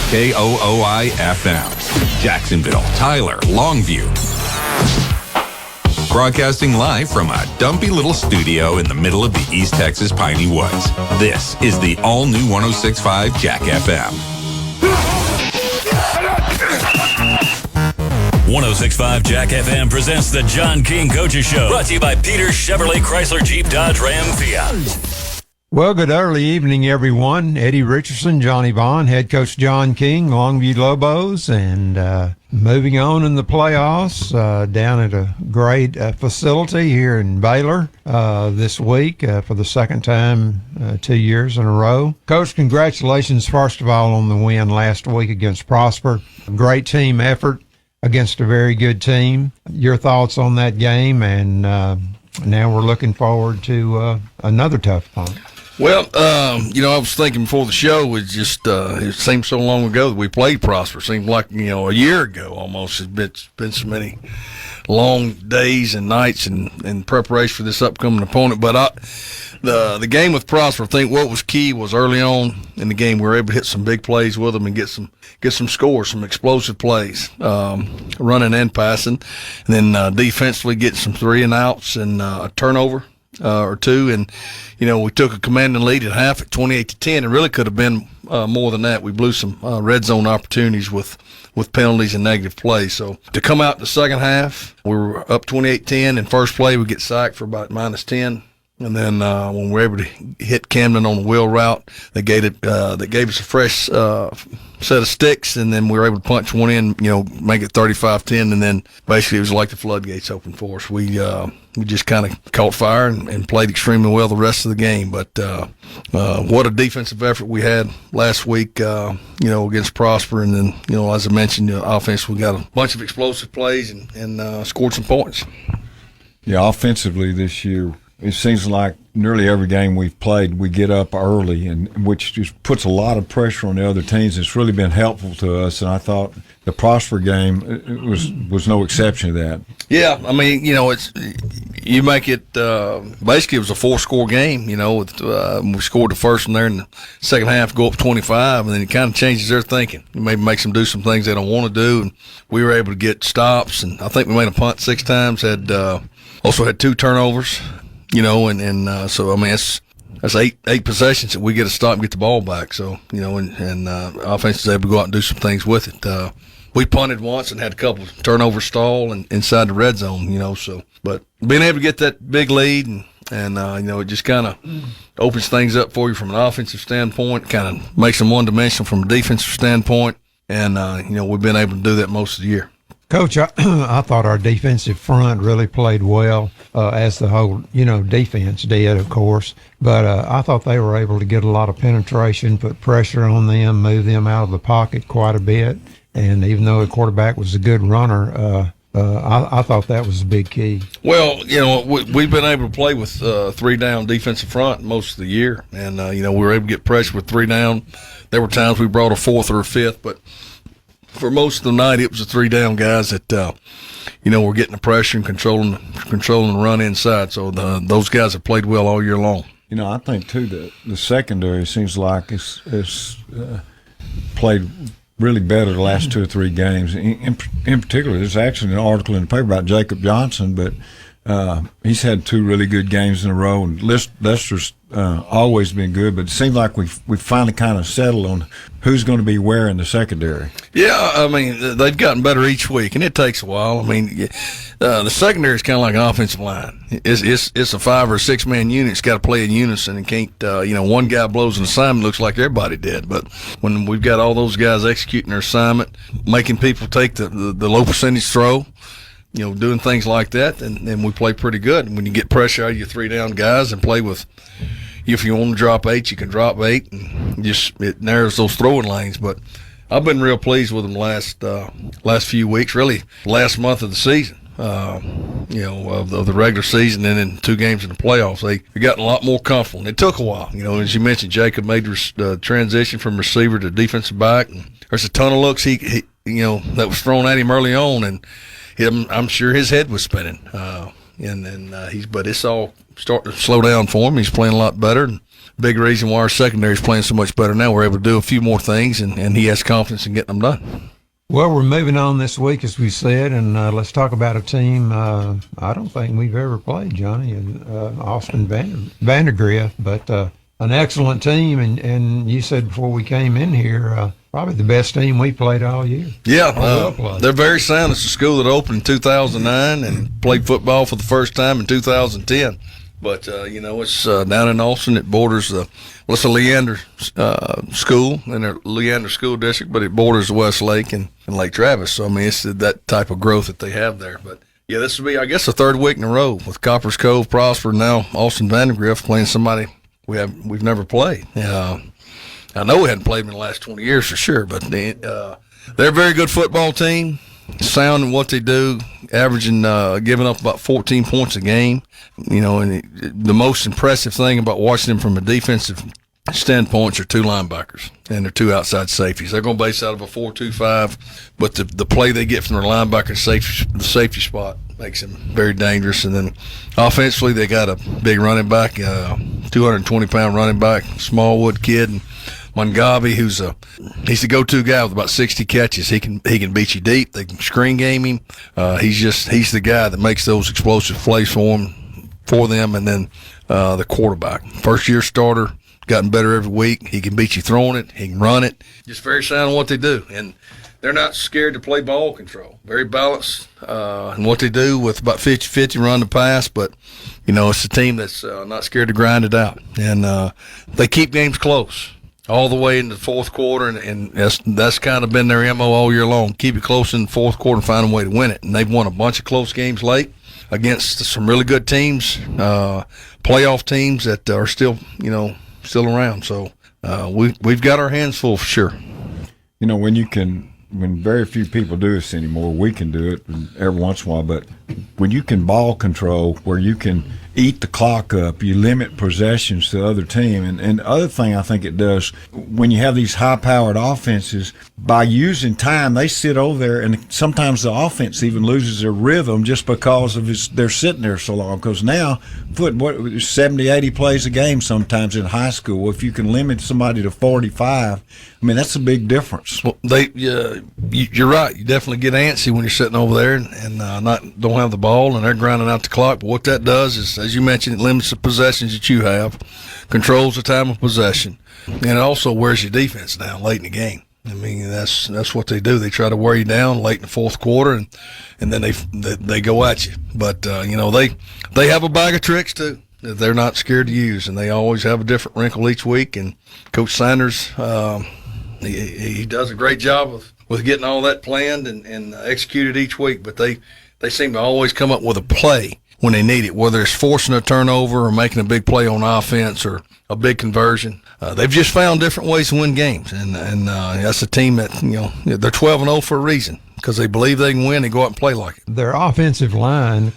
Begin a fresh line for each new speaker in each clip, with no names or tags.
KOOI-FM. Jacksonville, Tyler, Longview. Broadcasting live from a dumpy little studio in the middle of the East Texas Piney Woods. This is the all-new 106.5 Jack FM.
106.5 Jack FM presents the John King Coaches Show. Brought to you by Peter Chevrolet Chrysler Jeep Dodge Ram Fiat.
Well, good early evening, everyone. Eddie Richardson, Johnny Vaughn, head coach John King, Longview Lobos, and moving on in the playoffs down at a great facility here in Baylor this week for the second time 2 years in a row. Coach, congratulations, first of all, on the win last week against Prosper. Great team effort against a very good team. Your thoughts on that game, and now we're looking forward to another tough opponent.
Well, I was thinking before the show, it seems so long ago that we played Prosper. It seemed like, a year ago almost. It's been so many long days and nights in preparation for this upcoming opponent. But the game with Prosper, I think what was key was early on in the game, we were able to hit some big plays with them and get some scores, some explosive plays, running and passing. And then defensively get some 3-and-outs and a turnover or two. And, we took a commanding lead at half at 28-10. It really could have been more than that. We blew some red zone opportunities with penalties and negative plays. So to come out in the second half, we were up 28-10. In first play, we get sacked for about -10. And then when we were able to hit Camden on the wheel route, they gave us a fresh set of sticks, and then we were able to punch one in, make it 35-10, and then basically it was like the floodgates opened for us. We just kind of caught fire and played extremely well the rest of the game. But what a defensive effort we had last week, against Prosper. And then, as I mentioned, offense, we got a bunch of explosive plays and scored some points.
Yeah, offensively this year, it seems like nearly every game we've played, we get up early, and which just puts a lot of pressure on the other teams. It's really been helpful to us, and I thought the Prosper game was no exception to that.
Yeah, I mean, it's you make it basically it was a 4-score game. We scored the first one there in the second half, go up 25, and then it kind of changes their thinking. It maybe makes them do some things they don't want to do, and we were able to get stops, and I think we made a punt 6 times. Also had 2 turnovers. So I mean that's eight possessions that we get a stop and get the ball back. So and offense is able to go out and do some things with it. We punted once and had a couple of turnovers stall and inside the red zone. So but being able to get that big lead and it just kind of opens things up for you from an offensive standpoint, kind of makes them one-dimensional from a defensive standpoint, and we've been able to do that most of the year.
Coach, I thought our defensive front really played well, as the whole, defense did, of course. But I thought they were able to get a lot of penetration, put pressure on them, move them out of the pocket quite a bit. And even though the quarterback was a good runner, I thought that was a big key.
Well, we've been able to play with 3-down defensive front most of the year. And, we were able to get pressure with 3 down. There were times we brought a 4th or a 5th, but for most of the night, it was the 3-down guys that, were getting the pressure and controlling the run inside. So those guys have played well all year long.
I think, too, that the secondary seems like it's played really better the last 2 or 3 games. In particular, there's actually an article in the paper about Jacob Johnson, but he's had 2 really good games in a row. And Lester's always been good, but it seems like we finally kind of settled on who's going to be where in the secondary.
Yeah, I mean, they've gotten better each week, and it takes a while. I mean, the secondary is kind of like an offensive line. It's a 5 or 6 man unit. It's got to play in unison, and can't one guy blows an assignment, looks like everybody did. But when we've got all those guys executing their assignment, making people take the low percentage throw, doing things like that, and we play pretty good. And when you get pressure out of your 3-down guys and play with, if you want to drop 8, you can drop 8, and it narrows those throwing lanes. But I've been real pleased with them last few weeks, really last month of the season, of the regular season, and in 2 games in the playoffs. They've gotten a lot more comfortable, and it took a while. As you mentioned, Jacob made the transition from receiver to defensive back, and there's a ton of looks he that was thrown at him early on, and I'm sure his head was spinning. But it's all starting to slow down for him. He's playing a lot better. And big reason why our secondary is playing so much better now. We're able to do a few more things, and he has confidence in getting them done.
Well, we're moving on this week, as we said, and let's talk about a team I don't think we've ever played, Johnny, Austin Vandegrift, but an excellent team, and you said before we came in here, probably the best team we played all year.
Yeah, they're very sound. It's a school that opened in 2009 and played football for the first time in 2010. But, it's down in Austin. It borders it's a Leander school in their Leander school district, but it borders the West Lake and Lake Travis. So, I mean, it's that type of growth that they have there. But, yeah, this will be, I guess, the third week in a row with Coppers Cove, Prosper, now Austin Vandegrift playing somebody we've never played. I know we hadn't played them in the last 20 years for sure, but they're a very good football team. Sound in what they do, averaging, giving up about 14 points a game. And the most impressive thing about watching them from a defensive standpoint are two linebackers and their two outside safeties. They're going to base out of a 4-2-5, but the play they get from their linebacker the safety spot makes them very dangerous. And then offensively, they got a big running back, 220-pound running back, Smallwood kid, and Mongavi, he's the go-to guy with about 60 catches. He can beat you deep. They can screen game him. He's the guy that makes those explosive plays for them. And then the quarterback, first-year starter, gotten better every week. He can beat you throwing it. He can run it. Just very sound in what they do. And they're not scared to play ball control. Very balanced in what they do with about 50-50 run the pass. But, it's a team that's not scared to grind it out. And they keep games close all the way into the fourth quarter, and that's kind of been their MO all year long. Keep it close in the fourth quarter and find a way to win it. And they've won a bunch of close games late against some really good teams, playoff teams that are still around. So we've got our hands full for sure.
When very few people do this anymore, we can do it every once in a while, but when you can ball control, where you can eat the clock up, you limit possessions to the other team. And the other thing I think it does, when you have these high-powered offenses, by using time, they sit over there, and sometimes the offense even loses their rhythm just because of they're sitting there so long. Because now, 70, 80 plays a game sometimes in high school. If you can limit somebody to 45, I mean, that's a big difference.
Well, you're right. You definitely get antsy when you're sitting over there and don't have the ball, and they're grinding out the clock. But what that does is, as you mentioned, it limits the possessions that you have, controls the time of possession, and it also wears your defense down late in the game. I mean, that's what they do. They try to wear you down late in the fourth quarter, and then they go at you. But they have a bag of tricks too that they're not scared to use, and they always have a different wrinkle each week. And Coach Sanders, he does a great job with getting all that planned and executed each week. But they seem to always come up with a play when they need it, whether it's forcing a turnover or making a big play on offense or a big conversion. They've just found different ways to win games, and that's a team that, they're 12-0 for a reason, because they believe they can win and go out and play like it.
Their offensive line,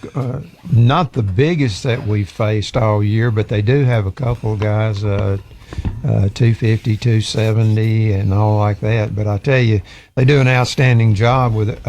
not the biggest that we've faced all year, but they do have a couple of guys, 250, 270, and all like that. But I tell you, they do an outstanding job with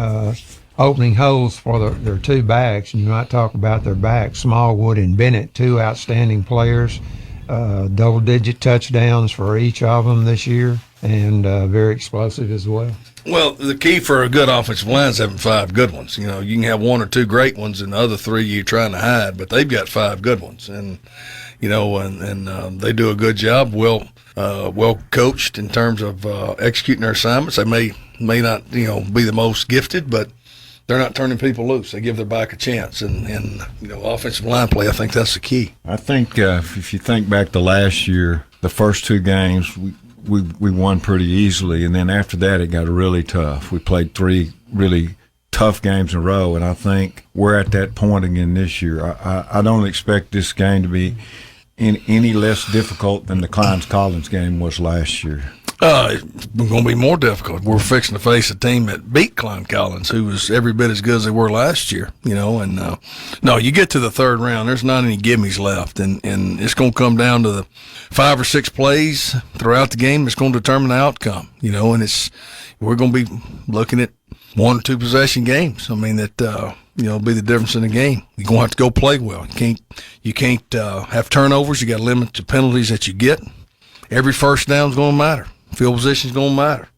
opening holes for their two backs. And you might talk about their backs, Smallwood and Bennett, two outstanding players, double-digit touchdowns for each of them this year, and very explosive as well.
Well, the key for a good offensive line is having 5 good ones. You can have 1 or 2 great ones, and the other 3 you're trying to hide, but they've got 5 good ones, and they do a good job. Well coached in terms of executing their assignments. They may not be the most gifted, but they're not turning people loose. They give their back a chance, and offensive line play, I think that's the key.
I think if you think back to last year, the first 2 games we won pretty easily, and then after that it got really tough. We played 3 really tough games in a row, and I think we're at that point again this year. I don't expect this game to be any less difficult than the Collins game was last year.
It's going to be more difficult. We're fixing to face a team that beat Klein Collins, who was every bit as good as they were last year. No, you get to the third round, there's not any gimmies left, and it's going to come down to the 5 or 6 plays throughout the game that's going to determine the outcome. And we're going to be looking at 1 or 2 possession games. I mean, that, be the difference in the game. You're going to have to go play well. You can't have turnovers. You got to limit the penalties that you get. Every first down's going to matter. Field position's going to matter.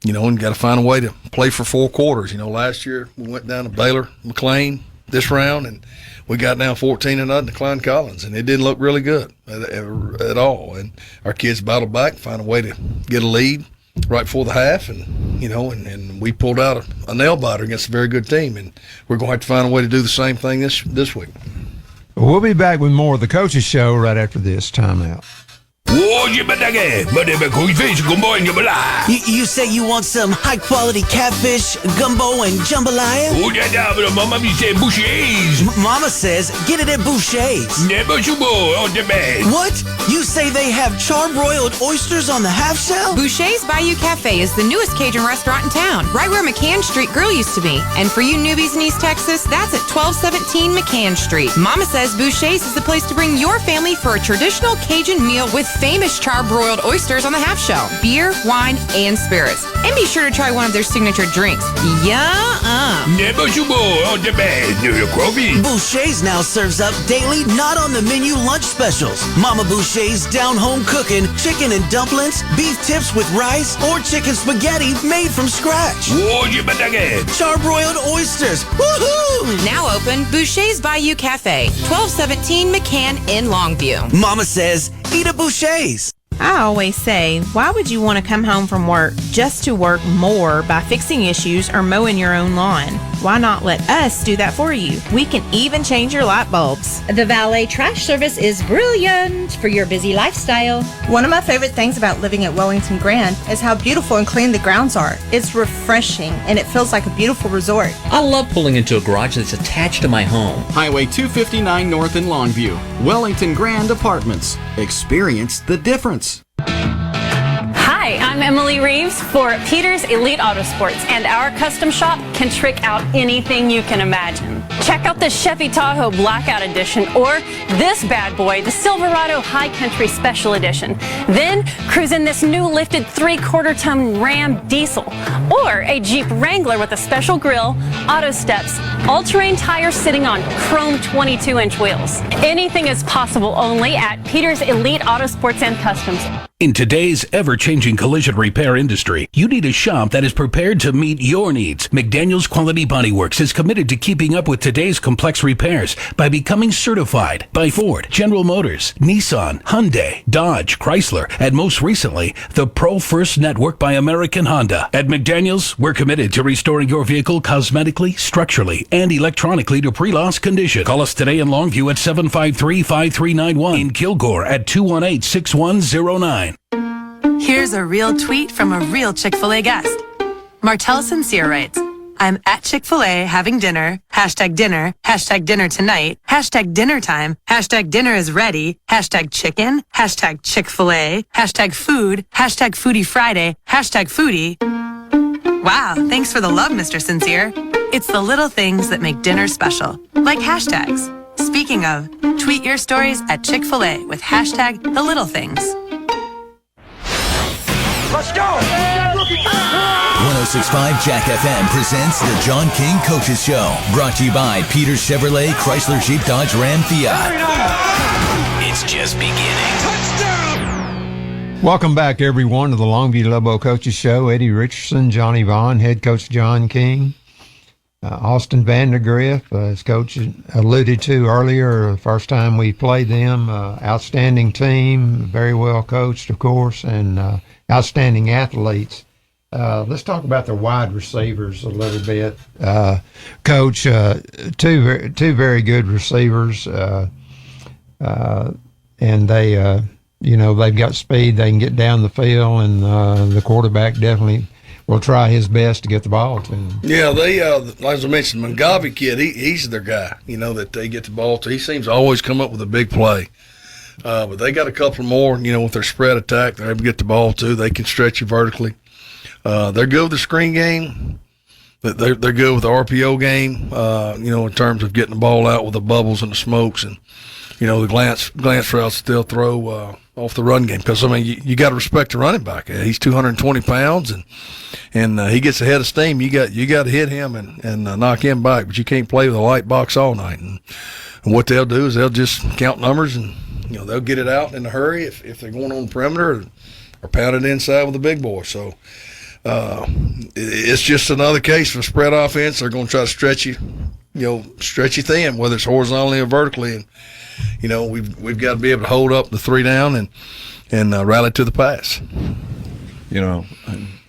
And you got to find a way to play for 4 quarters. Last year we went down to Baylor, McLane this round, and we got down 14-0 to Klein Collins, and it didn't look really good at all. And our kids battled back, find a way to get a lead right before the half, and and we pulled out a nail biter against a very good team, and we're going to have to find a way to do the same thing this week.
We'll be back with more of the Coaches Show right after this timeout.
You say you want some high-quality catfish, gumbo, and jambalaya? Mama says get it at Boucher's. What? You say they have charbroiled oysters on the half shell?
Boucher's Bayou Cafe is the newest Cajun restaurant in town, right where McCann Street Grill used to be. And for you newbies in East Texas, that's at 1217 McCann Street. Mama says Boucher's is the place to bring your family for a traditional Cajun meal with famous charbroiled oysters on the half shell, beer, wine, and spirits. And be sure to try one of their signature drinks.
Boucher's now serves up daily, not on the menu lunch specials. Mama Boucher's down home cooking chicken and dumplings, beef tips with rice, or chicken spaghetti made from scratch. Charbroiled oysters. Woohoo!
Now open Boucher's Bayou Cafe, 1217 McCann in Longview.
Mama says, eat at Boucher's.
I always say, why would you want to come home from work just to work more by fixing issues or mowing your own lawn? Why not let us do that for you? We can even change your light bulbs.
The valet trash service is brilliant for your busy lifestyle.
One of my favorite things about living at Wellington Grand is how beautiful and clean the grounds are. It's refreshing and it feels like a beautiful resort.
I love pulling into a garage that's attached to my home.
Highway 259 North in Longview. Wellington Grand Apartments. Experience the difference.
Hi, I'm Emily Reeves for Peter's Elite Auto Sports, and our custom shop can trick out anything you can imagine. Check out the Chevy Tahoe Blackout Edition or this bad boy, the Silverado High Country Special Edition. Then cruise in this new lifted 3/4-ton Ram diesel or a Jeep Wrangler with a special grille, auto steps, all-terrain tires sitting on chrome 22-inch wheels. Anything is possible only at Peter's Elite Auto Sports and Customs.
In today's ever-changing collision repair industry, you need a shop that is prepared to meet your needs. McDaniel's Quality Body Works is committed to keeping up with today's complex repairs by becoming certified by Ford, General Motors, Nissan, Hyundai, Dodge, Chrysler, and most recently, the Pro First Network by American Honda. At McDaniel's, we're committed to restoring your vehicle cosmetically, structurally, and electronically to pre-loss condition. Call us today in Longview at 753-5391, in Kilgore at 218-6109.
Here's a real tweet from a real Chick-fil-A guest. Martell Sincere writes, I'm at Chick-fil-A having dinner, dinner tonight, dinner time, dinner is ready, chicken, Chick-fil-A, food, Foodie Friday, foodie. Wow, thanks for the love, Mr. Sincere. It's the little things that make dinner special, like hashtags. Speaking of, tweet your stories at Chick-fil-A with #the little things.
Let's go! 106.5 Jack FM presents the John King Coaches Show. Brought to you by Peter Chevrolet, Chrysler, Jeep, Dodge, Ram, Fiat.
It's just beginning. Touchdown!
Welcome back, everyone, to the Longview Lobo Coaches Show. Eddie Richardson, Johnny Vaughn, head coach John King. Austin Vandegrift, as Coach alluded to earlier, the first time we played them, outstanding team, very well coached, of course, and outstanding athletes. Let's talk about the wide receivers a little bit. Coach, two very good receivers, and they, they've got speed. They can get down the field, and the quarterback definitely will try his best to get the ball to him.
Yeah, they, as I mentioned, Mangavi kid, he's their guy, that they get the ball to. He seems to always come up with a big play. But they got a couple more, with their spread attack, they're able to get the ball to. They can stretch you vertically. They're good with the screen game. They're good with the RPO game, in terms of getting the ball out with the bubbles and the smokes. And the glance routes they'll throw off the run game. Because, I mean, you got to respect the running back. He's 220 pounds, and he gets ahead of steam. You got to hit him and knock him back, but you can't play with a light box all night. And what they'll do is they'll just count numbers, and they'll get it out in a hurry if they're going on the perimeter or pound it inside with the big boy. So it's just another case of a spread offense. They're going to try to stretch you thin, whether it's horizontally or vertically. And we've got to be able to hold up the 3 down and rally to the pass.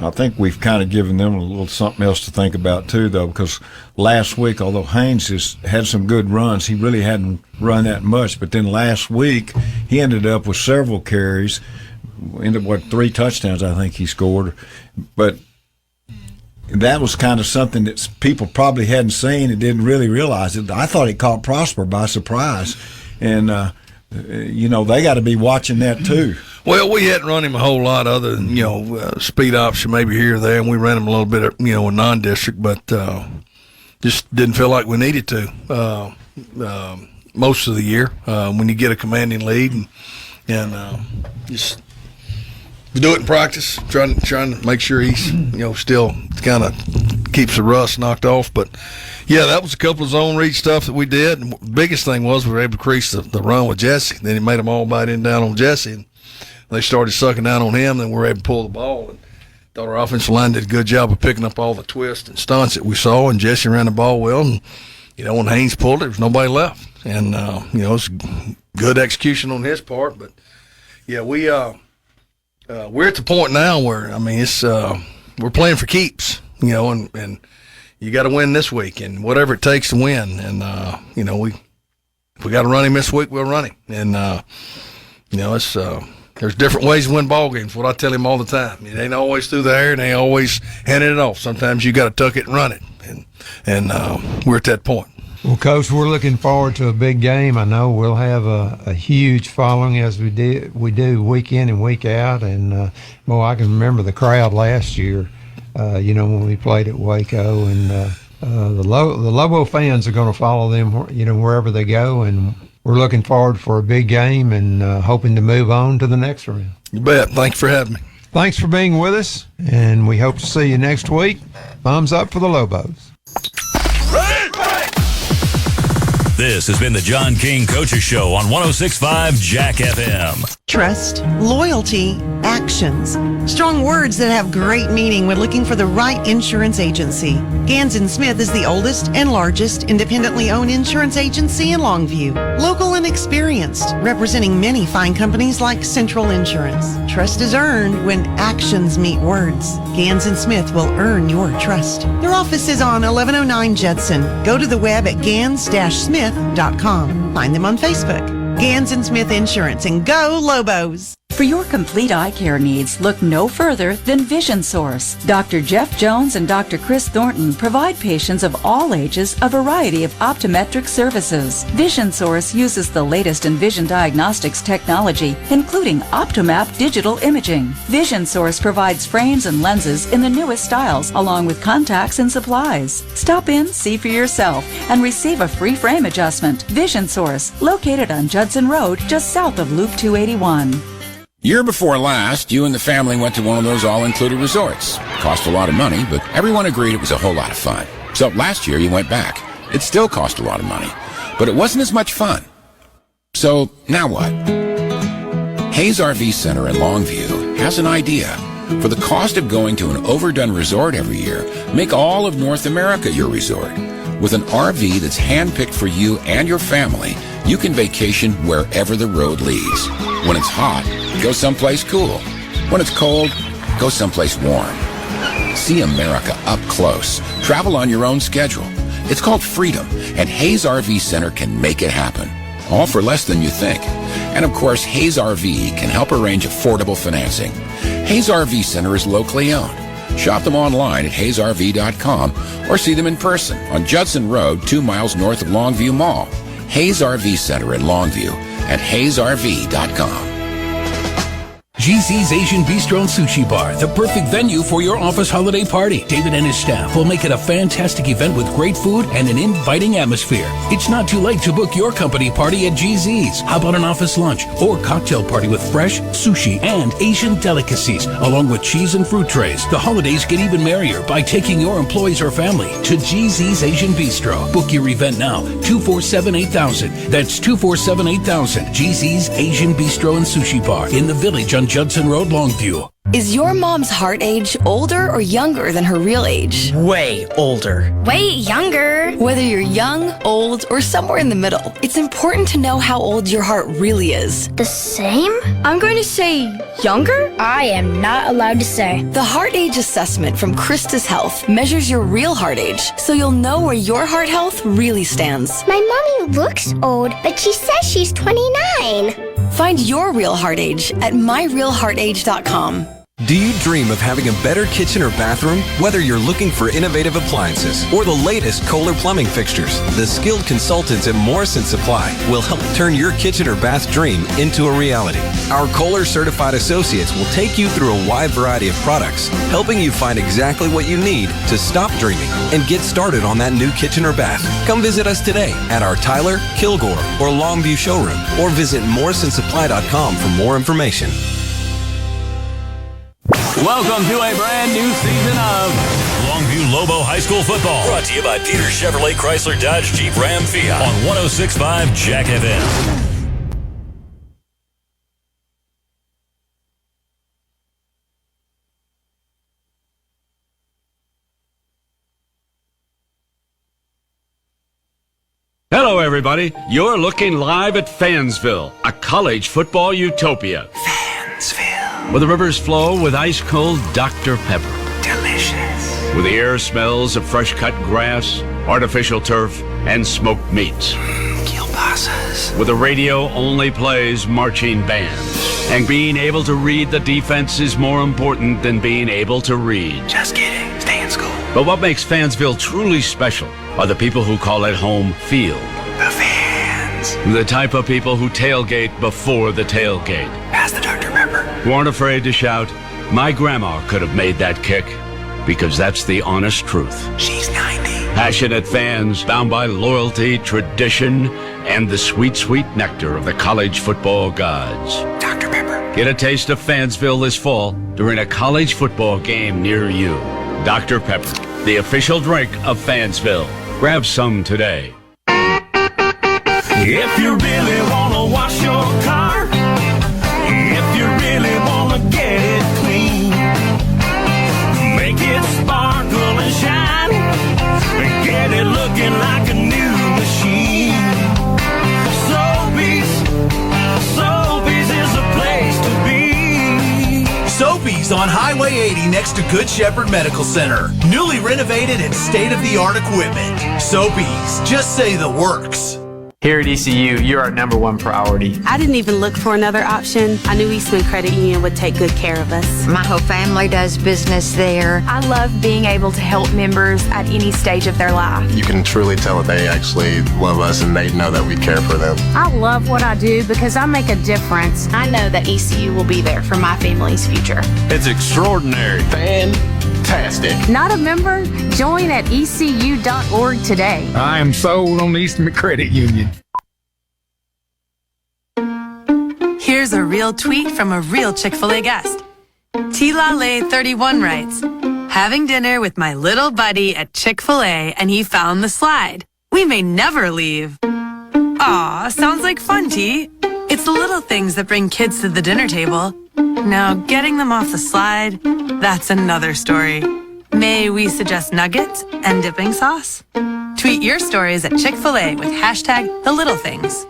I think we've kind of given them a little something else to think about too, though, because last week, although Haynes has had some good runs, he really hadn't run that much. But then last week, he ended up with several carries, ended up 3 touchdowns, I think he scored. But that was kind of something that people probably hadn't seen and didn't really realize it. I thought he caught Prosper by surprise, and they got to be watching that too.
Well, we hadn't run him a whole lot other than, speed option maybe here or there, and we ran him a little bit, in non-district, but just didn't feel like we needed to most of the year when you get a commanding lead and just do it in practice, trying to make sure he's, still kind of keeps the rust knocked off. But, yeah, that was a couple of zone read stuff that we did. And the biggest thing was we were able to crease the run with Jesse. Then he made them all bite in down on Jesse, and they started sucking down on him. Then we were able to pull the ball. And thought our offensive line did a good job of picking up all the twists and stunts that we saw. And Jesse ran the ball well. And, when Haynes pulled it, there was nobody left. And, it's good execution on his part. But, yeah, we're at the point now where, I mean, it's we're playing for keeps, and you got to win this week and whatever it takes to win. And, if we got to run him this week, we'll run him. And, it's there's different ways to win ball games. What I tell him all the time, it ain't always through the air, and ain't always handing it off. Sometimes you got to tuck it and run it, and we're at that point.
Well, Coach, we're looking forward to a big game. I know we'll have a huge following as we do week in and week out. And, I can remember the crowd last year, when we played at Waco. And the Lobo fans are going to follow them, wherever they go. And we're looking forward for a big game and hoping to move on to the next round.
You bet. Thanks for having me.
Thanks for being with us, and we hope to see you next week. Thumbs up for the Lobos.
This has been the John King Coaches Show on 106.5 Jack FM.
Trust, loyalty, actions. Strong words that have great meaning when looking for the right insurance agency. Gans & Smith is the oldest and largest independently owned insurance agency in Longview. Local and experienced, representing many fine companies like Central Insurance. Trust is earned when actions meet words. Gans & Smith will earn your trust. Their office is on 1109 Judson. Go to the web at gans-smith.com. Find them on Facebook. Gans & Smith Insurance, and go Lobos!
For your complete eye care needs, look no further than Vision Source. Dr. Jeff Jones and Dr. Chris Thornton provide patients of all ages a variety of optometric services. Vision Source uses the latest in vision diagnostics technology, including Optomap digital imaging. Vision Source provides frames and lenses in the newest styles, along with contacts and supplies. Stop in, see for yourself, and receive a free frame adjustment. Vision Source, located on Judson Road, just south of Loop 281.
Year before last, you and the family went to one of those all-included resorts. Cost a lot of money, but everyone agreed it was a whole lot of fun. So last year you went back. It still cost a lot of money, but it wasn't as much fun. So now what? Hayes RV Center in Longview has an idea. For the cost of going to an overdone resort every year, make all of North America your resort. With an RV that's handpicked for you and your family, you can vacation wherever the road leads. When it's hot, go someplace cool. When it's cold, go someplace warm. See America up close. Travel on your own schedule. It's called freedom, and Hayes RV Center can make it happen. All for less than you think. And of course, Hayes RV can help arrange affordable financing. Hayes RV Center is locally owned. Shop them online at hayesrv.com or see them in person on Judson Road, 2 miles north of Longview Mall. Hayes RV Center in Longview at hayesrv.com.
GZ's Asian Bistro and Sushi Bar, the perfect venue for your office holiday party. David and his staff will make it a fantastic event with great food and an inviting atmosphere. It's not too late to book your company party at GZ's. How about an office lunch or cocktail party with fresh sushi and Asian delicacies, along with cheese and fruit trays? The holidays get even merrier by taking your employees or family to GZ's Asian Bistro. Book your event now, 247-8000. That's 247-8000. GZ's Asian Bistro and Sushi Bar in the Village on Judson Road, Longview.
Is your mom's heart age older or younger than her real age?
Way older.
Way younger. Whether you're young, old, or somewhere in the middle, it's important to know how old your heart really is.
The same? I'm going to say younger? I am not allowed to say.
The Heart Age Assessment from Christus Health measures your real heart age, so you'll know where your heart health really stands.
My mommy looks old, but she says she's 29.
Find your real heart age at myrealheartage.com.
Do you dream of having a better kitchen or bathroom? Whether you're looking for innovative appliances or the latest Kohler plumbing fixtures, the skilled consultants at Morrison Supply will help turn your kitchen or bath dream into a reality. Our Kohler certified associates will take you through a wide variety of products, helping you find exactly what you need to stop dreaming and get started on that new kitchen or bath. Come visit us today at our Tyler, Kilgore, or Longview showroom, or visit morrisonsupply.com for more information.
Welcome to a brand new season of Longview Lobo High School football. Brought to you by Peter Chevrolet Chrysler Dodge Jeep Ram Fiat on 106.5 Jack FM.
Hello, everybody. You're looking live at Fansville, a college football utopia. Where the rivers flow with ice-cold Dr. Pepper. Delicious. Where the air smells of fresh-cut grass, artificial turf, and smoked meats. Kielbasa's. Where the radio only plays marching bands. And being able to read the defense is more important than being able to read. Just kidding. Stay in school. But what makes Fansville truly special are the people who call it home field. The fans. The type of people who tailgate before the tailgate. Pass the Dr. Pepper. Who aren't afraid to shout, "My grandma could have made that kick," because that's the honest truth. She's 90. Passionate fans bound by loyalty, tradition, and the sweet, sweet nectar of the college football gods. Dr. Pepper. Get a taste of Fansville this fall during a college football game near you. Dr. Pepper, the official drink of Fansville. Grab some today.
If you really want to wash your car, if you really want to get it clean, make it sparkle and shine, and get it looking like a new machine. Sobeys is a place to be.
Sobeys on Highway 80 next to Good Shepherd Medical Center. Newly renovated and state-of-the-art equipment. Sobeys, just say the works.
Here at ECU, you're our number one priority.
I didn't even look for another option. I knew Eastman Credit Union would take good care of us.
My whole family does business there.
I love being able to help members at any stage of their life.
You can truly tell that they actually love us and they know that we care for them.
I love what I do because I make a difference. I know that ECU will be there for my family's future.
It's extraordinary. Fantastic.
Not a member? Join at ECU.org today.
I am sold on Eastman Credit Union.
Here's a real tweet from a real Chick-fil-A guest. T-La-Lay31 writes, having dinner with my little buddy at Chick-fil-A and he found the slide. We may never leave. Aw, sounds like fun, T. It's the little things that bring kids to the dinner table. Now, getting them off the slide, that's another story. May we suggest nuggets and dipping sauce? Tweet your stories at Chick-fil-A with hashtag the little things.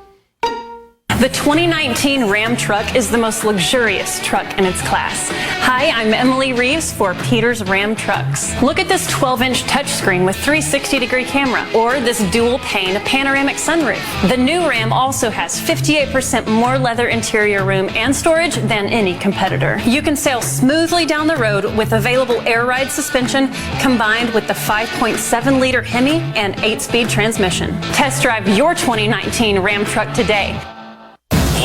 The 2019 Ram truck is the most luxurious truck in its class. Hi, I'm Emily Reeves for Peters Ram Trucks. Look at this 12-inch touchscreen with 360-degree camera, or this dual-pane panoramic sunroof. The new Ram also has 58% more leather interior room and storage than any competitor. You can sail smoothly down the road with available air ride suspension combined with the 5.7-liter Hemi and 8-speed transmission. Test drive your 2019 Ram truck today.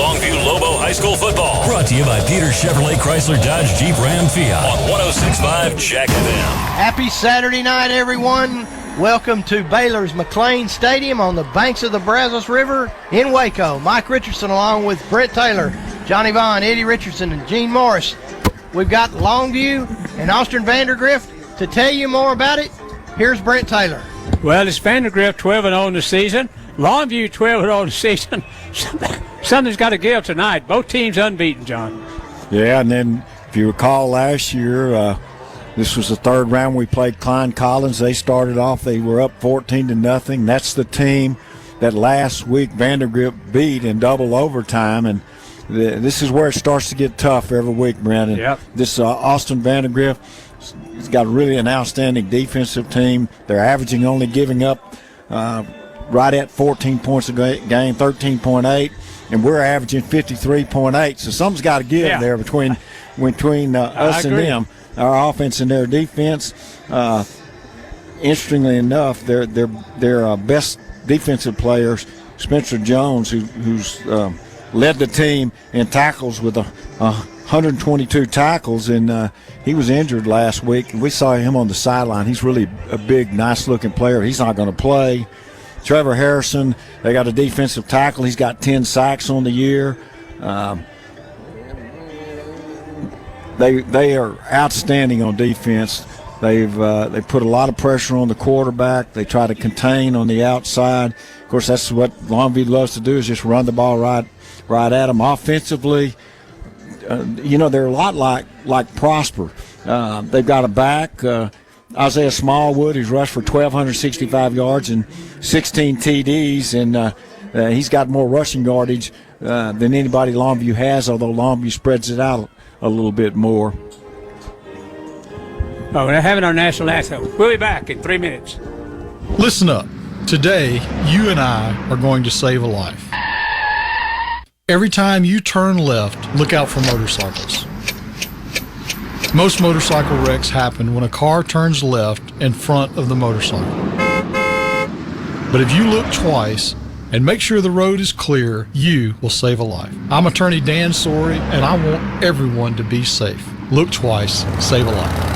Longview Lobo High School football. Brought to you by Peter Chevrolet Chrysler Dodge Jeep Ram Fiat on 106.5 Jack FM.
Happy Saturday night, everyone. Welcome to Baylor's McLane Stadium on the banks of the Brazos River in Waco. Mike Richardson along with Brent Taylor, Johnny Vaughn, Eddie Richardson, and Gene Morris. We've got Longview and Austin Vandegrift. To tell you more about it, here's Brent Taylor.
Well, it's Vandegrift 12-0 in the season. Longview 12-0 in the season. Something's got to give tonight. Both teams unbeaten, John.
Yeah, and then if you recall last year, this was the third round we played Klein Collins. They started off, they were up 14-0. That's the team that last week Vandegrift beat in double overtime, and this is where it starts to get tough every week, Brandon.
Yep.
This Austin Vandegrift has got really an outstanding defensive team. They're averaging only giving up right at 14 points a game, 13.8, and we're averaging 53.8. So something's got to give there between us and them. Our offense and their defense. Interestingly enough, their best defensive players, Spencer Jones, who's led the team in tackles with 122 tackles, and he was injured last week. And we saw him on the sideline. He's really a big, nice-looking player. He's not going to play. Trevor Harrison, they got a defensive tackle. He's got 10 sacks on the year. They are outstanding on defense. They put a lot of pressure on the quarterback. They try to contain on the outside. Of course, that's what Longview loves to do, is just run the ball right at them. Offensively, they're a lot like Prosper. They've got a back, Isaiah Smallwood, who's rushed for 1,265 yards and 16 TDs, and he's got more rushing yardage than anybody Longview has, although Longview spreads it out a little bit more.
Oh, we're having our national anthem. We'll be back in 3 minutes.
Listen up. Today, you and I are going to save a life. Every time you turn left, look out for motorcycles. Most motorcycle wrecks happen when a car turns left in front of the motorcycle. But if you look twice and make sure the road is clear, you will save a life. I'm attorney Dan Sorey, and I want everyone to be safe. Look twice, save a life.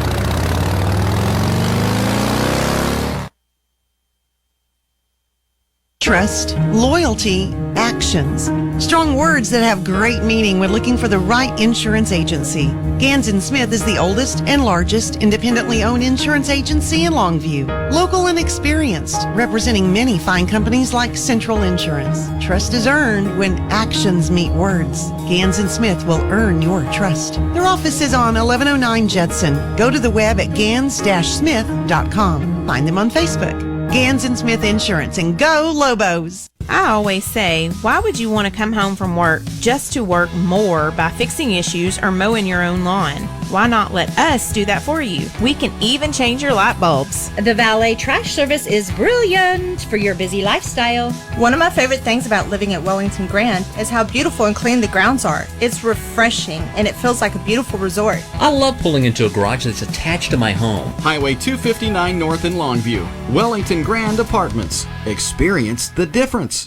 Trust, loyalty, actions. Strong words that have great meaning when looking for the right insurance agency. Gans & Smith is the oldest and largest independently owned insurance agency in Longview. Local and experienced, representing many fine companies like Central Insurance. Trust is earned when actions meet words. Gans & Smith will earn your trust. Their office is on 1109 Judson. Go to the web at gans-smith.com. Find them on Facebook. Gans & Smith Insurance, and go Lobos.
I always say, why would you want to come home from work just to work more by fixing issues or mowing your own lawn? Why not let us do that for you? We can even change your light bulbs.
The valet trash service is brilliant for your busy lifestyle.
One of my favorite things about living at Wellington Grand is how beautiful and clean the grounds are. It's refreshing and it feels like a beautiful resort.
I love pulling into a garage that's attached to my home.
Highway 259 North in Longview. Wellington Grand Apartments. Experience the difference.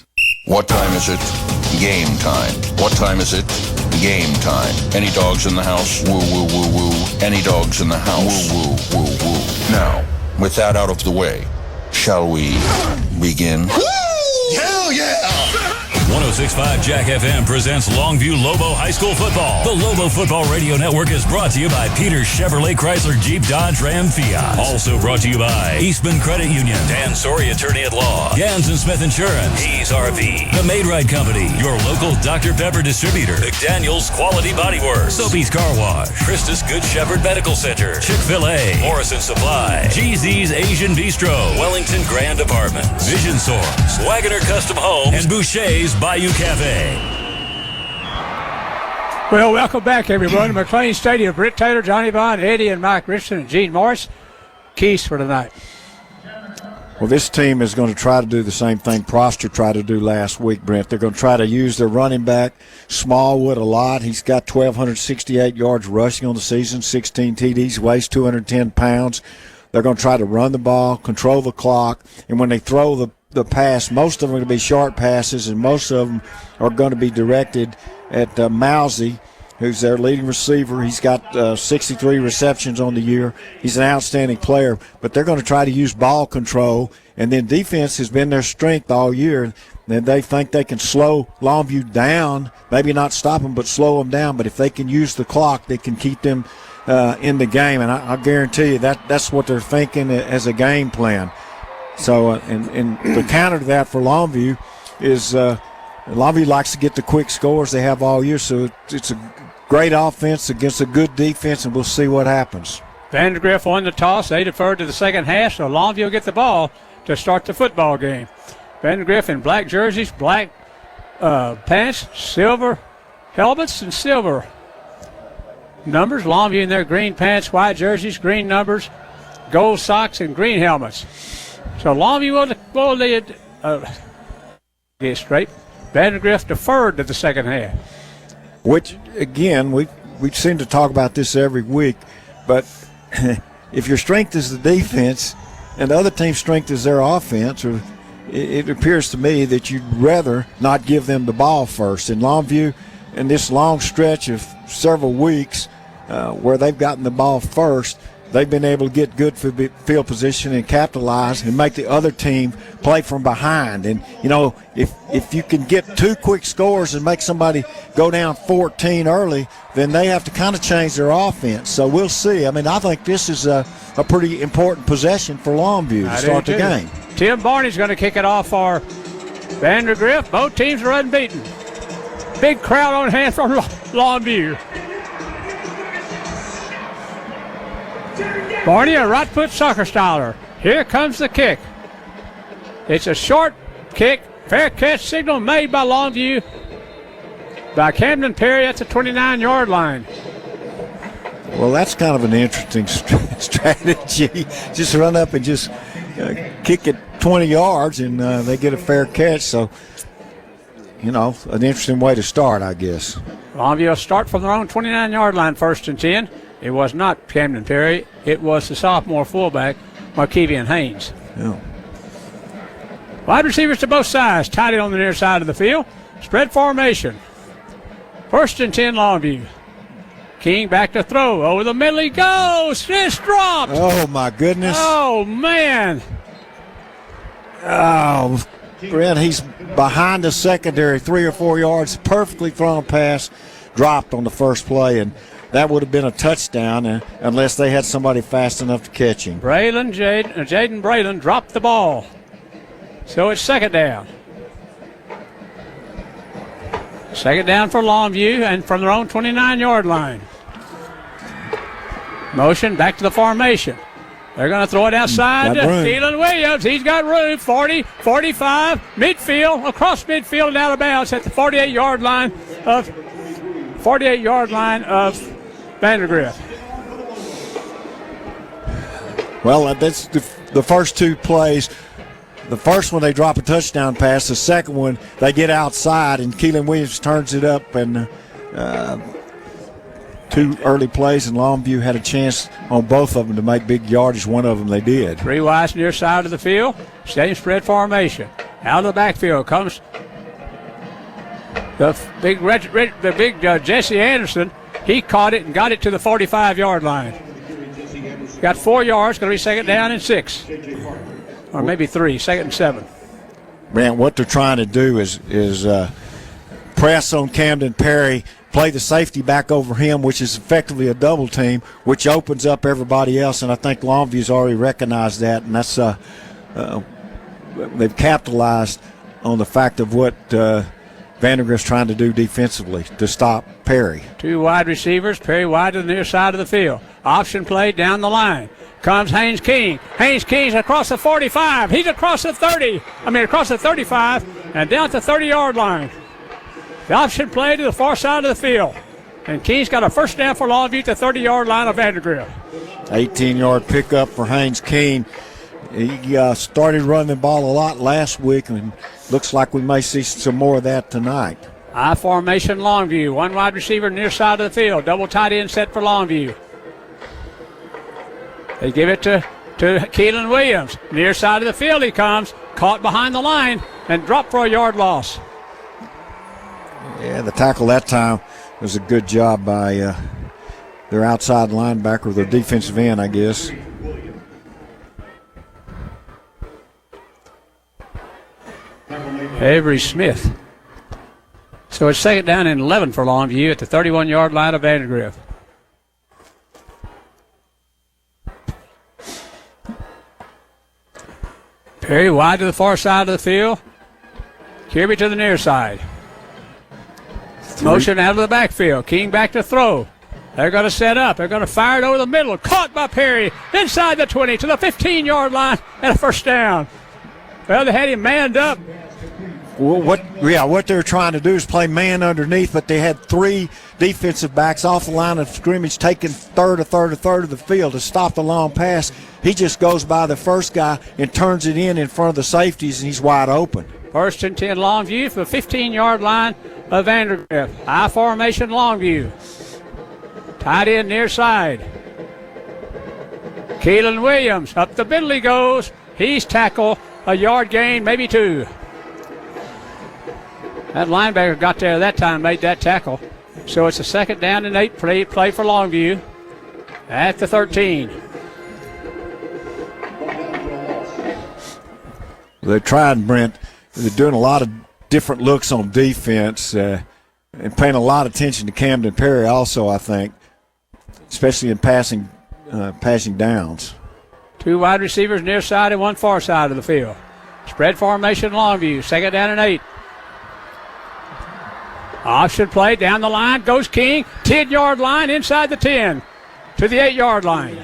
What time is it? Game time. What time is it? Game time. Any dogs in the house? Woo, woo, woo, woo. Any dogs in the house? Woo, woo, woo, woo. Now, with that out of the way, shall we begin?
Hell yeah! 106.5 Jack FM presents Longview Lobo High School football. The Lobo Football Radio Network is brought to you by Peter Chevrolet Chrysler Jeep Dodge Ram Fiat. Also brought to you by Eastman Credit Union, Dan Sorey, attorney at law, Gans & Smith Insurance, He's RV, The Maid-Rite Company, your local Dr. Pepper distributor, McDaniel's Quality Body Works, Soapy's Car Wash, Christus Good Shepherd Medical Center, Chick-fil-A, Morrison Supply, GZ's Asian Bistro, Wellington Grand Apartments, Vision Source, Wagoner Custom Homes, and Boucher's Bayou Cafe.
Well, welcome back, everyone, to McLane Stadium. Britt Taylor, Johnny Vaughn, Eddie and Mike Richardson, and Gene Morris. Keys for tonight.
Well, this team is going to try to do the same thing Prosper tried to do last week, Brent. They're going to try to use their running back, Smallwood, a lot. He's got 1,268 yards rushing on the season, 16 TDs, weighs 210 pounds. They're going to try to run the ball, control the clock, and when they throw the the pass. Most of them are going to be short passes, and most of them are going to be directed at Mousy, who's their leading receiver. He's got 63 receptions on the year. He's an outstanding player, but they're going to try to use ball control, and then defense has been their strength all year. And they think they can slow Longview down, maybe not stop them, but slow them down. But if they can use the clock, they can keep them in the game, and I guarantee you that's what they're thinking as a game plan. So, and the counter to that for Longview is Longview likes to get the quick scores they have all year, so it's a great offense against a good defense, and we'll see what happens.
Vandegrift won the toss. They deferred to the second half, so Longview will get the ball to start the football game. Vandegrift in black jerseys, black pants, silver helmets, and silver numbers. Longview in their green pants, white jerseys, green numbers, gold socks, and green helmets. So Longview will lead. Get straight. Vandegrift deferred to the second half.
Which, again, we seem to talk about this every week, but if your strength is the defense and the other team's strength is their offense, or it appears to me that you'd rather not give them the ball first. In Longview, in this long stretch of several weeks where they've gotten the ball first, they've been able to get good field position and capitalize and make the other team play from behind. And, you know, if you can get 2 quick scores and make somebody go down 14 early, then they have to kind of change their offense. So we'll see. I mean, I think this is a pretty important possession for Longview to start the game.
Tim Barney's going to kick it off for Vandegrift. Both teams are unbeaten. Big crowd on hand from Longview. Barney, a right foot soccer styler. Here comes the kick. It's a short kick. Fair catch signal made by Longview by Camden Perry at the 29-yard line.
Well, that's kind of an interesting strategy. Just run up and just kick it 20 yards, and they get a fair catch. So, you know, an interesting way to start, I guess.
Longview will start from their own 29-yard line, 1st and 10. It was not Camden Perry. It was the sophomore fullback, Markevian Haynes.
Yeah.
Wide receivers to both sides, tight end on the near side of the field. Spread formation. 1st and 10, Longview. King back to throw. Over the middle he goes. It's dropped.
Oh, my goodness.
Oh, man.
Oh, Brent, he's behind the secondary 3 or 4 yards. Perfectly thrown pass, dropped on the first play, and that would have been a touchdown unless they had somebody fast enough to catch him.
Jaden Braylon dropped the ball. So it's 2nd down. 2nd down for Longview and from their own 29-yard line. Motion back to the formation. They're going to throw it outside to Keelan Williams. He's got room. 40, 45, midfield, across midfield and out of bounds at the 48-yard line of Vandegrift.
Well, that's the first 2 plays. The first one, they drop a touchdown pass. The second one, they get outside, and Keelan Williams turns it up. And 2 early plays, and Longview had a chance on both of them to make big yardage. One of them they did.
3 wides near side of the field. Same spread formation. Out of the backfield comes the big Jesse Anderson. He caught it and got it to the 45-yard line. Got 4 yards. Going to be 2nd down and 6. Or maybe 3, 2nd and 7.
Man, what they're trying to do is press on Camden Perry, play the safety back over him, which is effectively a double team, which opens up everybody else. And I think Longview's already recognized that, and that's they've capitalized on the fact of what Vandegrift's trying to do defensively to stop Perry.
2 wide receivers, Perry wide to the near side of the field. Option play down the line. Comes Haynes King. Haynes King's across the 45. He's across the 30. Across the 35 and down to the 30-yard line. The option play to the far side of the field. And King's got a 1st down for Longview at the 30-yard line of Vandegrift.
18-yard pickup for Haynes King. He started running the ball a lot last week, and looks like we may see some more of that tonight.
I formation Longview. 1 wide receiver near side of the field. Double tight end set for Longview. They give it to Keelan Williams. Near side of the field he comes. caught behind the line and dropped for a yard loss.
Yeah, the tackle that time was a good job by their outside linebacker, their defensive end, I guess.
Avery Smith. So it's second down and 11 for Longview at the 31-yard line of Vandegrift. Perry wide to the far side of the field. Kirby to the near side. Motion out of the backfield. King back to throw. They're going to set up. They're going to fire it over the middle. Caught by Perry inside the 20 to the 15-yard line and a first down. Well, they had him manned up.
Well, what they're trying to do is play man underneath, but they had 3 defensive backs off the line of scrimmage taking third of the field to stop the long pass. He just goes by the first guy and turns it in front of the safeties, and he's wide open.
First and 10 Longview for the 15-yard line of Vandegrift. High formation Longview. Tight end near side. Keelan Williams up the middle he goes. He's tackled. A yard gain, maybe 2. That linebacker got there that time, made that tackle. So it's a second down and 8 play for Longview at the 13.
They're trying, Brent. They're doing a lot of different looks on defense and paying a lot of attention to Camden Perry also, I think, especially in passing downs. 2
wide receivers near side and 1 far side of the field. Spread formation Longview, second down and 8. Option play down the line, goes King, 10-yard line inside the 10 to the 8-yard line.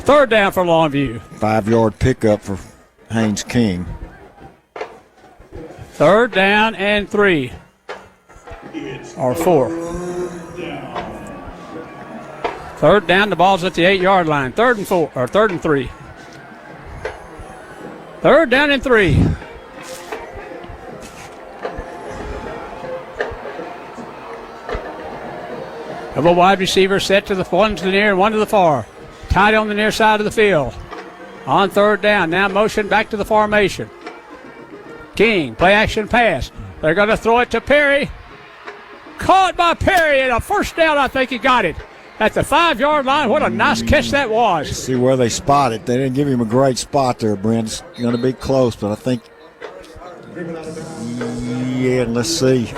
Third down for Longview.
5-yard pickup for Haynes King.
Third down and 3. Or 4. Third down, the ball's at the 8-yard line. Third and 3. Third down and 3. Of a wide receiver set to the one to the near and 1 to the far. Tight on the near side of the field. On third down, now motion back to the formation. King, play action pass. They're going to throw it to Perry. Caught by Perry, and a first down. I think he got it at the 5-yard line. What a nice catch that was.
See where they spot it. They didn't give him a great spot there, Brent. It's going to be close, but I think, yeah, let's see.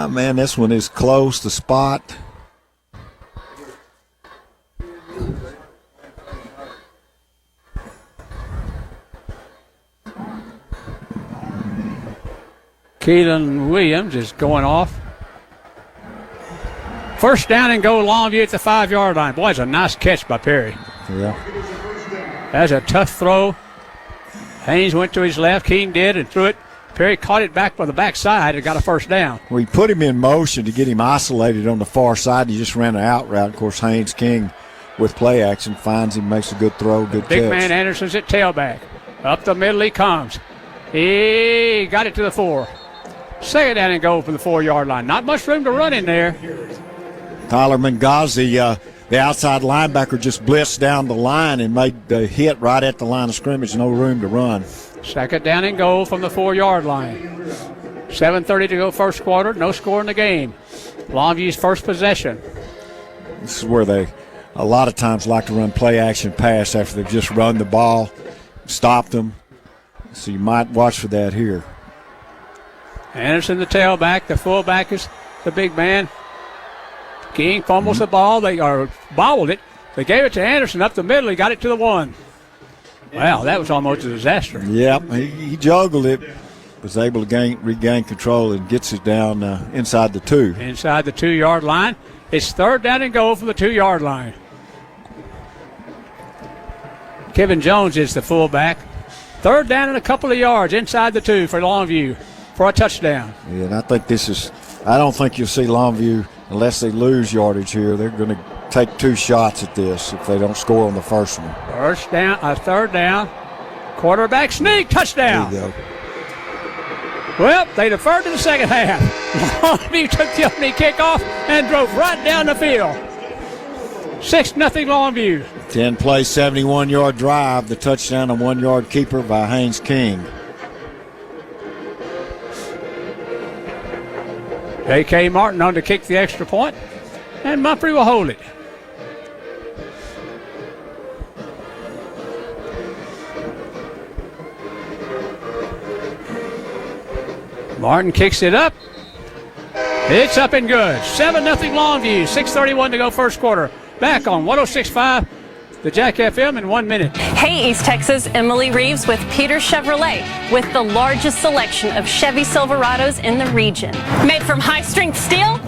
Man, this one is close to spot.
Keelan Williams is going off. First down and go Longview at the 5-yard line. Boy, it's a nice catch by Perry.
Yeah.
That's a tough throw. Haynes went to his left. King did and threw it. Perry caught it back by the backside and got a first down.
We put him in motion to get him isolated on the far side. He just ran an out route. Of course, Haynes King with play action finds him, makes a good throw, good catch.
Big man Anderson's at tailback. Up the middle he comes. He got it to the 4. Second down and go for the 4-yard line. Not much room to run in there.
Tyler Mangazi, the outside linebacker, just blitzed down the line and made the hit right at the line of scrimmage. No room to run.
Second down and goal from the 4-yard line. 7:30 to go first quarter. No score in the game. Longview's first possession.
This is where they a lot of times like to run play action pass after they've just run the ball, stopped them. So you might watch for that here.
Anderson, the tailback. The fullback is the big man. King fumbles the ball. They bobbled it. They gave it to Anderson up the middle. He got it to the 1. Wow, that was almost a disaster.
Yep, he juggled it, was able to regain control and gets it down inside the 2.
Inside the 2-yard line. It's third down and goal for the 2-yard line. Kevin Jones is the fullback. Third down and a couple of yards inside the 2 for Longview for a touchdown.
Yeah, and I think I don't think you'll see Longview, unless they lose yardage here, they're going to take 2 shots at this if they don't score on the first one.
Third down. Quarterback sneak, touchdown.
There you go.
Well, they deferred to the second half. Longview took the opening kickoff and drove right down the field. 6-0 Longview.
10-play, 71-yard drive. The touchdown and 1-yard keeper by Haynes King.
A.K. Martin on to kick the extra point, and Mumphrey will hold it. Martin kicks it up. It's up and good. 7-0 Longview. 6:31 to go first quarter. Back on 106.5, the Jack FM in 1 minute.
Hey, East Texas, Emily Reeves with Peter Chevrolet with the largest selection of Chevy Silverados in the region. Made from high-strength steel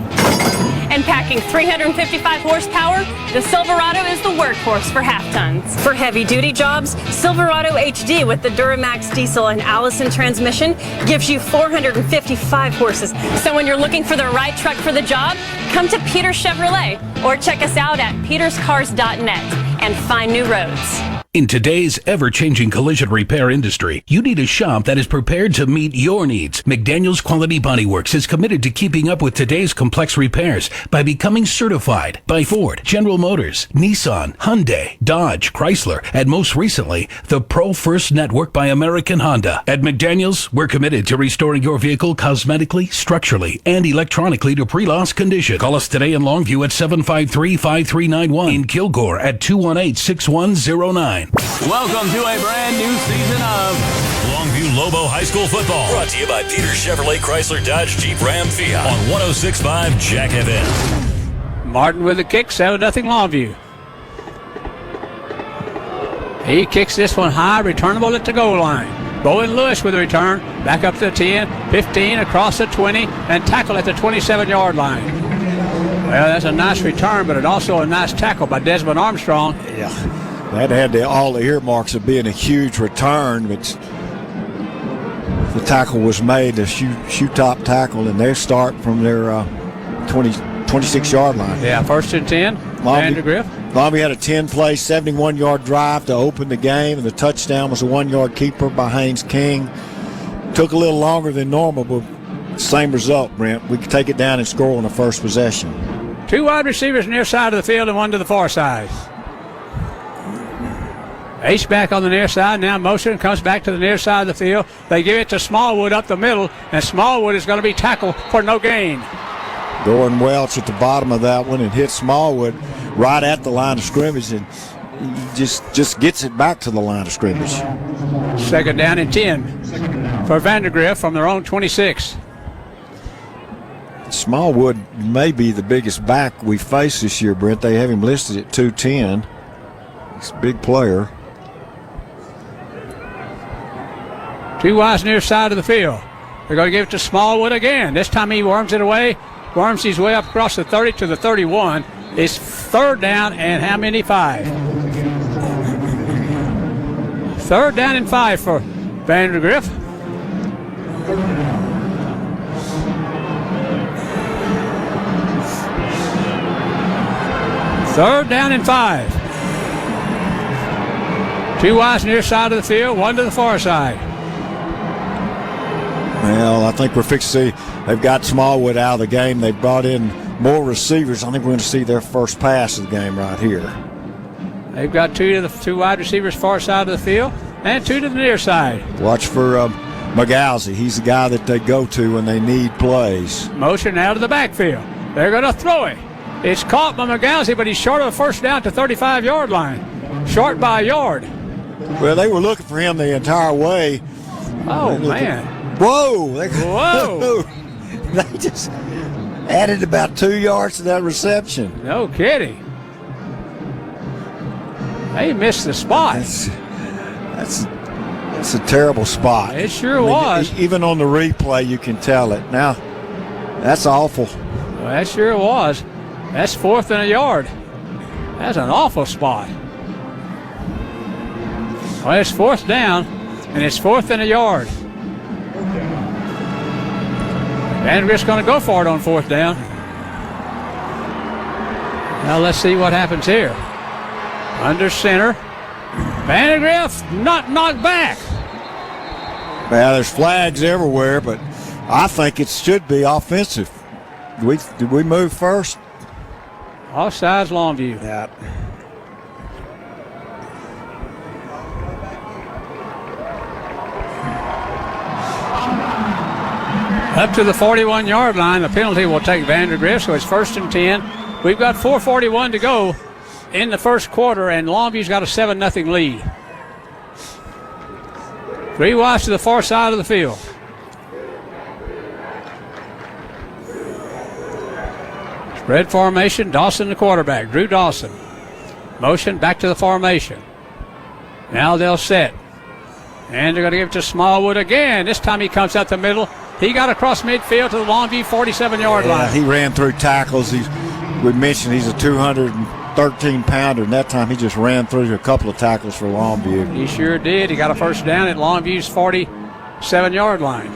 and packing 355 horsepower, the Silverado is the workhorse for half-tons. For heavy-duty jobs, Silverado HD with the Duramax diesel and Allison transmission gives you 455 horses. So when you're looking for the right truck for the job, come to Peter Chevrolet or check us out at peterscars.net and find new roads.
In today's ever-changing collision repair industry, you need a shop that is prepared to meet your needs. McDaniel's Quality Body Works is committed to keeping up with today's complex repairs by becoming certified by Ford, General Motors, Nissan, Hyundai, Dodge, Chrysler, and most recently, the Pro First Network by American Honda. At McDaniel's, we're committed to restoring your vehicle cosmetically, structurally, and electronically to pre-loss condition. Call us today in Longview at 753-5391, in Kilgore at 218-6109.
Welcome to a brand new season of Longview Lobo High School football. Brought to you by Peter Chevrolet Chrysler Dodge Jeep Ram Fiat on 106.5 Jack FM.
Martin with the kick, 7-0 Longview. He kicks this one high, returnable at the goal line. Bowen Lewis with the return, back up to the 10, 15, across the 20, and tackle at the 27-yard line. Well, that's a nice return, but it's also a nice tackle by Desmond Armstrong.
Yeah. That had all the earmarks of being a huge return, but the tackle was made, a shoe top tackle, and they start from their 26-yard line.
Yeah, 1st and 10, Vandegrift.
Longview had a 10-play, 71-yard drive to open the game, and the touchdown was a 1-yard keeper by Haynes King. Took a little longer than normal, but same result, Brent. We could take it down and score on the first possession.
2 wide receivers near side of the field and 1 to the far side. H-back on the near side. Now motion comes back to the near side of the field. They give it to Smallwood up the middle, and Smallwood is going to be tackled for no gain.
Gordon Welch at the bottom of that one and hit Smallwood right at the line of scrimmage, and he just gets it back to the line of scrimmage.
2nd down and 10 for Vandegrift from their own 26.
Smallwood may be the biggest back we face this year, Brent. They have him listed at 210. He's a big player.
2 wides near side of the field. They're going to give it to Smallwood again. This time he worms it away, worms his way up across the 30 to the 31. It's 3rd down and how many? 5. 3rd down and 5 for Vandegrift. Third down and 5. 2 wides near side of the field, 1 to the far side.
Well, I think we're fixing to see they've got Smallwood out of the game. They brought in more receivers. I think we're going to see their first pass of the game right here.
They've got 2 wide receivers far side of the field and 2 to the near side.
Watch for McGowsey. He's the guy that they go to when they need plays.
Motion out of the backfield. They're going to throw it. It's caught by McGowsey, but he's short of the first down to 35-yard line. Short by a yard.
Well, they were looking for him the entire way.
Oh, man.
Whoa.
Whoa.
They just added about 2 yards to that reception.
No kidding. They missed the spot.
That's a terrible spot.
It sure was.
Even on the replay, you can tell it. Now, that's awful.
Well, that sure was. That's 4th and a yard. That's an awful spot. Well, it's 4th down, and it's 4th and a yard. Vandegrift's going to go for it on 4th down. Now let's see what happens here. Under center. Vandegrift not knocked back.
Well, there's flags everywhere, but I think it should be offensive. Did we move first?
Offsides, Longview.
Yeah.
Up to the 41-yard line. The penalty will take Vandegrift, so it's 1st and 10. We've got 4:41 to go in the first quarter, and Longview's got a 7-0 lead. 3 wides to the far side of the field. Spread formation. Dawson, the quarterback. Drew Dawson. Motion back to the formation. Now they'll set. And they're going to give it to Smallwood again. This time he comes out the middle. He got across midfield to the Longview 47-yard line.
He ran through tackles. We mentioned he's a 213-pounder, and that time he just ran through a couple of tackles for Longview.
He sure did. He got a first down at Longview's 47-yard line.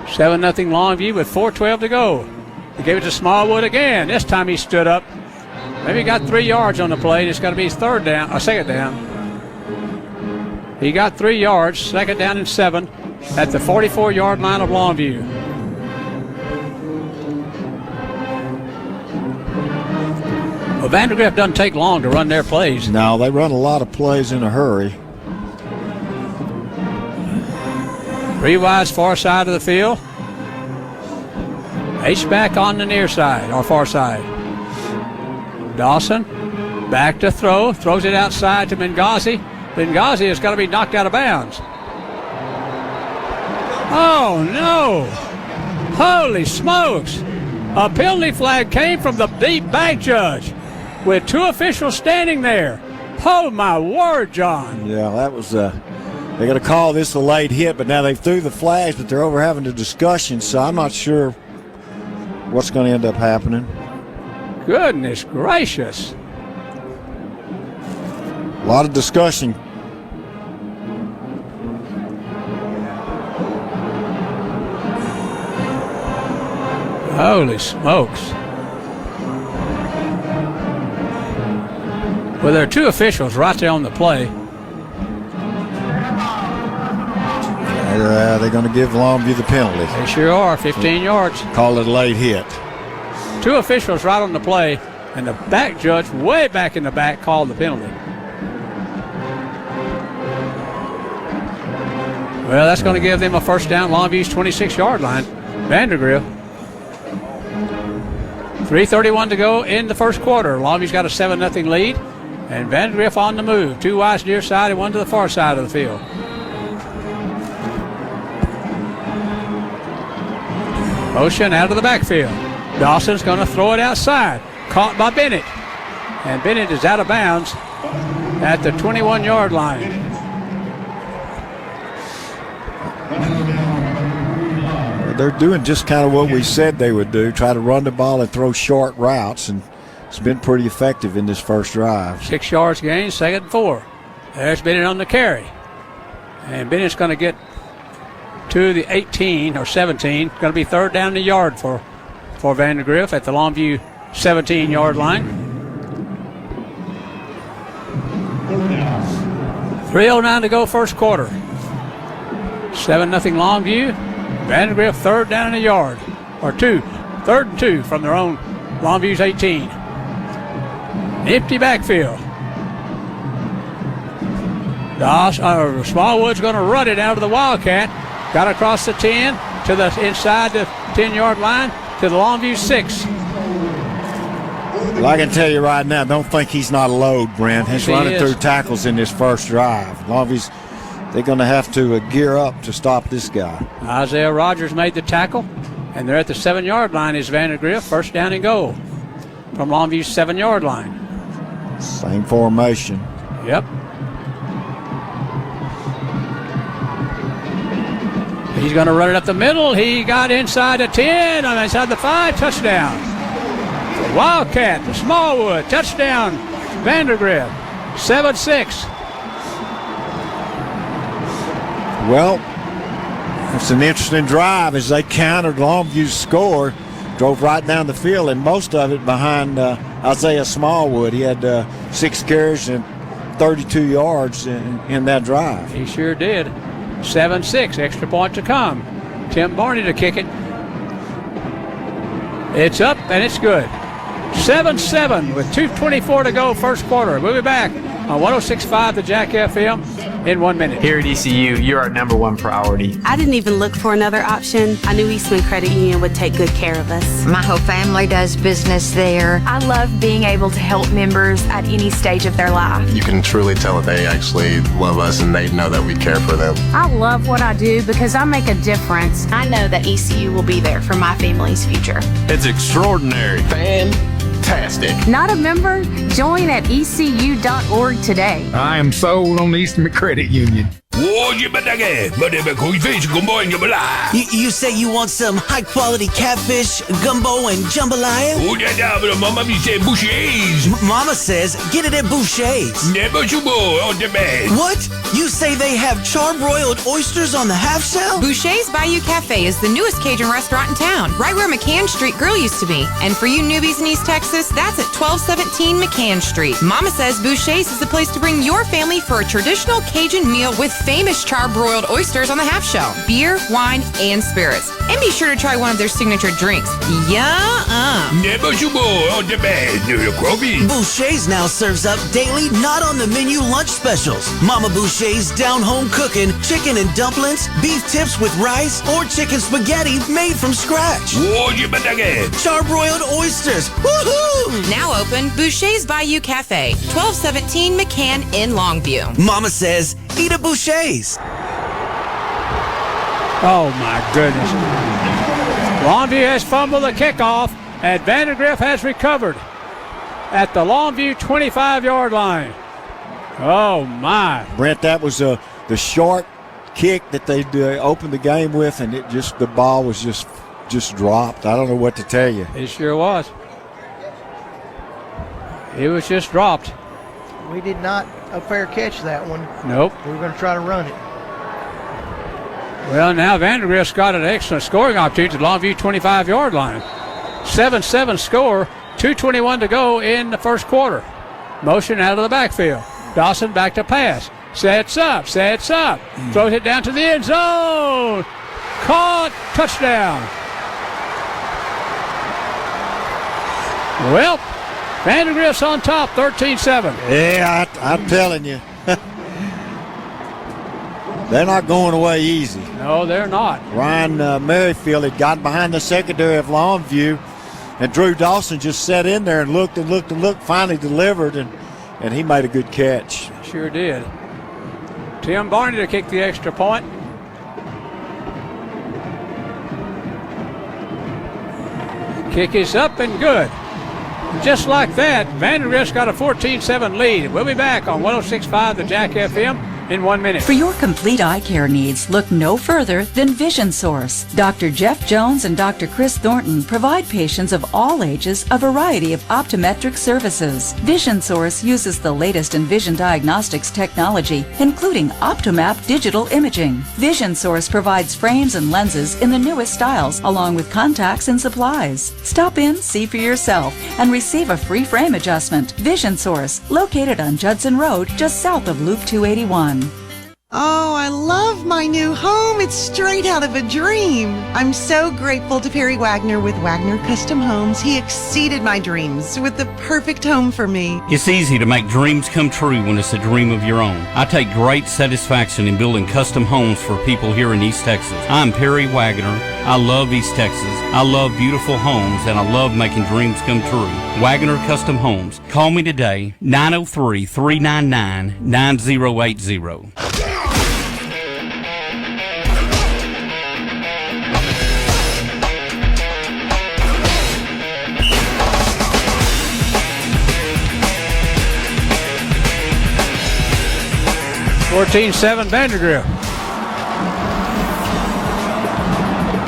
7-0 Longview with 4:12 to go. He gave it to Smallwood again. This time he stood up. Maybe he got 3 yards on the play. It's got to be his second down. He got 3 yards, 2nd down and 7 at the 44-yard line of Longview. Well, Vandegrift doesn't take long to run their plays.
No, they run a lot of plays in a hurry.
3 wides, far side of the field. H-back on the near side, or far side. Dawson, back to throw. Throws it outside to Benghazi. Benghazi has got to be knocked out of bounds. Oh, no. Holy smokes. A penalty flag came from the deep back judge with 2 officials standing there. Oh, my word, John.
Yeah, that was they're going to call this a late hit, but now they threw the flags, but they're over having a discussion, so I'm not sure what's going to end up happening.
Goodness gracious.
A lot of discussion.
Holy smokes. Well, there are 2 officials right there on the play.
They're going to give Longview the penalty.
They sure are, 15 yards.
Call it a late hit.
2 officials right on the play, and the back judge way back in the back called the penalty. Well, that's going to give them a first down, Longview's 26-yard line. Vandegrift. 3:31 to go in the first quarter. Longview's got a 7-0 lead, and Vandegrift on the move. 2 wides near side and 1 to the far side of the field. Motion out of the backfield. Dawson's going to throw it outside. Caught by Bennett. And Bennett is out of bounds at the 21-yard line.
They're doing just kind of what we said they would do, try to run the ball and throw short routes, and it's been pretty effective in this first drive.
6 yards gain, 2nd and 4. There's Bennett on the carry. And Bennett's going to get to the 18 or 17. Going to be 3rd down the yard for Vandegrift at the Longview 17-yard line. 3:09 to go first quarter. 7-0 Longview. Vandegrift 3rd down in the yard. Or 2. 3rd and 2 from their own Longview's 18. Empty backfield. Smallwood's going to run it out of the Wildcat. Got across the 10 to the inside the 10-yard line to the Longview 6.
Well, I can tell you right now, don't think he's not a load, Brent. He's running through tackles in this first drive. Longview's, they're going to have to gear up to stop this guy.
Isaiah Rogers made the tackle, and they're at the 7-yard line. Is Vandegrift, 1st down and goal from Longview's 7-yard line.
Same formation.
Yep. He's going to run it up the middle. He got inside the 10, inside the 5, touchdown. Wildcat to Smallwood, touchdown. Vandegrift, 7-6.
Well, it's an interesting drive as they countered Longview's score, drove right down the field, and most of it behind Isaiah Smallwood. He had 6 carries and 32 yards in that drive.
He sure did. 7-6, extra point to come. Tim Barney to kick it. It's up and it's good. 7-7 with 2:24 to go first quarter. We'll be back on 106.5 the Jack FM in 1 minute.
Here at ECU, you're our number one priority.
I didn't even look for another option. I knew Eastman Credit Union would take good care of us.
My whole family does business there.
I love being able to help members at any stage of their life.
You can truly tell that they actually love us and they know that we care for them.
I love what I do because I make a difference. I know that ECU will be there for my family's future.
It's extraordinary. Fantastic.
Not a member? Join at ecu.org today.
I am sold on Eastman Credit Union.
You say you want some high quality catfish, gumbo, and jambalaya? Mama says get it at Boucher's. What? You say they have charbroiled oysters on the half shell?
Boucher's Bayou Cafe is the newest Cajun restaurant in town, right where McCann Street Grill used to be. And for you newbies in East Texas, that's at 1217 McCann Street. Mama says Boucher's is the place to bring your family for a traditional Cajun meal with famous charbroiled oysters on the half shell, beer, wine, and spirits. And be sure to try one of their signature drinks.
Boucher's now serves up daily, not on the menu lunch specials. Mama Boucher's down home cooking chicken and dumplings, beef tips with rice, or chicken spaghetti made from scratch. Charbroiled oysters. Woohoo!
Now open Boucher's Bayou Cafe, 1217 McCann in Longview.
Mama says, eat at Boucher's.
Oh, my goodness. Longview has fumbled the kickoff, and Vandegrift has recovered at the Longview 25-yard line. Oh, my.
Brent, that was the short kick that they opened the game with, and the ball was just dropped. I don't know what to tell you.
It sure was. It was just dropped.
We did not a fair catch that one.
Nope.
We were going to try to run it.
Well, now Vandegrift's got an excellent scoring opportunity at the Longview 25-yard line. 7-7 score, 2:21 to go in the first quarter. Motion out of the backfield. Dawson back to pass. Sets up. Throws it down to the end zone. Caught. Touchdown. Well, Vandegrift's on top, 13-7.
Yeah, I'm telling you. They're not going away easy.
No, they're not.
Ryan Merrifield had gotten behind the secondary of Longview, and Drew Dawson just sat in there and looked, finally delivered, and he made a good catch.
Sure did. Tim Barney to kick the extra point. Kick is up and good. Just like that, Vandegrift's got a 14-7 lead. We'll be back on 106.5 the Jack FM in 1 minute.
For your complete eye care needs, look no further than Vision Source. Dr. Jeff Jones and Dr. Chris Thornton provide patients of all ages a variety of optometric services. Vision Source uses the latest in vision diagnostics technology, including Optomap digital imaging. Vision Source provides frames and lenses in the newest styles, along with contacts and supplies. Stop in, see for yourself, and receive a free frame adjustment. Vision Source, located on Judson Road, just south of Loop 281.
Oh, I love my new home. It's straight out of a dream. I'm so grateful to Perry Wagner with Wagner Custom Homes. He exceeded my dreams with the perfect home for me.
It's easy to make dreams come true when it's a dream of your own. I take great satisfaction in building custom homes for people here in East Texas. I'm Perry Wagner. I love East Texas. I love beautiful homes, and I love making dreams come true. Wagner Custom Homes. Call me today, 903-399-9080.
14-7 Vandegrift.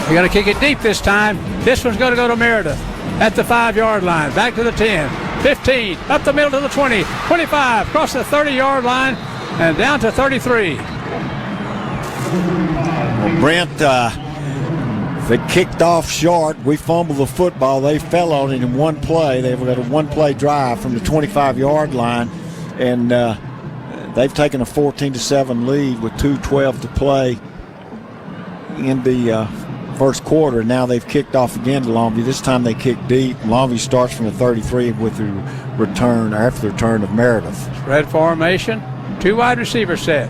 You're going to kick it deep this time. This one's going to go to Meredith at the 5-yard line. Back to the 10, 15, up the middle to the 20, 25, across the 30-yard line, and down to 33.
Well, Brent, they kicked off short. We fumbled the football. They fell on it in one play. They've got a one-play drive from the 25-yard line, and they've taken a 14-7 lead with 2:12 to play in the first quarter. Now they've kicked off again to Longview. This time they kick deep. Longview starts from the 33 with the return, or after the return of Meredith.
Spread formation, 2 wide receiver set.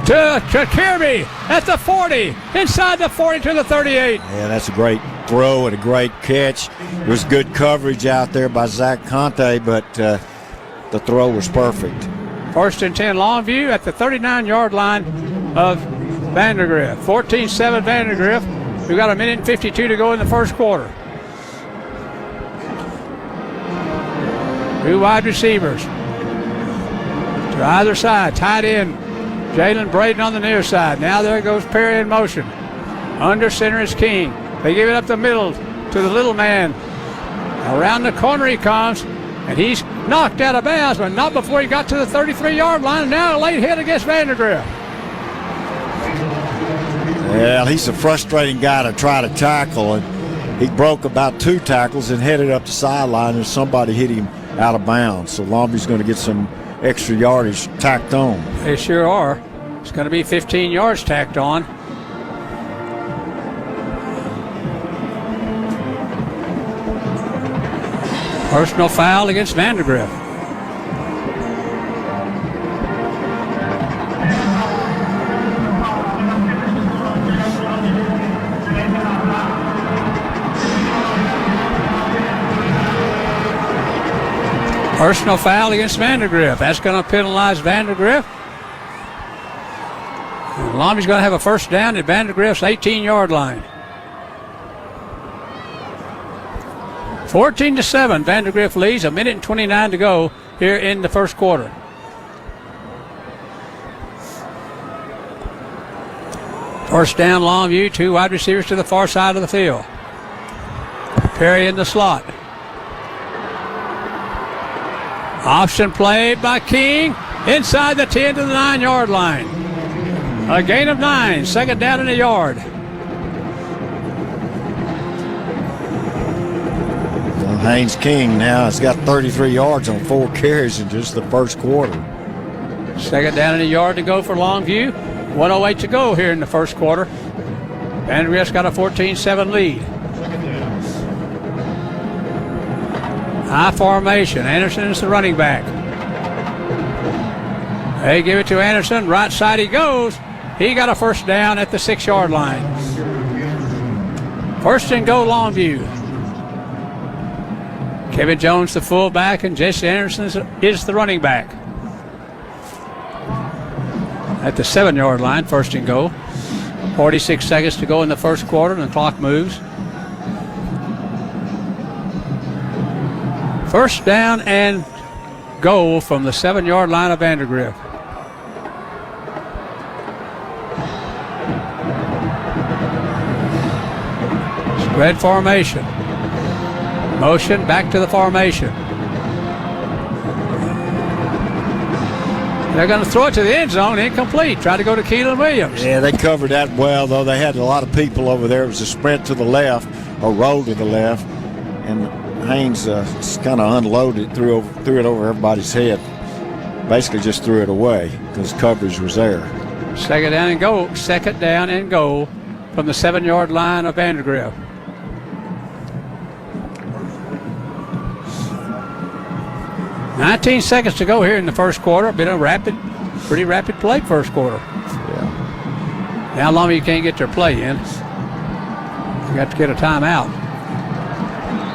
To Kirby at the 40, inside the 40 to the 38.
Yeah, that's a great throw and a great catch. There was good coverage out there by Zach Conte, but the throw was perfect.
1st and 10 Longview at the 39-yard line of Vandegrift. 14-7 Vandegrift. We've got 1:52 to go in the first quarter. 2 wide receivers to either side. Tight end Jalen Braden on the near side. Now there goes Perry in motion. Under center is King. They give it up the middle to the little man. Around the corner he comes, and he's knocked out of bounds, but not before he got to the 33-yard line. Now a late hit against Vandegrift.
Well, he's a frustrating guy to try to tackle, and he broke about 2 tackles and headed up the sideline, and somebody hit him out of bounds. So Longview's going to get some extra yardage tacked on.
They sure are. It's going to be 15 yards tacked on. Personal foul against Vandegrift. Personal foul against Vandegrift. That's going to penalize Vandegrift. Longview's going to have a first down at Vandegrift's 18-yard line. 14-7, Vandegrift leads. 1:29 to go here in the first quarter. First down, Longview. 2 wide receivers to the far side of the field. Perry in the slot. Option play by King. Inside the 10 to the 9-yard line. A gain of 9. Second down and a yard.
Haynes King now has got 33 yards on 4 carries in just the first quarter.
Second down and a yard to go for Longview. 1:08 to go here in the first quarter. Vandegrift's got a 14-7 lead. High formation. Anderson is the running back. They give it to Anderson. Right side he goes. He got a first down at the 6-yard line. First and goal, Longview. Kevin Jones, the fullback, and Jesse Anderson is the running back. At the 7-yard line, first and goal. 46 seconds to go in the first quarter, and the clock moves. First down and goal from the 7-yard line of Vandegrift. Spread formation. Motion back to the formation. They're going to throw it to the end zone. Incomplete. Try to go to Keelan Williams.
Yeah, they covered that well, though. They had a lot of people over there. It was a sprint to the left, or roll to the left, and Haynes kind of unloaded, threw it over everybody's head. Basically just threw it away because coverage was there.
Second down and goal. Second down and goal from the 7-yard line of Vandegrift. $19 seconds to go here in the first quarter. Been a pretty rapid play first quarter.
Yeah.
Now Longview can't get their play in. You got to get a timeout.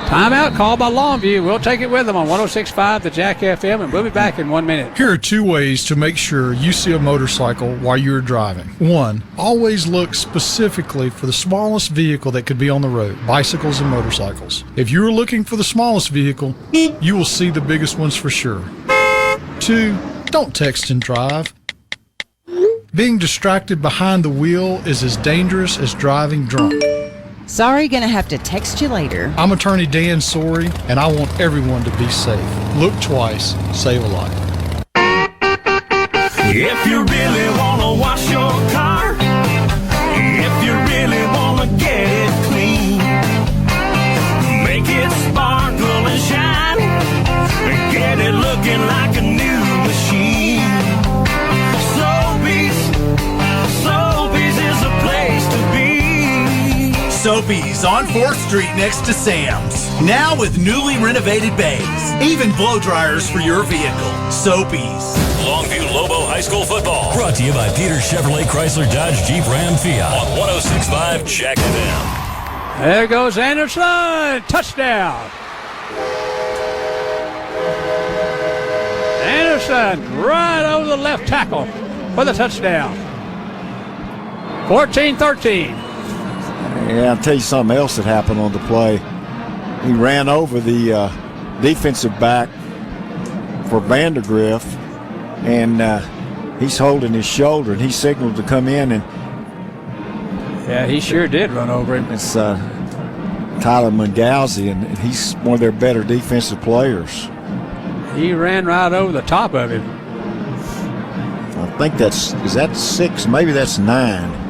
Timeout called by Longview. We'll take it with them on 106.5 the Jack FM, and we'll be back in 1 minute.
Here are 2 ways to make sure you see a motorcycle while you're driving. 1, always look specifically for the smallest vehicle that could be on the road, bicycles and motorcycles. If you're looking for the smallest vehicle, you will see the biggest ones for sure. 2, don't text and drive. Being distracted behind the wheel is as dangerous as driving drunk.
Sorry, gonna have to text you later.
I'm attorney Dan Sorey, and I want everyone to be safe. Look twice, save a life.
If you really wanna wash your car, if you really wanna get it clean, make it sparkle and shine, and get it looking like a new machine. So be
Soapy's on 4th Street next to Sam's. Now with newly renovated bays. Even blow dryers for your vehicle. Soapy's.
Longview Lobo High School football. Brought to you by Peter Chevrolet Chrysler Dodge Jeep Ram Fiat on 106.5 Jack FM.
There goes Anderson. Touchdown. Anderson right over the left tackle for the touchdown. 14-13.
Yeah, I'll tell you something else that happened on the play. He ran over the defensive back for Vandegrift, and he's holding his shoulder, and he signaled to come in. And
yeah, he sure did run over him.
It's Tyler Mangalzi, and he's one of their better defensive players.
He ran right over the top of him.
I think is that 6? Maybe that's 9.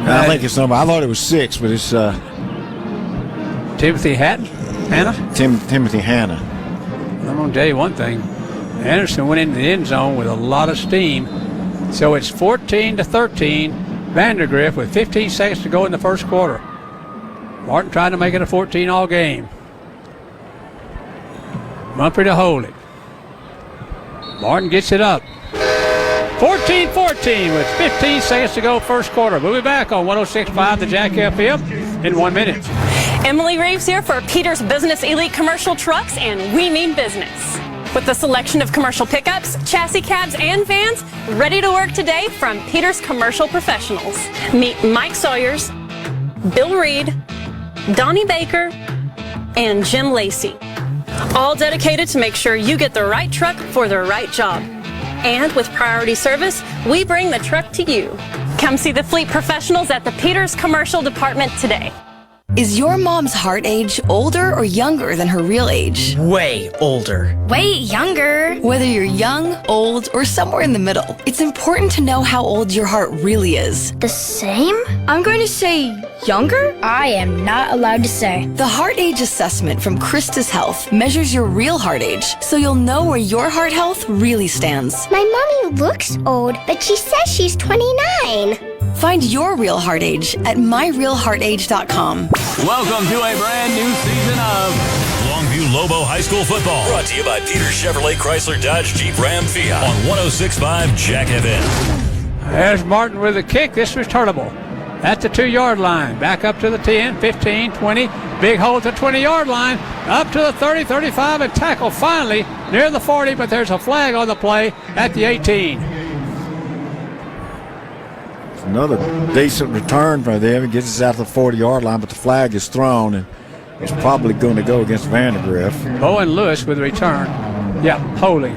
I think it's number. I thought it was 6, but it's
Timothy Hanna.
Timothy Hanna.
I'm going to tell you one thing. Anderson went into the end zone with a lot of steam. So it's 14-13. Vandegrift with 15 seconds to go in the first quarter. Martin trying to make it a 14 all game. Mumphrey to hold it. Martin gets it up. 14-14 with 15 seconds to go first quarter. We'll be back on 106.5 the Jack FM in 1 minute.
Emily Reeves here for Peter's Business Elite Commercial Trucks, and we mean business. With a selection of commercial pickups, chassis cabs, and vans ready to work today from Peter's Commercial Professionals. Meet Mike Sawyers, Bill Reed, Donnie Baker, and Jim Lacey. All dedicated to make sure you get the right truck for the right job. And with priority service, we bring the truck to you. Come see the fleet professionals at the Peters Commercial Department today.
Is your mom's heart age older or younger than her real age?
Way older.
Way younger. Whether you're young, old, or somewhere in the middle, it's important to know how old your heart really is.
The same? I'm going to say younger? I am not allowed to say.
The Heart Age Assessment from Christus Health measures your real heart age, so you'll know where your heart health really stands.
My mommy looks old, but she says she's 29.
Find your real heart age at myrealheartage.com.
Welcome to a brand new season of Longview Lobo High School football. Brought to you by Peter Chevrolet Chrysler Dodge Jeep Ram Fiat on 106.5 Jack FM.
There's Martin with a kick. This was returnable at the 2-yard line. Back up to the 10, 15, 20. Big hole at the 20-yard line. Up to the 30, 35, and tackle finally near the 40, but there's a flag on the play at the 18.
Another decent return for them. It gets us out to the 40-yard line, but the flag is thrown, and it's probably going to go against Vandegrift.
Bowen Lewis with a return. Yeah, holding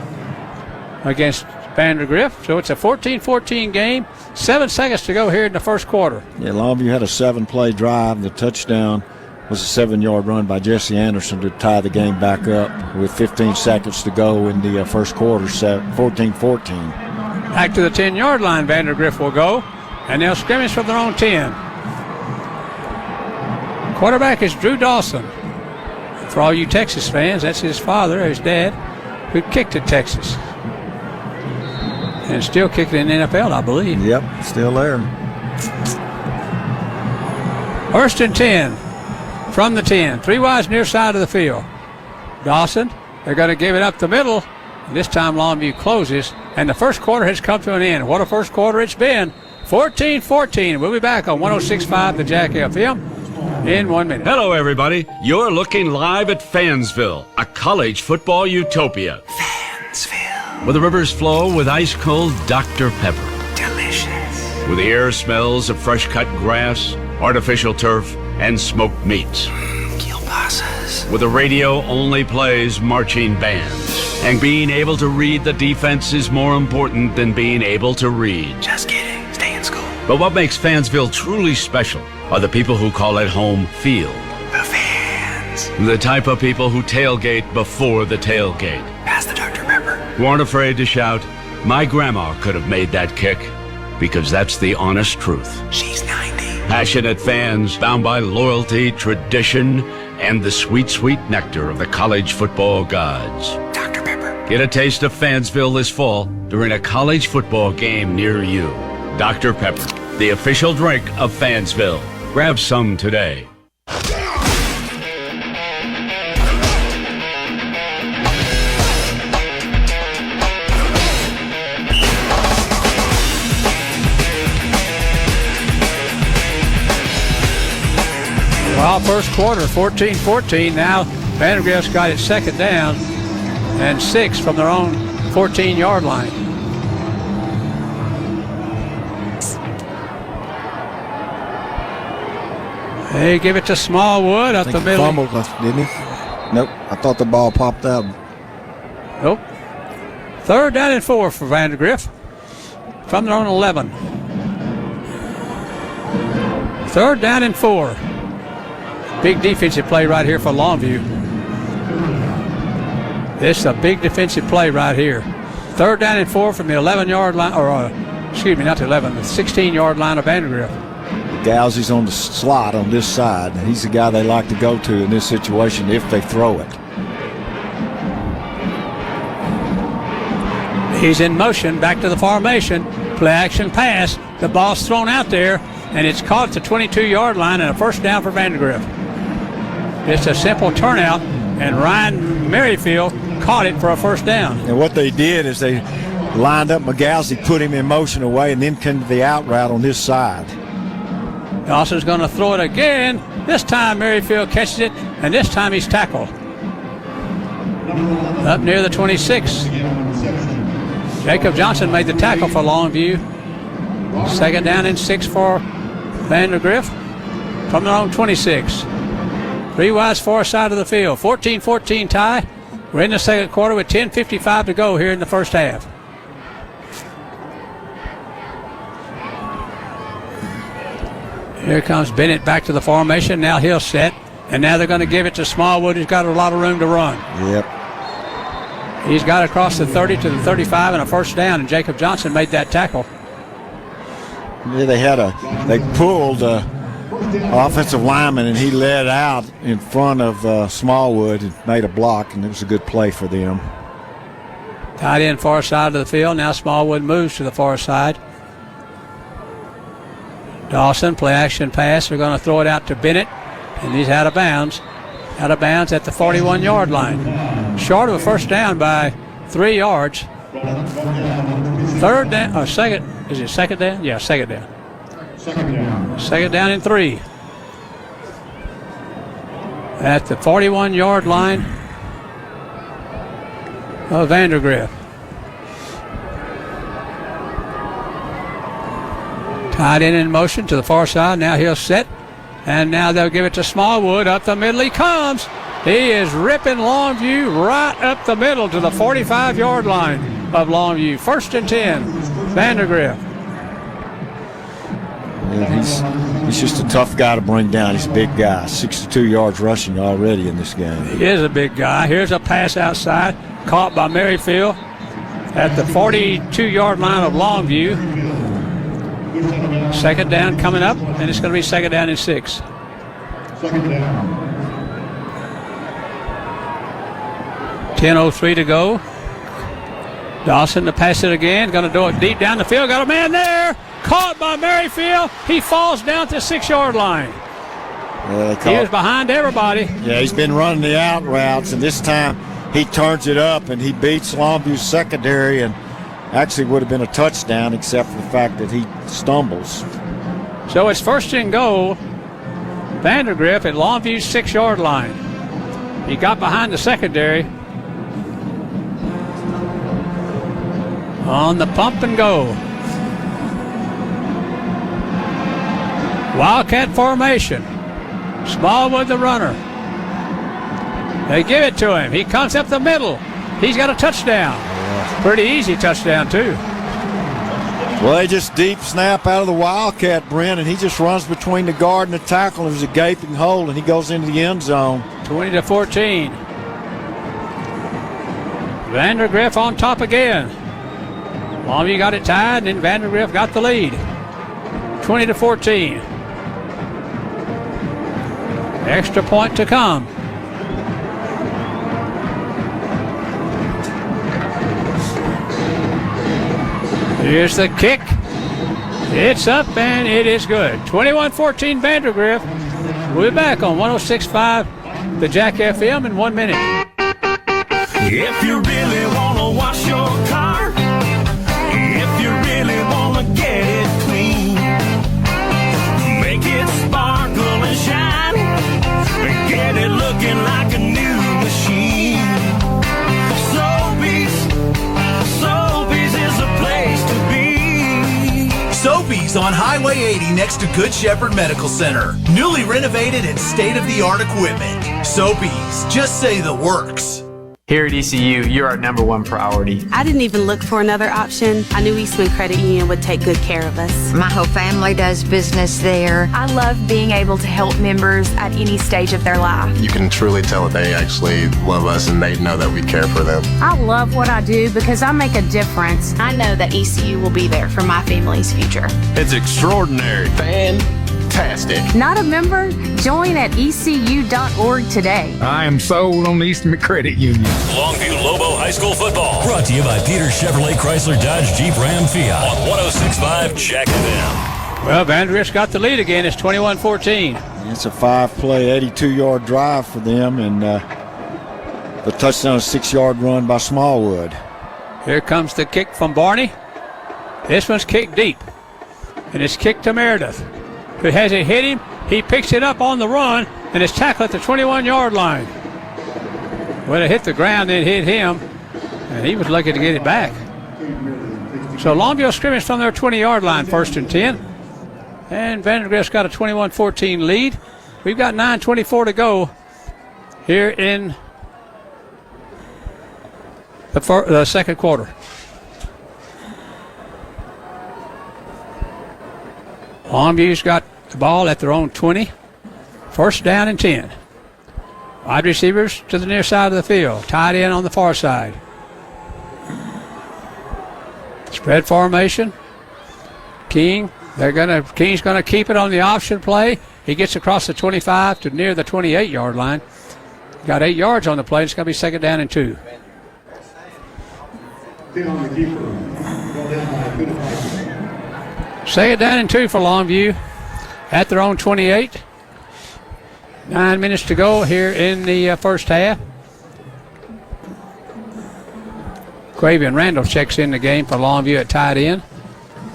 against Vandegrift. So it's a 14-14 game. 7 seconds to go here in the first quarter.
Yeah, Longview had a 7-play drive. The touchdown was a 7-yard run by Jesse Anderson to tie the game back up with 15 seconds to go in the first quarter, 14-14.
Back to the 10-yard line, Vandegrift will go. And they'll scrimmage from their own 10. Quarterback is Drew Dawson. For all you Texas fans, that's his father, his dad, who kicked at Texas. And still kicking in the NFL, I believe.
Yep, still there.
1st and 10 from the 10. 3 wides near side of the field. Dawson, they're going to give it up the middle. This time Longview closes, and the first quarter has come to an end. What a first quarter it's been. 14-14. We'll be back on 106.5 the Jack FM in 1 minute.
Hello, everybody. You're looking live at Fansville, a college football utopia. Fansville. Where the rivers flow with ice-cold Dr. Pepper.
Delicious.
Where the air smells of fresh-cut grass, artificial turf, and smoked meats.
Kielbasa's.
Where the radio only plays marching bands. And being able to read the defense is more important than being able to read.
Just kidding. Stay in school.
But what makes Fansville truly special are the people who call it home field.
The fans.
The type of people who tailgate before the tailgate.
Pass the Dr. Pepper.
Who aren't afraid to shout, "My grandma could have made that kick," because that's the honest truth.
She's 90.
Passionate fans bound by loyalty, tradition, and the sweet, sweet nectar of the college football gods.
Dr. Pepper.
Get a taste of Fansville this fall during a college football game near you. Dr. Pepper, the official drink of Fansville. Grab some today.
Well, first quarter, 14-14. Now Vandegrift's got it second down and 6 from their own 14-yard line. They give it to Smallwood up the middle.
Fumbled, didn't he? Nope. I thought the ball popped out.
Nope. Third down and 4 for Vandegrift from their own 11. Third down and 4. Big defensive play right here for Longview. This is a big defensive play right here. Third down and 4 from the 11-yard line, or excuse me, not the 11, the 16-yard line of Vandegrift.
Gowsey's on the slot on this side, and he's the guy they like to go to in this situation if they throw it.
He's in motion, back to the formation, play action pass. The ball's thrown out there, and it's caught at the 22-yard line, and a first down for Vandegrift. It's a simple turnout, and Ryan Merrifield caught it for a first down.
And what they did is they lined up McGowsey, put him in motion away, and then came to the out route on this side.
Dawson's going to throw it again. This time Merrifield catches it, and this time he's tackled. Up near the 26. Jacob Johnson made the tackle for Longview. Second down and 6 for Vandegrift from their own 26. 3 wides, far side of the field. 14-14 tie. We're in the second quarter with 10:55 to go here in the first half. Here comes Bennett back to the formation. Now he'll set, and now they're going to give it to Smallwood, who's got a lot of room to run.
Yep.
He's got across the 30 to the 35 and a first down, and Jacob Johnson made that tackle.
Yeah, they pulled offensive lineman, and he led out in front of Smallwood and made a block, and it was a good play for them.
Tight end far side of the field. Now Smallwood moves to the far side. Dawson, play action pass. They're going to throw it out to Bennett, and he's out of bounds. Out of bounds at the 41-yard line. Short of a first down by 3 yards. Third down, or second, is it second down? Yeah, second down. Second down and 3. At the 41-yard line of Vandegrift. Tied in motion to the far side. Now he'll set. And now they'll give it to Smallwood. Up the middle he comes. He is ripping Longview right up the middle to the 45-yard line of Longview. First and 10, Vandegrift.
Yeah, he's just a tough guy to bring down. He's a big guy. 62 yards rushing already in this game.
He is a big guy. Here's a pass outside. Caught by Merrifield at the 42-yard line of Longview. Second down coming up, and it's going to be second down and 6.
Second down.
10:03 to go. Dawson to pass it again. Going to do it deep down the field. Got a man there. Caught by Merrifield. He falls down at the 6-yard line. He was behind everybody.
Yeah, he's been running the out routes, and this time he turns it up, and he beats Longview's secondary, and actually would have been a touchdown except for the fact that he stumbles.
So it's first and goal. Vandegrift at Longview's 6-yard line. He got behind the secondary. On the pump and go. Wildcat formation. Smallwood the runner. They give it to him. He comes up the middle. He's got a touchdown. Pretty easy touchdown, too.
Well, they just deep snap out of the Wildcat, Brent, and he just runs between the guard and the tackle. There's a gaping hole, and he goes into the end zone.
20-14. Vandegrift on top again. Longview got it tied, and then Vandegrift got the lead. 20-14. Extra point to come. Here's the kick. It's up and it is good. 21-14 Vandegrift. We'll be back on 106.5 the Jack FM in 1 minute.
If you really want to wash your car, if you really want to get it clean, make it sparkle and shine, and get it looking like a new machine. Sobeys is a place to be.
Sobeys on Highway 80 next to Good Shepherd Medical Center. Newly renovated and state-of-the-art equipment. Sobeys, just say the works.
Here at ECU, you're our number one priority.
I didn't even look for another option. I knew Eastman Credit Union would take good care of us.
My whole family does business there.
I love being able to help members at any stage of their life.
You can truly tell that they actually love us and they know that we care for them.
I love what I do because I make a difference. I know that ECU will be there for my family's future.
It's extraordinary.
Fantastic.
Not a member? Join at ECU.org today.
I am sold on Eastman Credit Union.
Longview Lobo High School football. Brought to you by Peter Chevrolet Chrysler Dodge Jeep Ram Fiat on 106.5 Jack FM.
Well, Vandegrift's got the lead again. It's 21-14.
It's a 5-play, 82-yard drive for them, and the touchdown, 6-yard run by Smallwood.
Here comes the kick from Barney. This one's kicked deep, and it's kicked to Meredith, who has it hit him. He picks it up on the run, and it's tackled at the 21-yard line. When it hit the ground, it hit him, and he was lucky to get it back. So Longview scrimmage from their 20-yard line, 1st and 10. And Vandegrift's got a 21-14 lead. We've got 9:24 to go here in the second quarter. Longview's got the ball at their own 20. 1st down and 10. Wide receivers to the near side of the field. Tight end on the far side. Spread formation. King's gonna keep it on the option play. He gets across the 25 to near the 28-yard line. Got 8 yards on the play. It's gonna be 2nd down and 2. Second down and 2 for Longview at their own 28. 9 minutes to go here in the first half. Quavian Randall checks in the game for Longview at tight end.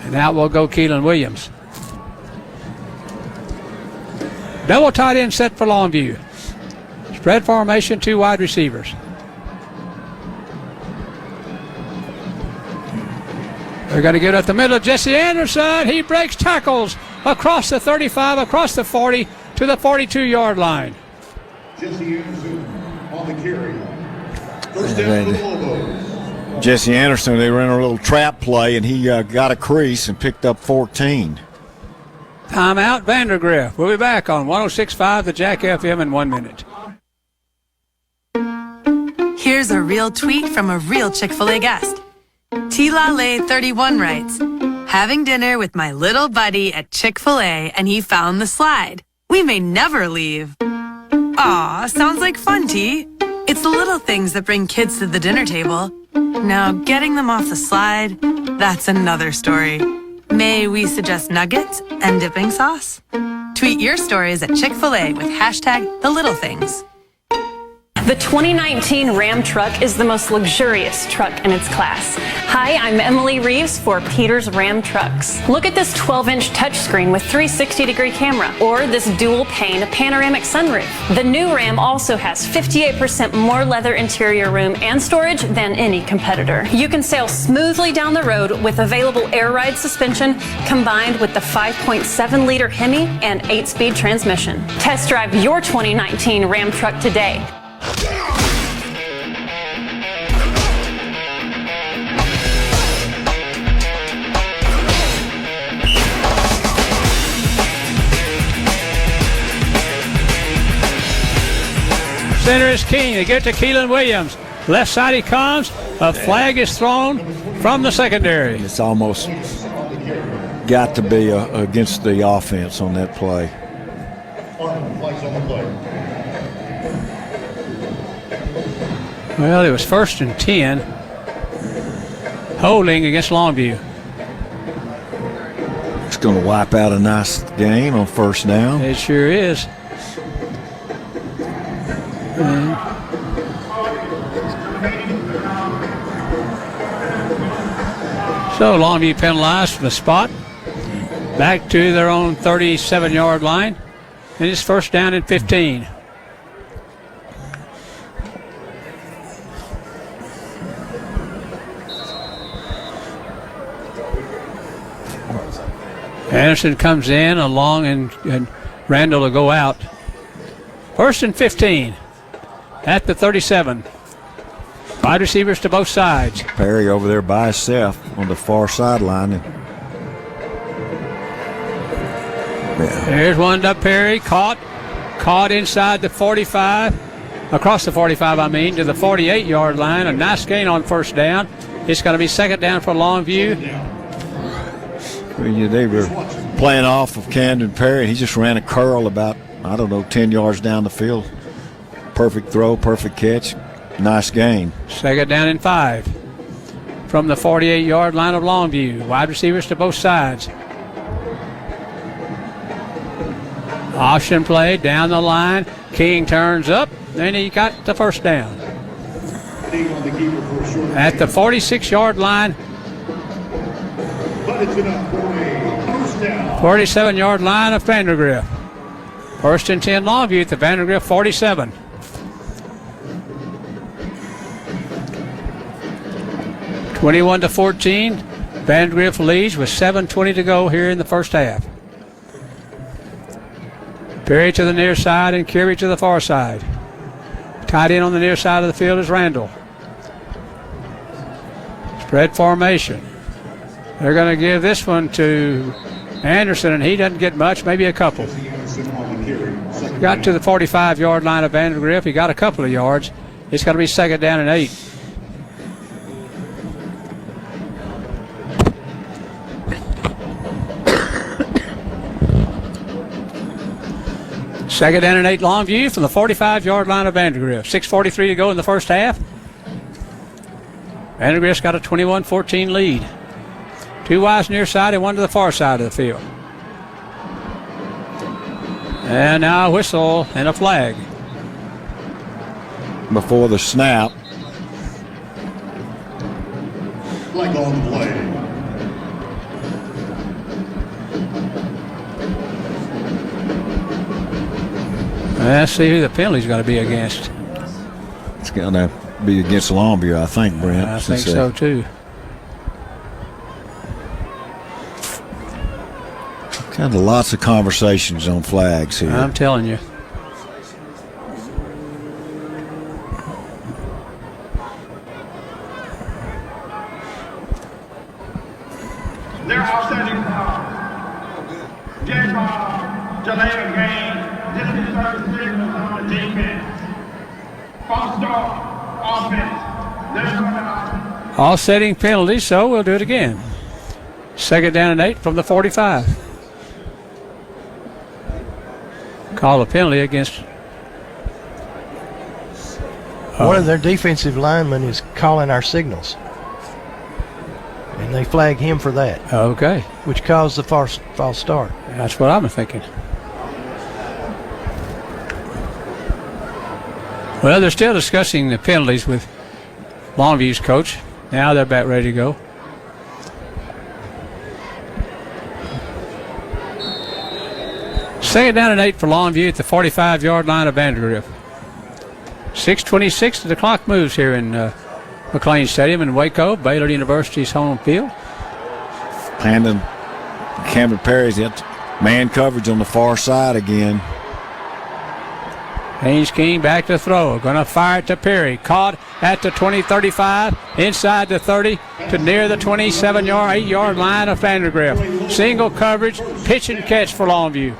And out will go Keelan Williams. Double tight end set for Longview. Spread formation, 2 wide receivers. They're going to get it at the middle of Jesse Anderson. He breaks tackles across the 35, across the 40 to the 42-yard line.
Jesse Anderson on the carry. First down for the Lobos.
Jesse Anderson, they ran a little trap play, and he got a crease and picked up 14.
Timeout, Vandegrift. We'll be back on 106.5 the Jack FM in 1 minute.
Here's a real tweet from a real Chick-fil-A guest. T-La-Lay31 writes, having dinner with my little buddy at Chick-fil-A and he found the slide. We may never leave. Aw, sounds like fun, T. It's the little things that bring kids to the dinner table. Now, getting them off the slide, that's another story. May we suggest nuggets and dipping sauce? Tweet your stories at Chick-fil-A with hashtag the little things.
The 2019 Ram truck is the most luxurious truck in its class. Hi, I'm Emily Reeves for Peters Ram Trucks. Look at this 12-inch touchscreen with 360-degree camera, or this dual-pane panoramic sunroof. The new Ram also has 58% more leather interior room and storage than any competitor. You can sail smoothly down the road with available air ride suspension combined with the 5.7-liter Hemi and 8-speed transmission. Test drive your 2019 Ram truck today.
Center is King. They get to Keelan Williams. Left side he comes. A flag is thrown from the secondary.
It's almost got to be against the offense on that play.
Well, it was 1st and 10. Holding against Longview.
going to wipe out a nice gain on first down.
It sure is. So Longview penalized from the spot. Back to their own 37-yard line. And it's first down and 15. Anderson comes in along and Randall will go out. First and 15 at the 37. Wide receivers to both sides.
Perry over there by himself on the far sideline.
There's one to Perry. Caught inside the 45. Across the 45, to the 48-yard line. A nice gain on first down. It's going to be second down for Longview.
They were playing off of Camden Perry. He just ran a curl about, 10 yards down the field. Perfect throw, perfect catch. Nice gain.
Second down and 5 from the 48-yard line of Longview. Wide receivers to both sides. Option play down the line. King turns up, and he got the first down. At the 46-yard line. 47-yard line of Vandegrift. First and 10 Longview at the Vandegrift 47. (21-14). Vandegrift leads with 7:20 to go here in the first half. Perry to the near side and Carey to the far side. Tight end on the near side of the field is Randall. Spread formation. They're going to give this one to Anderson, and he doesn't get much, maybe a couple. Got to the 45-yard line of Vandegrift. He got a couple of yards. It's going to be second down and 8. Second down and 8 Longview from the 45-yard line of Vandegrift. 6:43 to go in the first half. Vandegrift's got a 21-14 lead. 2 wides near side and 1 to the far side of the field. And now a whistle and a flag.
Before the snap.
Flag on the play.
Let's see who the penalty's going to be against.
It's going to be against Longview, I think, Brent.
I think so, too.
Kind of lots of conversations on flags here.
I'm telling you.
They're outstanding. Game ball, delay of game. Disney service signals on the defense. False start, offense.
Offsetting penalty, so we'll do it again. Second down and 8 from the 45. Call a penalty against.
One of their defensive linemen is calling our signals. And they flag him for that.
Okay.
Which caused the false start.
That's what I'm thinking. Well, they're still discussing the penalties with Longview's coach. Now they're about ready to go. Second down and 8 for Longview at the 45-yard line of Vandegrift. 6:26 the clock moves here in McLane Stadium in Waco, Baylor University's home field.
Camden Perry's at man coverage on the far side again.
Haynes King back to throw. Going to fire it to Perry. Caught at the 20-35, inside the 30 to near the 27-yard, 8-yard line of Vandegrift. Single coverage, pitch and catch for Longview.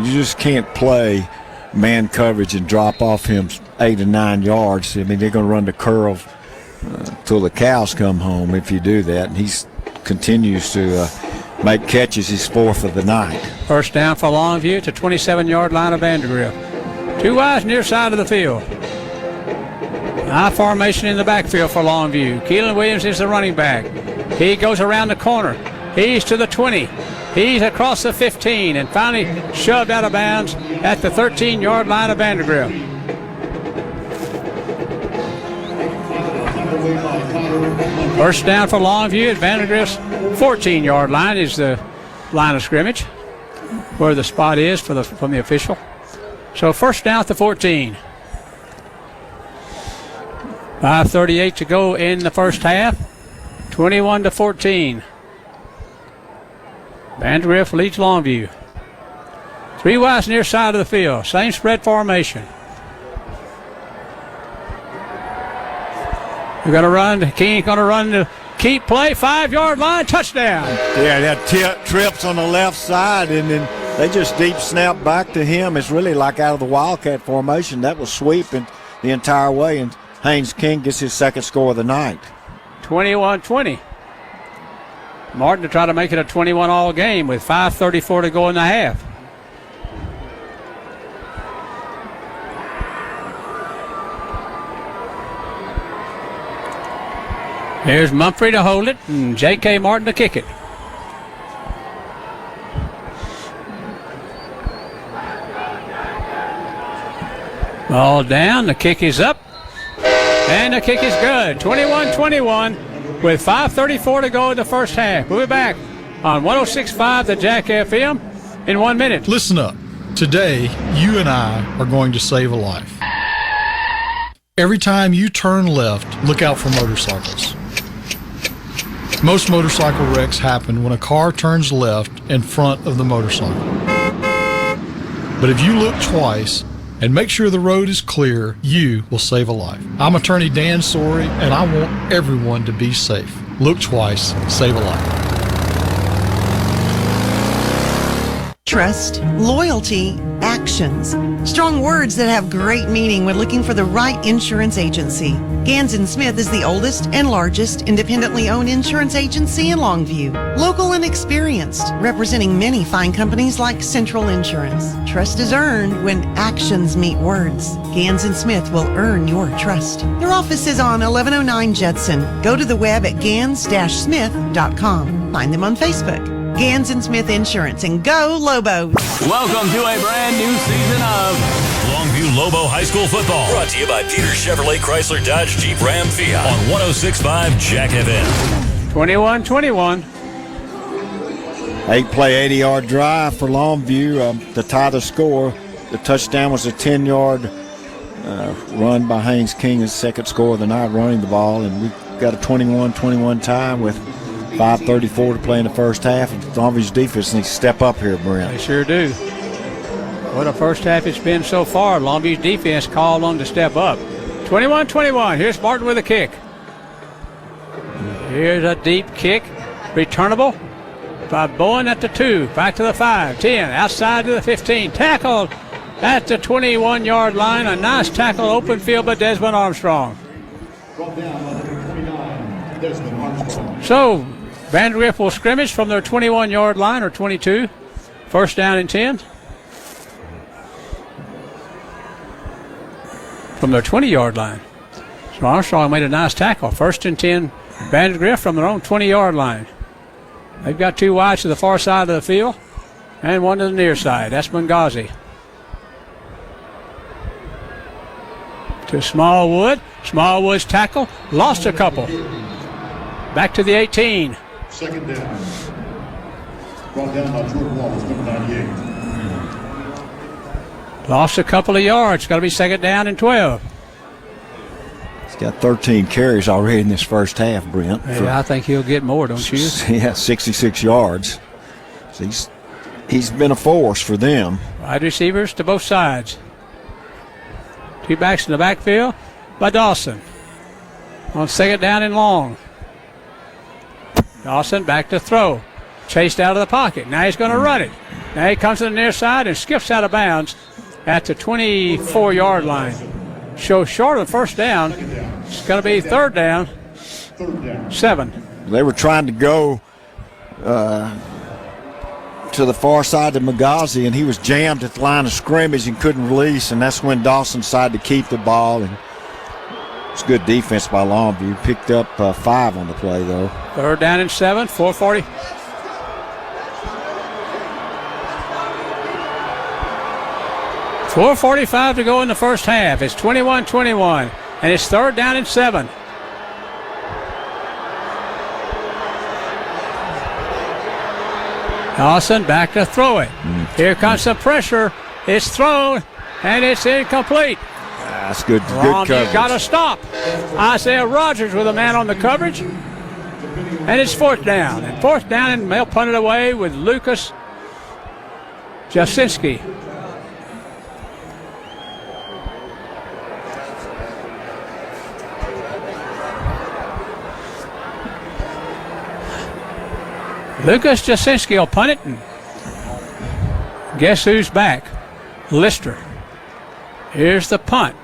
You just can't play man coverage and drop off him 8 or 9 yards. I mean, they're going to run the curl till the cows come home if you do that. And he continues to make catches. His 4th of the night.
First down for Longview at the 27-yard line of Vandegrift. 2 wides near side of the field. High formation in the backfield for Longview. Keelan Williams is the running back. He goes around the corner. He's to the 20. He's across the 15 and finally shoved out of bounds at the 13-yard line of Vandegrift. First down for Longview at Vandegrift's 14-yard line is the line of scrimmage where the spot is from the official. So first down at the 14. 5:38 to go in the first half. 21-14. Vandegrift leads Longview. Three wides near side of the field. Same spread formation. We're going to run. King's going to run the keep play. 5-yard line. Touchdown.
Yeah, that trips on the left side, and then they just deep snap back to him. It's really like out of the Wildcat formation. That was sweeping the entire way, and Haynes King gets his second score of the night.
21-20. Martin to try to make it a 21-all game with 5:34 to go in the half. Here's Mumphrey to hold it and J.K. Martin to kick it. Ball down, the kick is up, and the kick is good. 21-21 with 5:34 to go in the first half. We'll be back on 106.5 the Jack FM in 1 minute.
Listen up. Today, you and I are going to save a life. Every time you turn left, look out for motorcycles. Most motorcycle wrecks happen when a car turns left in front of the motorcycle. But if you look twice and make sure the road is clear, you will save a life. I'm attorney Dan Sorey, and I want everyone to be safe. Look twice, save a life.
Trust, loyalty, actions. Strong words that have great meaning when looking for the right insurance agency. Gans & Smith is the oldest and largest independently owned insurance agency in Longview. Local and experienced, representing many fine companies like Central Insurance. Trust is earned when actions meet words. Gans & Smith will earn your trust. Their office is on 1109 Judson. Go to the web at gans-smith.com. Find them on Facebook. Gans & Smith Insurance, and go Lobos.
Welcome to a brand new season of Longview Lobo High School football. Brought to you by Peter Chevrolet Chrysler Dodge Jeep Ram Fiat on 106.5 Jack FM.
21-21.
8-play, 80-yard drive for Longview to tie the score. The touchdown was a 10-yard run by Haynes King, his second score of the night running the ball, and we got a 21-21 tie with 5:34 to play in the first half. Longview's defense needs to step up here, Brent.
They sure do. What a first half it's been so far. Longview's defense called on to step up. 21-21. Here's Martin with a kick. Here's a deep kick. Returnable by Bowen at the 2. Back to the 5. 10. Outside to the 15. Tackled at the 21-yard line. A nice tackle, open field by Desmond Armstrong. So, Vandegrift will scrimmage from their 21-yard line or 22. First down and 10. From their 20-yard line. So Armstrong made a nice tackle. First and 10, Vandegrift from their own 20-yard line. They've got two wides to the far side of the field and one to the near side. That's Benghazi. To Smallwood. Smallwood's tackle. Lost a couple. Back to the 18.
Second down. Brought down by Jordan Wallace, number 98.
Lost a couple of yards. Got to be second down and 12.
He's got 13 carries already in this first half, Brent.
Yeah, I think he'll get more, don't you?
Yeah, 66 yards. So he's been a force for them.
Wide receivers to both sides. Two backs in the backfield by Dawson. On second down and long. Dawson back to throw. Chased out of the pocket. Now he's going to run it. Now he comes to the near side and skips out of bounds at the 24-yard line. So short of the first down. It's going to be third down. 7.
They were trying to go to the far side of Benghazi, and he was jammed at the line of scrimmage and couldn't release, and that's when Dawson decided to keep the ball. And it's good defense by Longview. Picked up 5 on the play, though.
Third down and 7, 4:40. 4:45 to go in the first half. It's 21-21, and it's 3rd down and 7. Dawson back to throw it. Here comes some pressure. It's thrown, and it's incomplete.
That's good. Good coverage.
Got to stop. Isaiah Rogers with a man on the coverage, and it's 4th down. And 4th down, and they'll punt it away with Lucas Jasinski. Lucas Jasinski will punt it, and guess who's back? Lister. Here's the punt.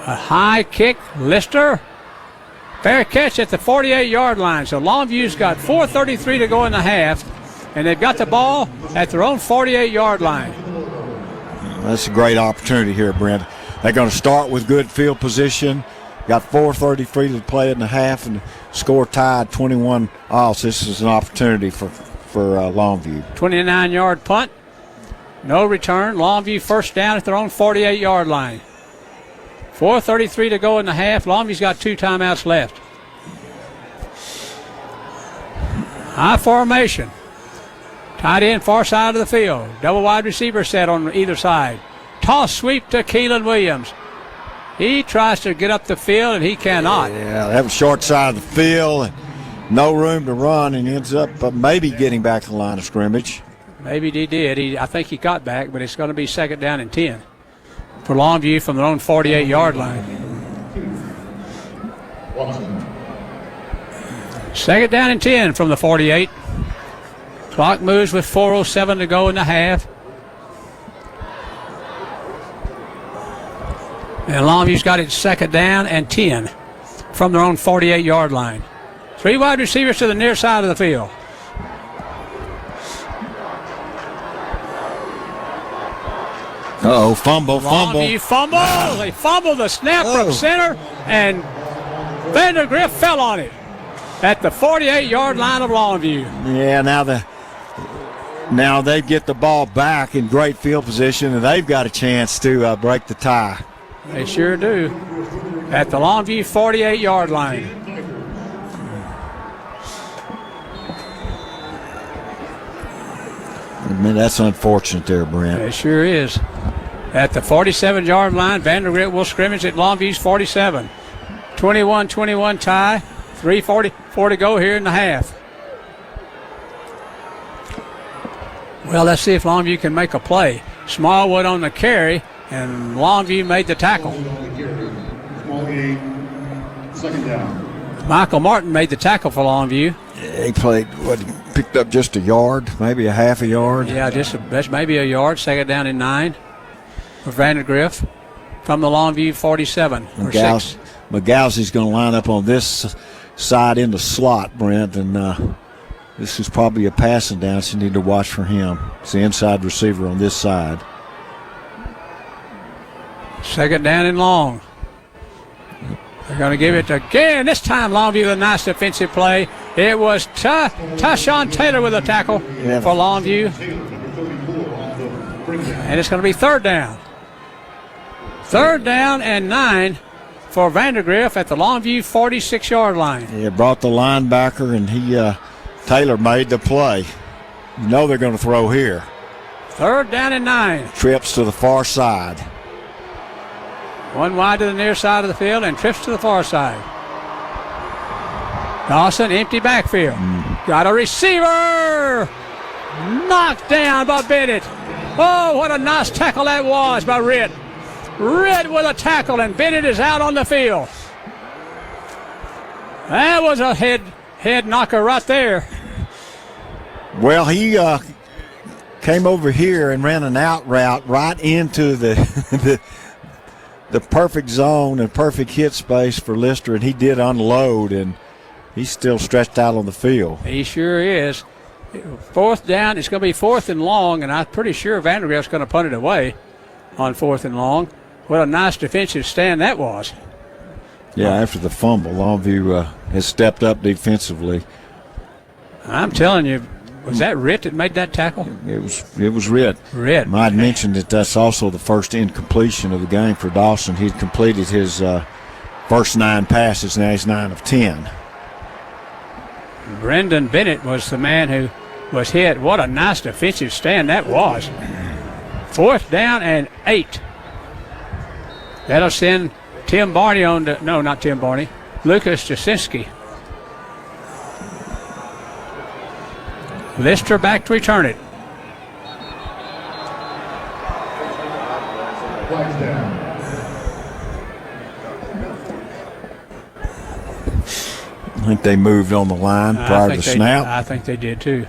A high kick, Lister. Fair catch at the 48-yard line. So Longview's got 4:33 to go in the half, and they've got the ball at their own 48-yard line.
That's a great opportunity here, Brent. They're going to start with good field position. Got 4:33 to play in the half, and score tied 21 all. So this is an opportunity for Longview.
29-yard punt. No return. Longview first down at their own 48-yard line. 4:33 to go in the half. Longview's got 2 timeouts left. High formation. Tight end far side of the field. Double wide receiver set on either side. Toss sweep to Keelan Williams. He tries to get up the field, and he cannot.
Yeah, they have a short side of the field and no room to run, and ends up maybe getting back to the line of scrimmage.
Maybe he did. I think he got back, but it's going to be 2nd down and 10 for Longview from their own 48-yard line. 2nd down and 10 from the 48. Clock moves with 4:07 to go in the half. And Longview's got it 2nd down and 10 from their own 48-yard line. 3 wide receivers to the near side of the field.
Fumble.
Longview fumble. They fumbled the snap from center, and Vandegrift fell on it at the 48-yard line of Longview.
Yeah, now they get the ball back in great field position, and they've got a chance to break the tie.
They sure do. At the Longview 48-yard line.
I mean, that's unfortunate there, Brent.
It sure is. At the 47-yard line, Vandegrift will scrimmage at Longview's 47. 21-21 tie. 3:44 to go here in the half. Well, let's see if Longview can make a play. Smallwood on the carry, and Longview made the tackle.
Small game, 2nd down.
Michael Martin made the tackle for Longview.
Yeah, he picked up just a yard, maybe a half a yard.
Yeah, that's maybe a yard. 2nd down and 9 for Vandegrift from the Longview 47.
McGowsey's going to line up on this side in the slot, Brent, and this is probably a passing down, so you need to watch for him. It's the inside receiver on this side.
2nd down and long. They're going to give it again. This time Longview with a nice defensive play. It was Tashawn Taylor with a tackle for Longview. And it's going to be 3rd down. 3rd down and 9 for Vandegrift at the Longview 46-yard line.
Yeah, brought the linebacker, and Taylor made the play. You know they're going to throw here.
3rd down and 9.
Trips to the far side.
1 wide to the near side of the field and trips to the far side. Dawson, empty backfield. Got a receiver. Knocked down by Bennett. Oh, what a nice tackle that was by Ritt. Ritt with a tackle, and Bennett is out on the field. That was a head knocker right there.
Well, he came over here and ran an out route right into the perfect zone and perfect hit space for Lister, and he did unload, and he's still stretched out on the field.
He sure is. 4th down, it's going to be 4th and long, and I'm pretty sure Vandegrift's going to punt it away on 4th and long. What a nice defensive stand that was.
Yeah, after the fumble, Longview has stepped up defensively.
I'm telling you, Was that Ritt that made that tackle?
It was Ritt.
Ritt.
I'd mentioned that that's also the first incompletion of the game for Dawson. He'd completed his first 9 passes, now he's 9 of 10.
Brendan Bennett was the man who was hit. What a nice defensive stand that was. 4th down and 8. That'll send Tim Barney on to, no, not Tim Barney, Lucas Jasinski. Lister back to return it.
I think they moved on the line prior to the snap.
I think they did too.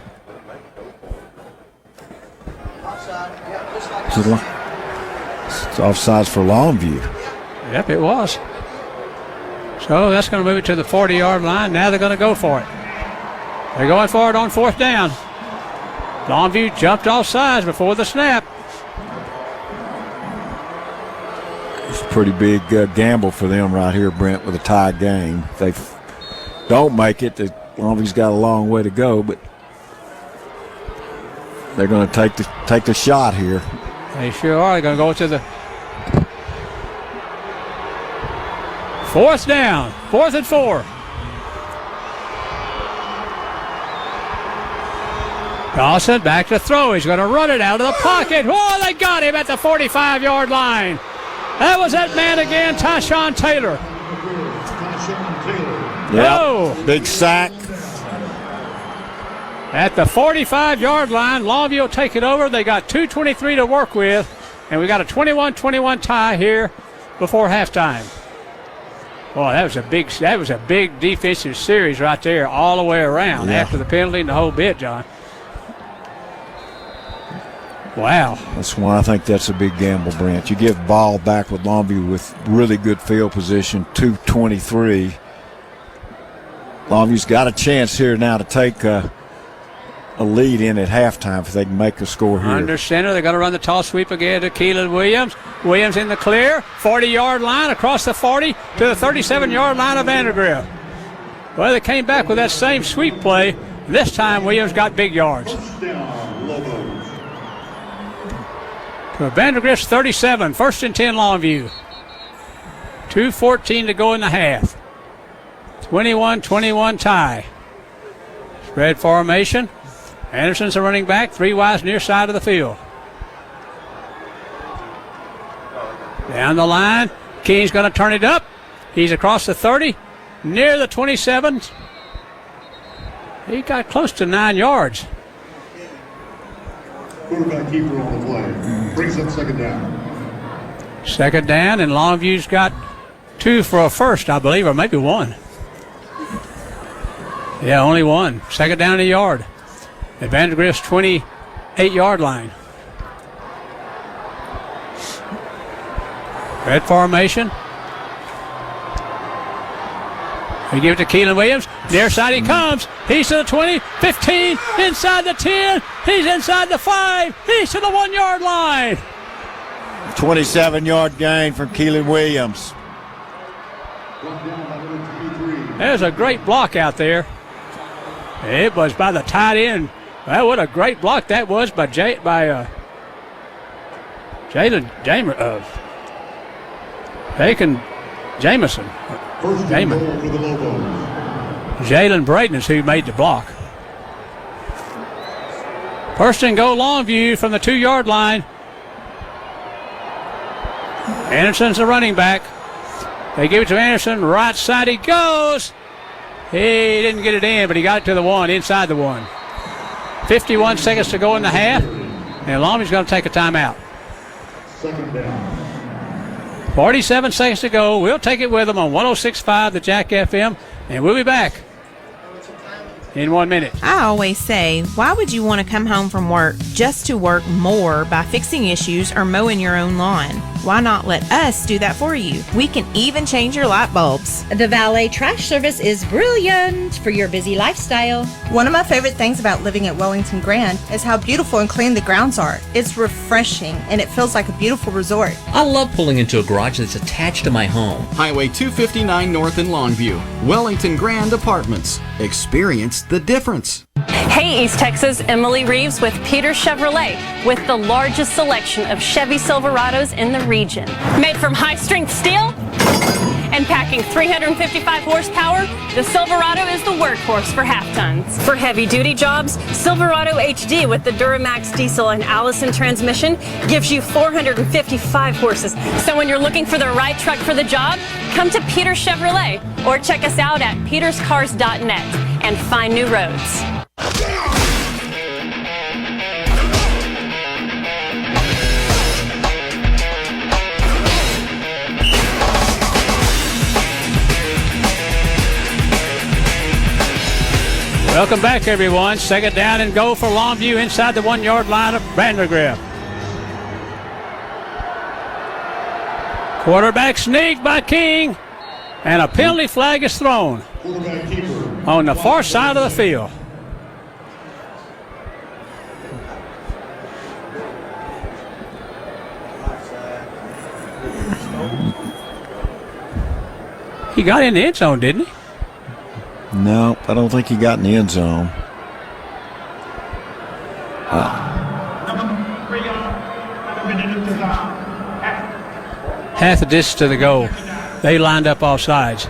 It's offsides for Longview.
Yep, it was. So that's going to move it to the 40-yard line. Now they're going to go for it. They're going for it on 4th down. Longview jumped off sides before the snap.
It's a pretty big gamble for them right here, Brent, with a tie game. If they don't make it, Longview's got a long way to go, but they're going to take the shot here.
They sure are. They're going to go to the 4th down. 4th and 4. Dawson back to throw. He's going to run it out of the pocket. Oh, they got him at the 45-yard line. That was that man again, Tyshawn Taylor.
Yeah, big sack.
At the 45-yard line, Longview will take it over. They got 2:23 to work with, and we got a 21-21 tie here before halftime. Boy, that was a big defensive series right there, all the way around after the penalty and the whole bit, John. Wow.
That's why I think that's a big gamble, Brent. You give ball back with Longview with really good field position, 2:23. Longview's got a chance here now to take a lead in at halftime if they can make a score here.
Under center, they're going to run the toss sweep again to Keelan Williams. Williams in the clear, 40-yard line, across the 40 to the 37-yard line of Vandegrift. Well, they came back with that same sweep play. This time, Williams got big yards. To Vandegrift's 37, 1st and 10 Longview. 2:14 to go in the half. 21-21 tie. Spread formation. Anderson's a running back, 3 wides near side of the field. Down the line, King's going to turn it up. He's across the 30, near the 27. He got close to 9 yards.
Quarterback keeper on the play. Brings up 2nd down.
2nd down, and Longview's got 2 for a first, I believe, or maybe 1. Yeah, only 1. 2nd down, a yard. At Vandegrift's 28-yard line. Red formation. We give it to Keelan Williams. Near side he comes. He's to the 20, 15, inside the 10. He's inside the 5. He's to the 1-yard line.
27-yard gain from Keelan Williams.
There's a great block out there. It was by the tight end. Well, what a great block that was by Jalen Jamison. Jalen Braden is who made the block. 1st and goal Longview from the 2-yard line. Anderson's the running back. They give it to Anderson. Right side he goes. He didn't get it in, but he got it to the 1, inside the 1. 51 seconds to go in the half, and Longview's going to take a timeout.
2nd down.
47 seconds to go. We'll take it with them on 106.5 the Jack FM, and we'll be back in 1 minute.
I always say, why would you want to come home from work just to work more by fixing issues or mowing your own lawn? Why not let us do that for you? We can even change your light bulbs.
The valet trash service is brilliant for your busy lifestyle.
One of my favorite things about living at Wellington Grand is how beautiful and clean the grounds are. It's refreshing and it feels like a beautiful resort.
I love pulling into a garage that's attached to my home.
Highway 259 North in Longview. Wellington Grand Apartments. Experience the difference.
Hey, East Texas, Emily Reeves with Peter Chevrolet with the largest selection of Chevy Silverados in the region. Made from high-strength steel and packing 355 horsepower, the Silverado is the workhorse for half-tons. For heavy-duty jobs, Silverado HD with the Duramax diesel and Allison transmission gives you 455 horses. So when you're looking for the right truck for the job, come to Peter Chevrolet or check us out at peterscars.net and find new roads.
Welcome back, everyone. Second down and goal for Longview inside the 1 yard line of Vandegrift. Quarterback sneak by King, and a penalty flag is thrown on the far side of the field. He got in the end zone, didn't he?
No, I don't think he got in the end zone.
Half the distance to the goal. They lined up all sides.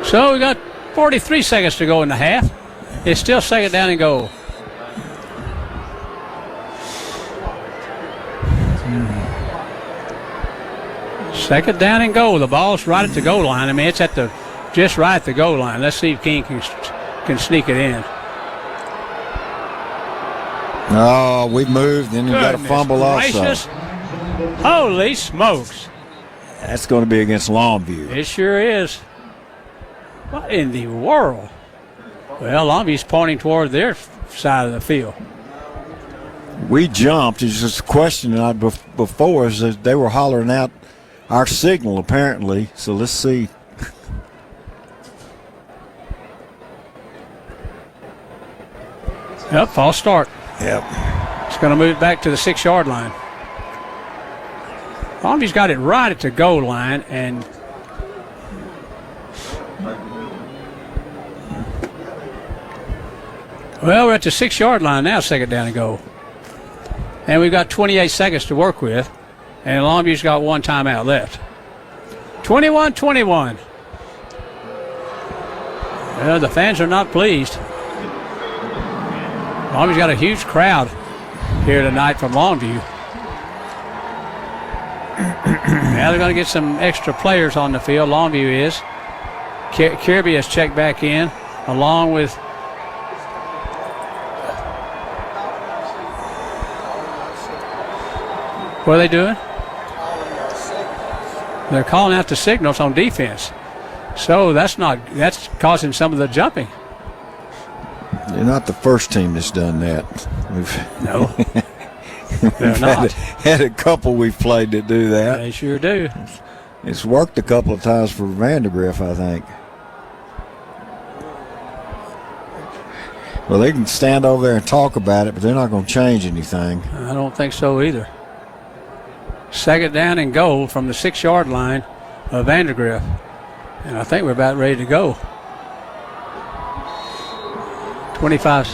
So we got 43 seconds to go in the half. It's still second down and goal. Second down and goal. The ball's right at the goal line. I mean, it's at the just right at the goal line. Let's see if King can sneak it in.
Oh, we moved, and we got a fumble
gracious.
also.
Holy smokes.
That's going to be against Longview.
It sure is. What in the world? Well, Longview's pointing toward their side of the field.
We jumped. It's just a question before is that they were hollering out our signal, apparently. So let's see.
Yep, false start.
Yep.
It's going to move back to the 6 yard line. Longview's got it right at the goal line, and well, we're at the 6 yard line now, second down and goal. And we've got 28 seconds to work with, and Longview's got one timeout left. 21-21. Well, the fans are not pleased. Longview's got a huge crowd here tonight from Longview. Now they're going to get some extra players on the field. Longview is. Kirby has checked back in, along with what are they doing? They're calling out the signals on defense. So that's causing some of the jumping.
They're not the first team that's done that.
No. They're not.
Had a couple we've played that do that.
They sure do.
It's worked a couple of times for Vandegrift, I think. Well, they can stand over there and talk about it, but they're not going to change anything.
I don't think so either. Second down and goal from the 6 yard line of Vandegrift. And I think we're about ready to go. 25.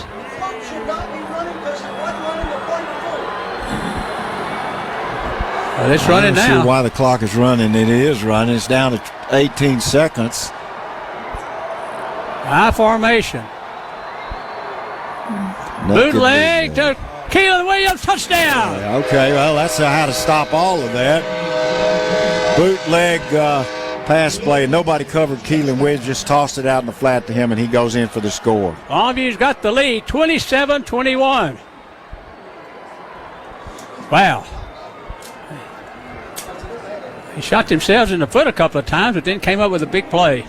Well, it's running now.
I'm not sure why the clock is running. It is running. It's down to 18 seconds.
High formation. Bootleg to Keelan Williams, touchdown.
Okay, well, that's how to stop all of that. Bootleg pass play. Nobody covered Keelan Williams, just tossed it out in the flat to him, and he goes in for the score.
Longview's got the lead, 27-21. Wow. They shot themselves in the foot a couple of times, but then came up with a big play.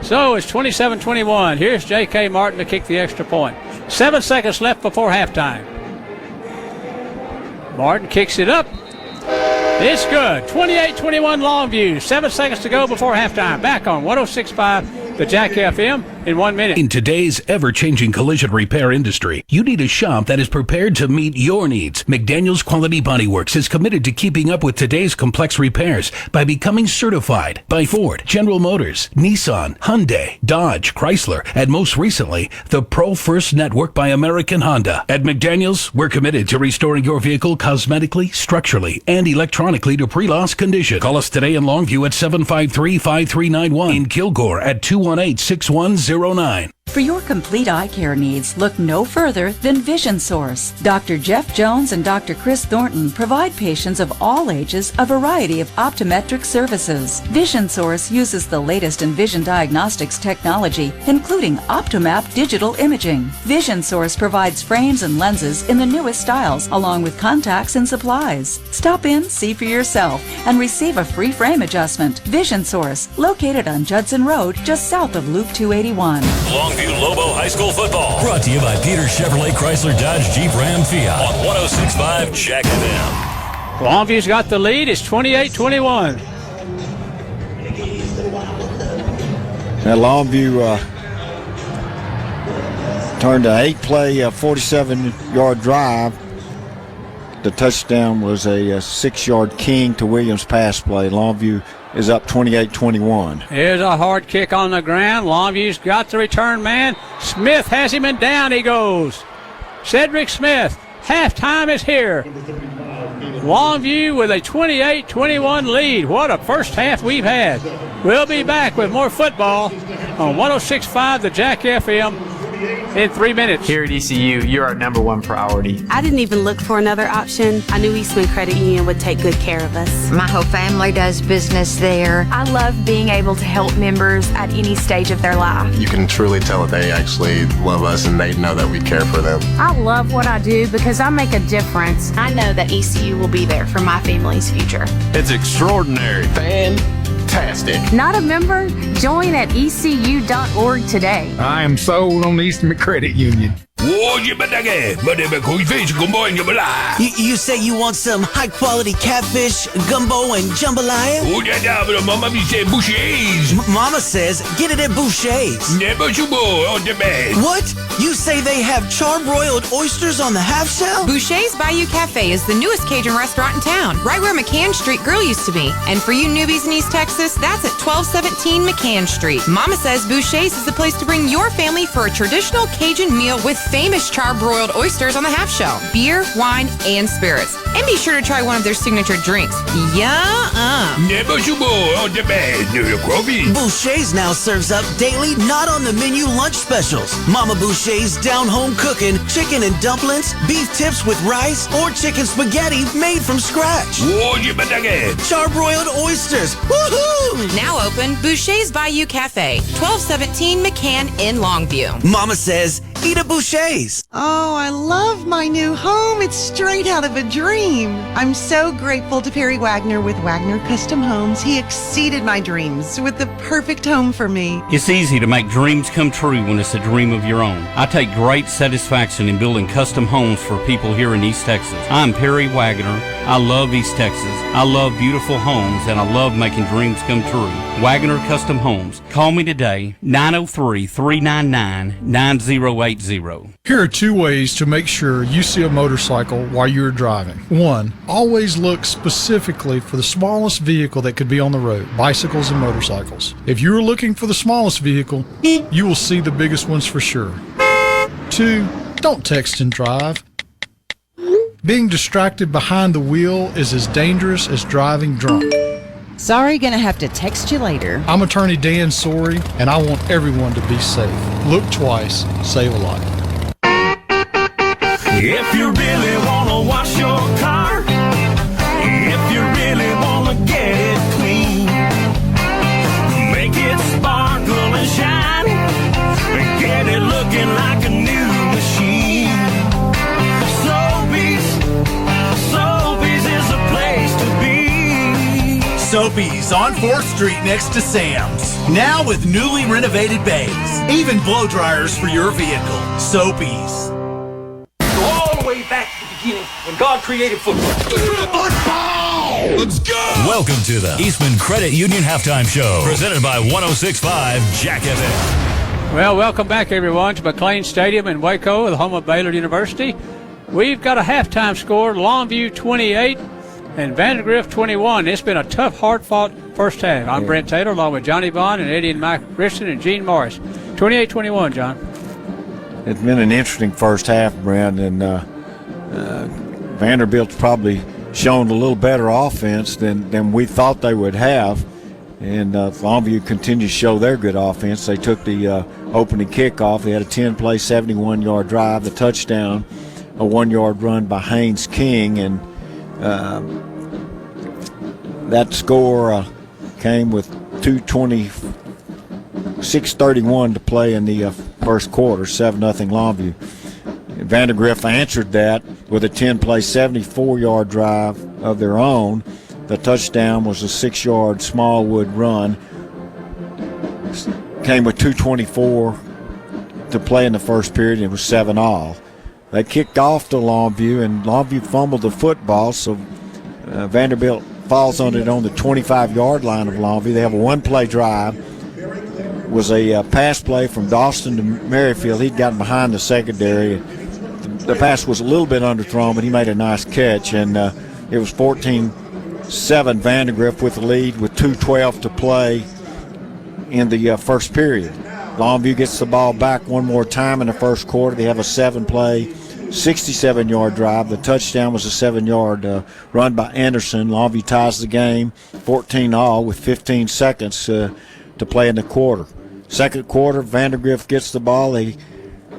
So it's 27-21. Here's J.K. Martin to kick the extra point. 7 seconds left before halftime. Martin kicks it up. It's good. 28-21 Longview. 7 seconds to go before halftime. Back on 106.5 the Jack FM. in 1 minute.
In today's ever-changing collision repair industry, you need a shop that is prepared to meet your needs. McDaniel's Quality Body Works is committed to keeping up with today's complex repairs by becoming certified by Ford, General Motors, Nissan, Hyundai, Dodge, Chrysler, and most recently, the Pro First Network by American Honda. At McDaniel's, we're committed to restoring your vehicle cosmetically, structurally, and electronically to pre-loss condition. Call us today in Longview at 753-5391, in Kilgore at 218-6109.
For your complete eye care needs, look no further than Vision Source. Dr. Jeff Jones and Dr. Chris Thornton provide patients of all ages a variety of optometric services. Vision Source uses the latest in vision diagnostics technology, including Optomap digital imaging. Vision Source provides frames and lenses in the newest styles, along with contacts and supplies. Stop in, see for yourself, and receive a free frame adjustment. Vision Source, located on Judson Road, just south of Loop 281.
Longview Lobo High School football. Brought to you by Peter Chevrolet Chrysler Dodge Jeep Ram Fiat on 106.5 Jack FM.
Longview's got the lead. It's 28-21.
Now Longview turned an 8-play, 47-yard drive. The touchdown was a 6-yard King to Williams pass play. Longview is up 28-21.
Here's a hard kick on the ground. Longview's got the return man. Smith has him, and down he goes. Cedric Smith. Halftime is here. Longview with a 28-21 lead. What a first half we've had. We'll be back with more football on 106.5 the Jack FM in 3 minutes.
Here at ECU, you're our number one priority.
I didn't even look for another option. I knew Eastman Credit Union would take good care of us.
My whole family does business there.
I love being able to help members at any stage of their life.
You can truly tell that they actually love us and they know that we care for them.
I love what I do because I make a difference.
I know that ECU will be there for my family's future.
It's extraordinary.
Fantastic.
Not a member? Join at ecu.org today.
I am sold on Eastman Credit Union.
You
say you want some high-quality catfish, gumbo, and jambalaya? Mama says get it at Boucher's. What? You say they have charbroiled oysters on the half shell?
Boucher's Bayou Cafe is the newest Cajun restaurant in town, right where McCann Street Grill used to be. And for you newbies in East Texas, that's at 1217 McCann Street. Mama says Boucher's is the place to bring your family for a traditional Cajun meal with famous charbroiled oysters on the half shell, beer, wine, and spirits. And be sure to try one of their signature drinks.
Boucher's now serves up daily, not on the menu lunch specials. Mama Boucher's down home cooking, chicken and dumplings, beef tips with rice, or chicken spaghetti made from scratch. Charbroiled oysters. Woohoo!
Now open, Boucher's Bayou Cafe, 1217 McCann in Longview.
Mama says, eat at Boucher's.
Oh, I love my new home. It's straight out of a dream. I'm so grateful to Perry Wagner with Wagner Custom Homes. He exceeded my dreams with the perfect home for me.
It's easy to make dreams come true when it's a dream of your own. I take great satisfaction in building custom homes for people here in East Texas. I'm Perry Wagner. I love East Texas. I love beautiful homes, and I love making dreams come true. Wagner Custom Homes. Call me today, 903-399-9080.
Here are 2 ways to make sure you see a motorcycle while you're driving. 1, always look specifically for the smallest vehicle that could be on the road, bicycles and motorcycles. If you're looking for the smallest vehicle, you will see the biggest ones for sure. 2, don't text and drive. Being distracted behind the wheel is as dangerous as driving drunk.
Sorry, gonna have to text you later.
I'm attorney Dan Sorey, and I want everyone to be safe. Look twice, save a life.
If you really wanna wash your car, if you really wanna get it clean, make it sparkle and shine, and get it looking like a new machine. Sobeys is the place to be.
Sobeys on 4th Street next to Sam's. Now with newly renovated bays. Even blow dryers for your vehicle. Sobeys.
Go all the way back to the beginning when God created football.
Let's go! Welcome to the Eastman Credit Union Halftime Show, presented by 106.5 Jack FM.
Well, welcome back, everyone, to McLane Stadium in Waco, the home of Baylor University. We've got a halftime score, Longview 28 and Vandegrift 21. It's been a tough, hard-fought first half. I'm Brent Taylor, along with Johnny Bond and Eddie and Mike Richardson and Gene Morris. 28-21, John.
It's been an interesting first half, Brent, and Vanderbilt's probably shown a little better offense than we thought they would have. And Longview continues to show their good offense. They took the opening kickoff. They had a 10-play, 71-yard drive, the touchdown, a 1-yard run by Haynes King. And that score came with 6:31 to play in the first quarter, 7-0 Longview. Vandegrift answered that with a 10-play, 74-yard drive of their own. The touchdown was a 6-yard Smallwood run. Came with 2:24 to play in the first period, and it was 7-all. They kicked off to Longview, and Longview fumbled the football, so Vanderbilt falls on it on the 25-yard line of Longview. They have a one-play drive. It was a pass play from Dawson to Merrifield. He'd gotten behind the secondary. The pass was a little bit underthrown, but he made a nice catch, and it was 14-7 Vandegrift with the lead with 2:12 to play in the first period. Longview gets the ball back one more time in the first quarter. They have a 7-play, 67-yard drive. The touchdown was a 7-yard run by Anderson. Longview ties the game 14-all with 15 seconds to play in the quarter. Second quarter, Vandegrift gets the ball.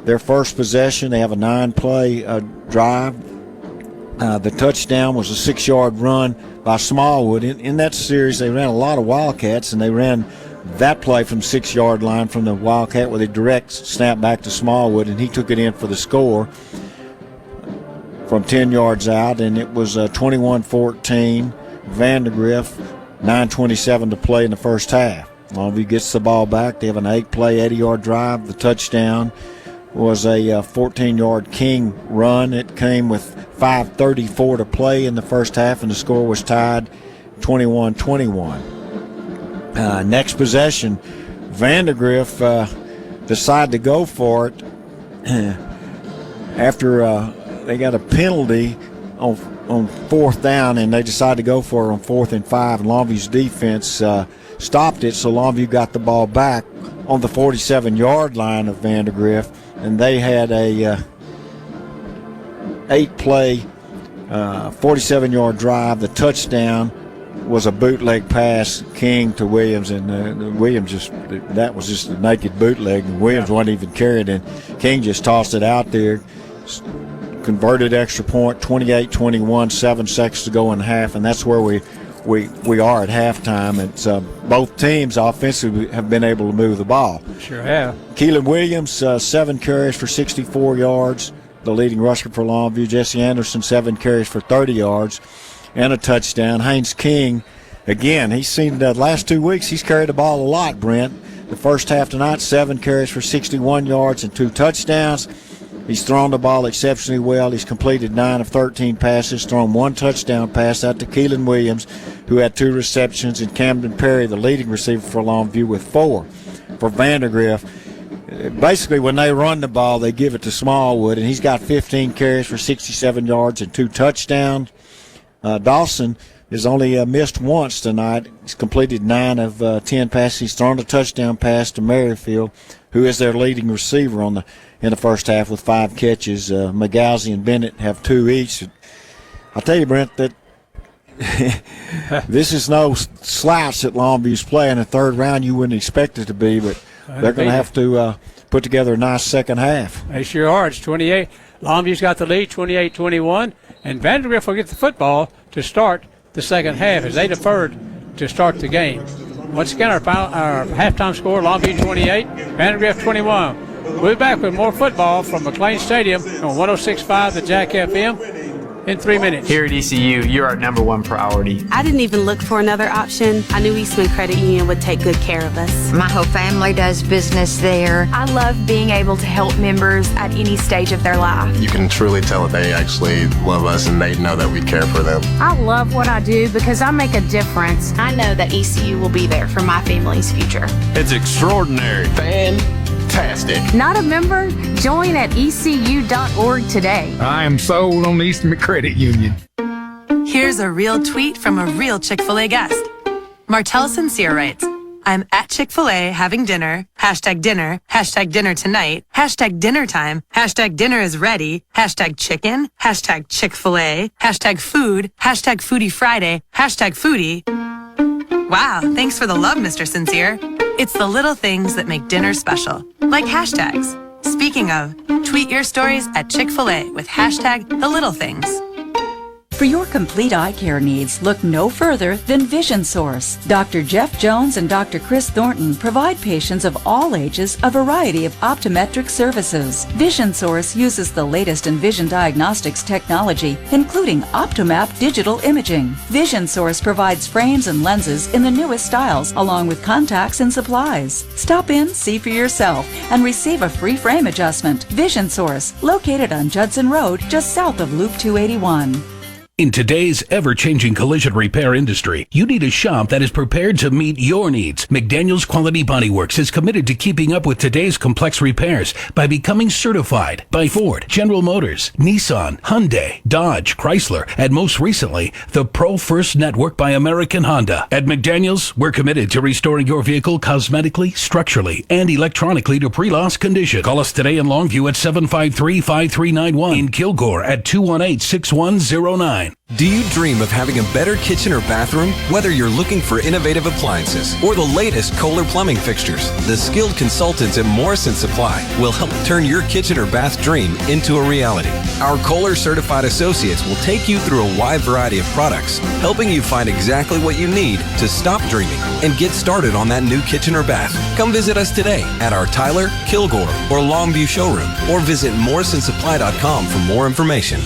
Their first possession, they have a 9-play drive. The touchdown was a 6-yard run by Smallwood. In that series, they ran a lot of Wildcats, and they ran that play from 6-yard line from the Wildcat with a direct snap back to Smallwood, and he took it in for the score from 10 yards out, and it was 21-14 Vandegrift, 9:27 to play in the first half. Longview gets the ball back. They have an 8-play, 80-yard drive. The touchdown was a 14-yard King run. It came with 5:34 to play in the first half, and the score was tied 21-21. Next possession, Vandegrift decided to go for it after they got a penalty on fourth down, and they decided to go for it on 4th and 5, and Longview's defense stopped it, so Longview got the ball back on the 47-yard line of Vandegrift, and they had a 8-play, 47-yard drive. The touchdown was a bootleg pass, King to Williams, and Williams that was just a naked bootleg, and Williams wasn't even carried, and King just tossed it out there. Converted extra point, 28-21, 7 seconds to go in the half, and that's where we are at halftime. It's both teams offensively have been able to move the ball.
Sure have.
Keelan Williams, 7 carries for 64 yards, the leading rusher for Longview. Jesse Anderson, 7 carries for 30 yards and a touchdown. Haynes King, again, he's seen the last 2 weeks, he's carried the ball a lot, Brent. The first half tonight, 7 carries for 61 yards and 2 touchdowns. He's thrown the ball exceptionally well. He's completed 9 of 13 passes, thrown 1 touchdown pass out to Keelan Williams, who had 2 receptions, and Camden Perry, the leading receiver for Longview, with 4. For Vandegrift, basically when they run the ball, they give it to Smallwood, and he's got 15 carries for 67 yards and 2 touchdowns. Dawson has only missed once tonight. He's completed 9 of 10 passes. He's thrown a touchdown pass to Merrifield, who is their leading receiver in the first half with 5 catches. McGowsey and Bennett have 2 each. I'll tell you, Brent, that this is no slouch that Longview's playing. In the third round, you wouldn't expect it to be, but they're going to have to put together a nice second half.
They sure are. It's 28. Longview's got the lead, 28-21, and Vandegrift will get the football to start the second half as they deferred to start the game. Once again, our halftime score, Longview 28, Vandegrift 21. We'll be back with more football from McLane Stadium on 106.5 The Jack FM in 3 minutes.
Here at ECU, you're our #1 priority.
I didn't even look for another option. I knew Eastman Credit Union would take good care of us.
My whole family does business there.
I love being able to help members at any stage of their life.
You can truly tell that they actually love us and they know that we care for them.
I love what I do because I make a difference. I know that ECU will be there for my family's future.
It's extraordinary.
Fantastic.
fantastic.
Not a member? Join at ecu.org today.
I am sold on Eastman Credit Union.
Here's a real tweet from a real Chick-fil-A guest. Martell Sincere writes, I'm at Chick-fil-A having dinner, dinner, dinner tonight, dinner time, dinner is ready, chicken, Chick-fil-A, food, Foodie Friday, foodie. Wow, thanks for the love, Mr. Sincere. It's the little things that make dinner special, like hashtags. Speaking of, tweet your stories at Chick-fil-A with #the little things.
For your complete eye care needs, look no further than Vision Source. Dr. Jeff Jones and Dr. Chris Thornton provide patients of all ages a variety of optometric services. Vision Source uses the latest in vision diagnostics technology, including OptoMap digital imaging. Vision Source provides frames and lenses in the newest styles, along with contacts and supplies. Stop in, see for yourself, and receive a free frame adjustment. Vision Source, located on Judson Road, just south of Loop 281.
In today's ever-changing collision repair industry, you need a shop that is prepared to meet your needs. McDaniel's Quality Body Works is committed to keeping up with today's complex repairs by becoming certified by Ford, General Motors, Nissan, Hyundai, Dodge, Chrysler, and most recently, the Pro First Network by American Honda. At McDaniel's, we're committed to restoring your vehicle cosmetically, structurally, and electronically to pre-loss condition. Call us today in Longview at 753-5391, in Kilgore at 218-6109.
Do you dream of having a better kitchen or bathroom? Whether you're looking for innovative appliances or the latest Kohler plumbing fixtures, the skilled consultants at Morrison Supply will help turn your kitchen or bath dream into a reality. Our Kohler certified associates will take you through a wide variety of products, helping you find exactly what you need to stop dreaming and get started on that new kitchen or bath. Come visit us today at our Tyler, Kilgore, or Longview showroom, or visit morrisonsupply.com for more information.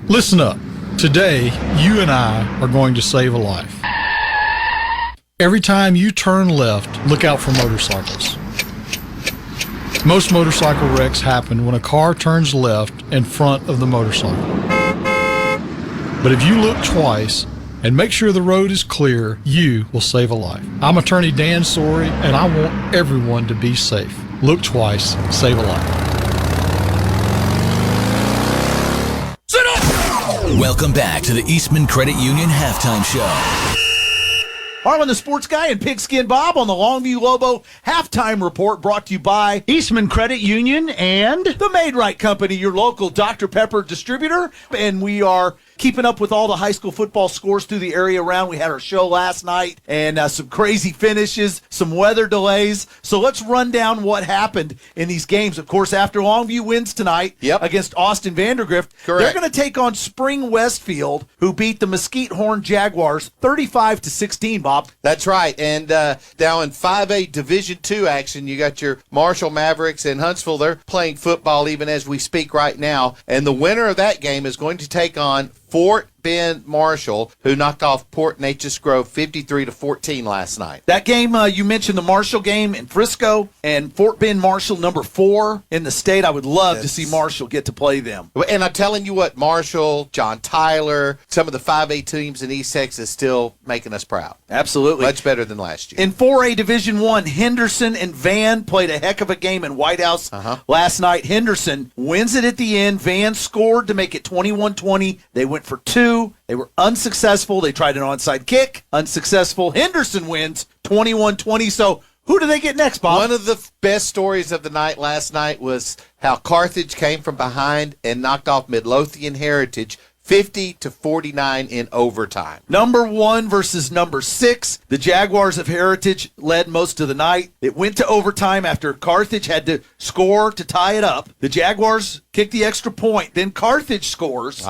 Listen up. Today, you and I are going to save a life. Every time you turn left, look out for motorcycles. Most motorcycle wrecks happen when a car turns left in front of the motorcycle. But if you look twice and make sure the road is clear, you will save a life. I'm attorney Dan Sorey, and I want everyone to be safe. Look twice, save a life.
Welcome back to the Eastman Credit Union Halftime Show.
Harlan, the sports guy, and Pigskin Bob on the Longview Lobo Halftime Report, brought to you by
Eastman Credit Union and
the Made Right Company, your local Dr. Pepper distributor. And we are keeping up with all the high school football scores through the area around. We had our show last night, and some crazy finishes, some weather delays. So let's run down what happened in these games. Of course, after Longview wins tonight against Austin Vandegrift, they're going to take on Spring Westfield, who beat the Mesquite Horn Jaguars 35-16, Bob.
That's right. And now in 5A Division II action, you got your Marshall Mavericks and Huntsville. They're playing football even as we speak right now. And the winner of that game is going to take on Fort Bend Marshall, who knocked off Port Neches Grove 53-14 last night.
That game, you mentioned the Marshall game in Frisco, and Fort Bend Marshall, number 4 in the state. I would love to see Marshall get to play them.
And I'm telling you what, Marshall, John Tyler, some of the 5A teams in East Texas still making us proud.
Absolutely.
Much better than last year.
In 4A Division I, Henderson and Van played a heck of a game in White House last night. Henderson wins it at the end. Van scored to make it 21-20. They went for 2. They were unsuccessful. They tried an onside kick. Unsuccessful. Henderson wins 21-20. So who do they get next, Bob?
One of the best stories of the night last night was how Carthage came from behind and knocked off Midlothian Heritage 50-49 in overtime.
Number 1 versus number 6. The Jaguars of Heritage led most of the night. It went to overtime after Carthage had to score to tie it up. The Jaguars kicked the extra point. Then Carthage scores.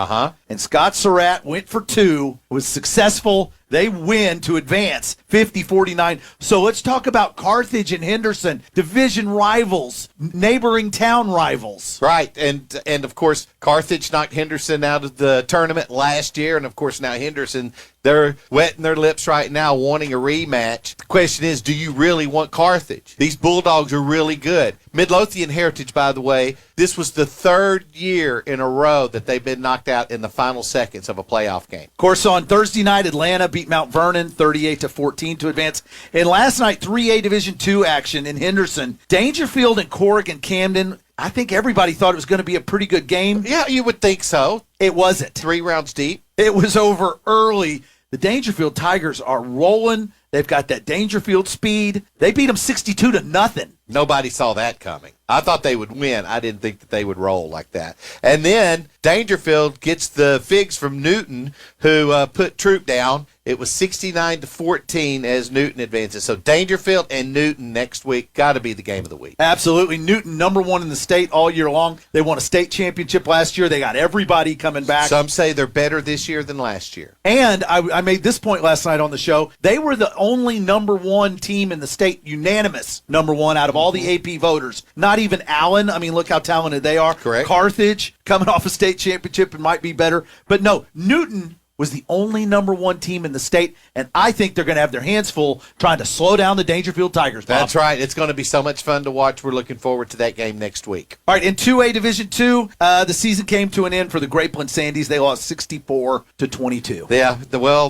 And Scott Surratt went for 2. Was successful. They win to advance 50-49. So let's talk about Carthage and Henderson, division rivals, neighboring town rivals.
Right, and of course, Carthage knocked Henderson out of the tournament last year, and of course now Henderson, They're wetting their lips right now wanting a rematch. The question is, do you really want Carthage? These Bulldogs are really good. Midlothian Heritage, by the way, this was the third year in a row that they've been knocked out in the final seconds of a playoff game.
Of course, on Thursday night, Atlanta beat Mount Vernon 38-14 to advance. And last night, 3A Division II action in Henderson. Dangerfield and Corrigan Camden. I think everybody thought it was going to be a pretty good game.
Yeah, you would think so.
It wasn't.
3 rounds deep.
It was over early. The Dangerfield Tigers are rolling. They've got that Dangerfield speed. They beat them 62-0.
Nobody saw that coming. I thought they would win. I didn't think that they would roll like that. And then Dangerfield gets the figs from Newton, who put Troop down. It was 69-14 as Newton advances. So Dangerfield and Newton next week got to be the game of the week.
Absolutely. Newton, number one in the state all year long. They won a state championship last year. They got everybody coming back.
Some say they're better this year than last year.
And I made this point last night on the show. They were the only number one team in the state, unanimous number one out of all the AP voters. Not even Allen. I mean, look how talented they are.
Correct.
Carthage, coming off a state championship and might be better. But no, Newton was the only number one team in the state, and I think they're going to have their hands full trying to slow down the Dangerfield Tigers, Bob.
That's right. It's going to be so much fun to watch. We're looking forward to that game next week.
All right, in 2A Division II, the season came to an end for the Grapeland Sandies. They lost 64-22.
Yeah,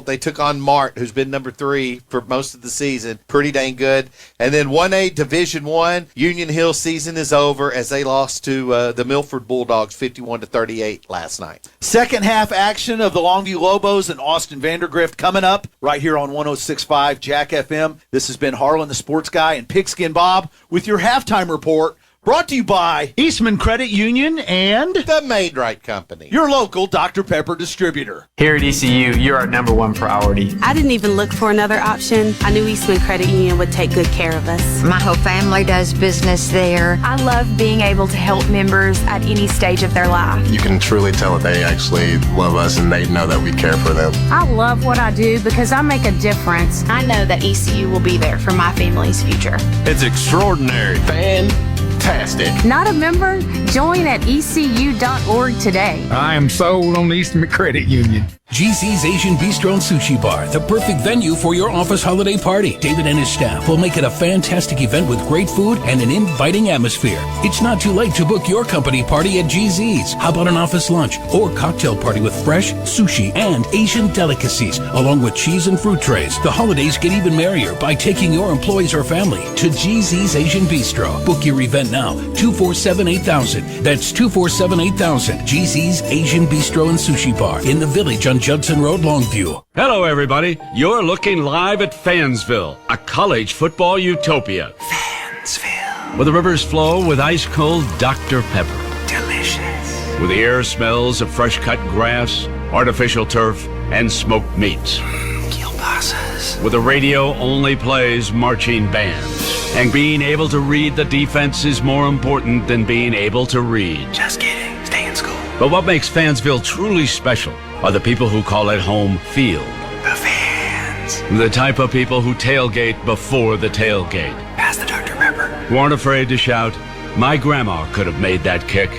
they took on Mart, who's been number 3 for most of the season. Pretty dang good. And then 1A Division I, Union Hill season is over as they lost to the Milford Bulldogs 51-38 last night.
Second half action of the Longview Lobos and Austin Vandegrift coming up right here on 106.5 Jack FM. This has been Harlan the Sports Guy and Pigskin Bob with your halftime report. Brought to you by
Eastman Credit Union and
the Maid-Rite Company,
your local Dr. Pepper distributor.
Here at ECU, you're our number one priority.
I didn't even look for another option. I knew Eastman Credit Union would take good care of us.
My whole family does business there.
I love being able to help members at any stage of their life.
You can truly tell that they actually love us and they know that we care for them.
I love what I do because I make a difference. I know that ECU will be there for my family's future.
It's extraordinary.
Fantastic.
Not a member? Join at ecu.org today.
I am sold on Eastman Credit Union.
GC's Asian Bistro and Sushi Bar, the perfect venue for your office holiday party. David and his staff will make it a fantastic event with great food and an inviting atmosphere. It's not too late to book your company party at GZ's. How about an office lunch or cocktail party with fresh sushi and Asian delicacies, along with cheese and fruit trays? The holidays get even merrier by taking your employees or family to GZ's Asian Bistro. Book your event now, 247-8000. That's 247-8000. GZ's Asian Bistro and Sushi Bar in the Village on Judson Road, Longview.
Hello, everybody. You're looking live at Fansville, a college football utopia.
Fansville.
Where the rivers flow with ice-cold Dr. Pepper.
Delicious.
Where the air smells of fresh-cut grass, artificial turf, and smoked meats.
Kielbasa's.
Where the radio only plays marching bands. And being able to read the defense is more important than being able to read.
Just kidding. Stay in school.
But what makes Fansville truly special are the people who call it home field.
The fans.
The type of people who tailgate before the tailgate.
Pass the Dr. Pepper.
Who aren't afraid to shout, "My grandma could have made that kick,"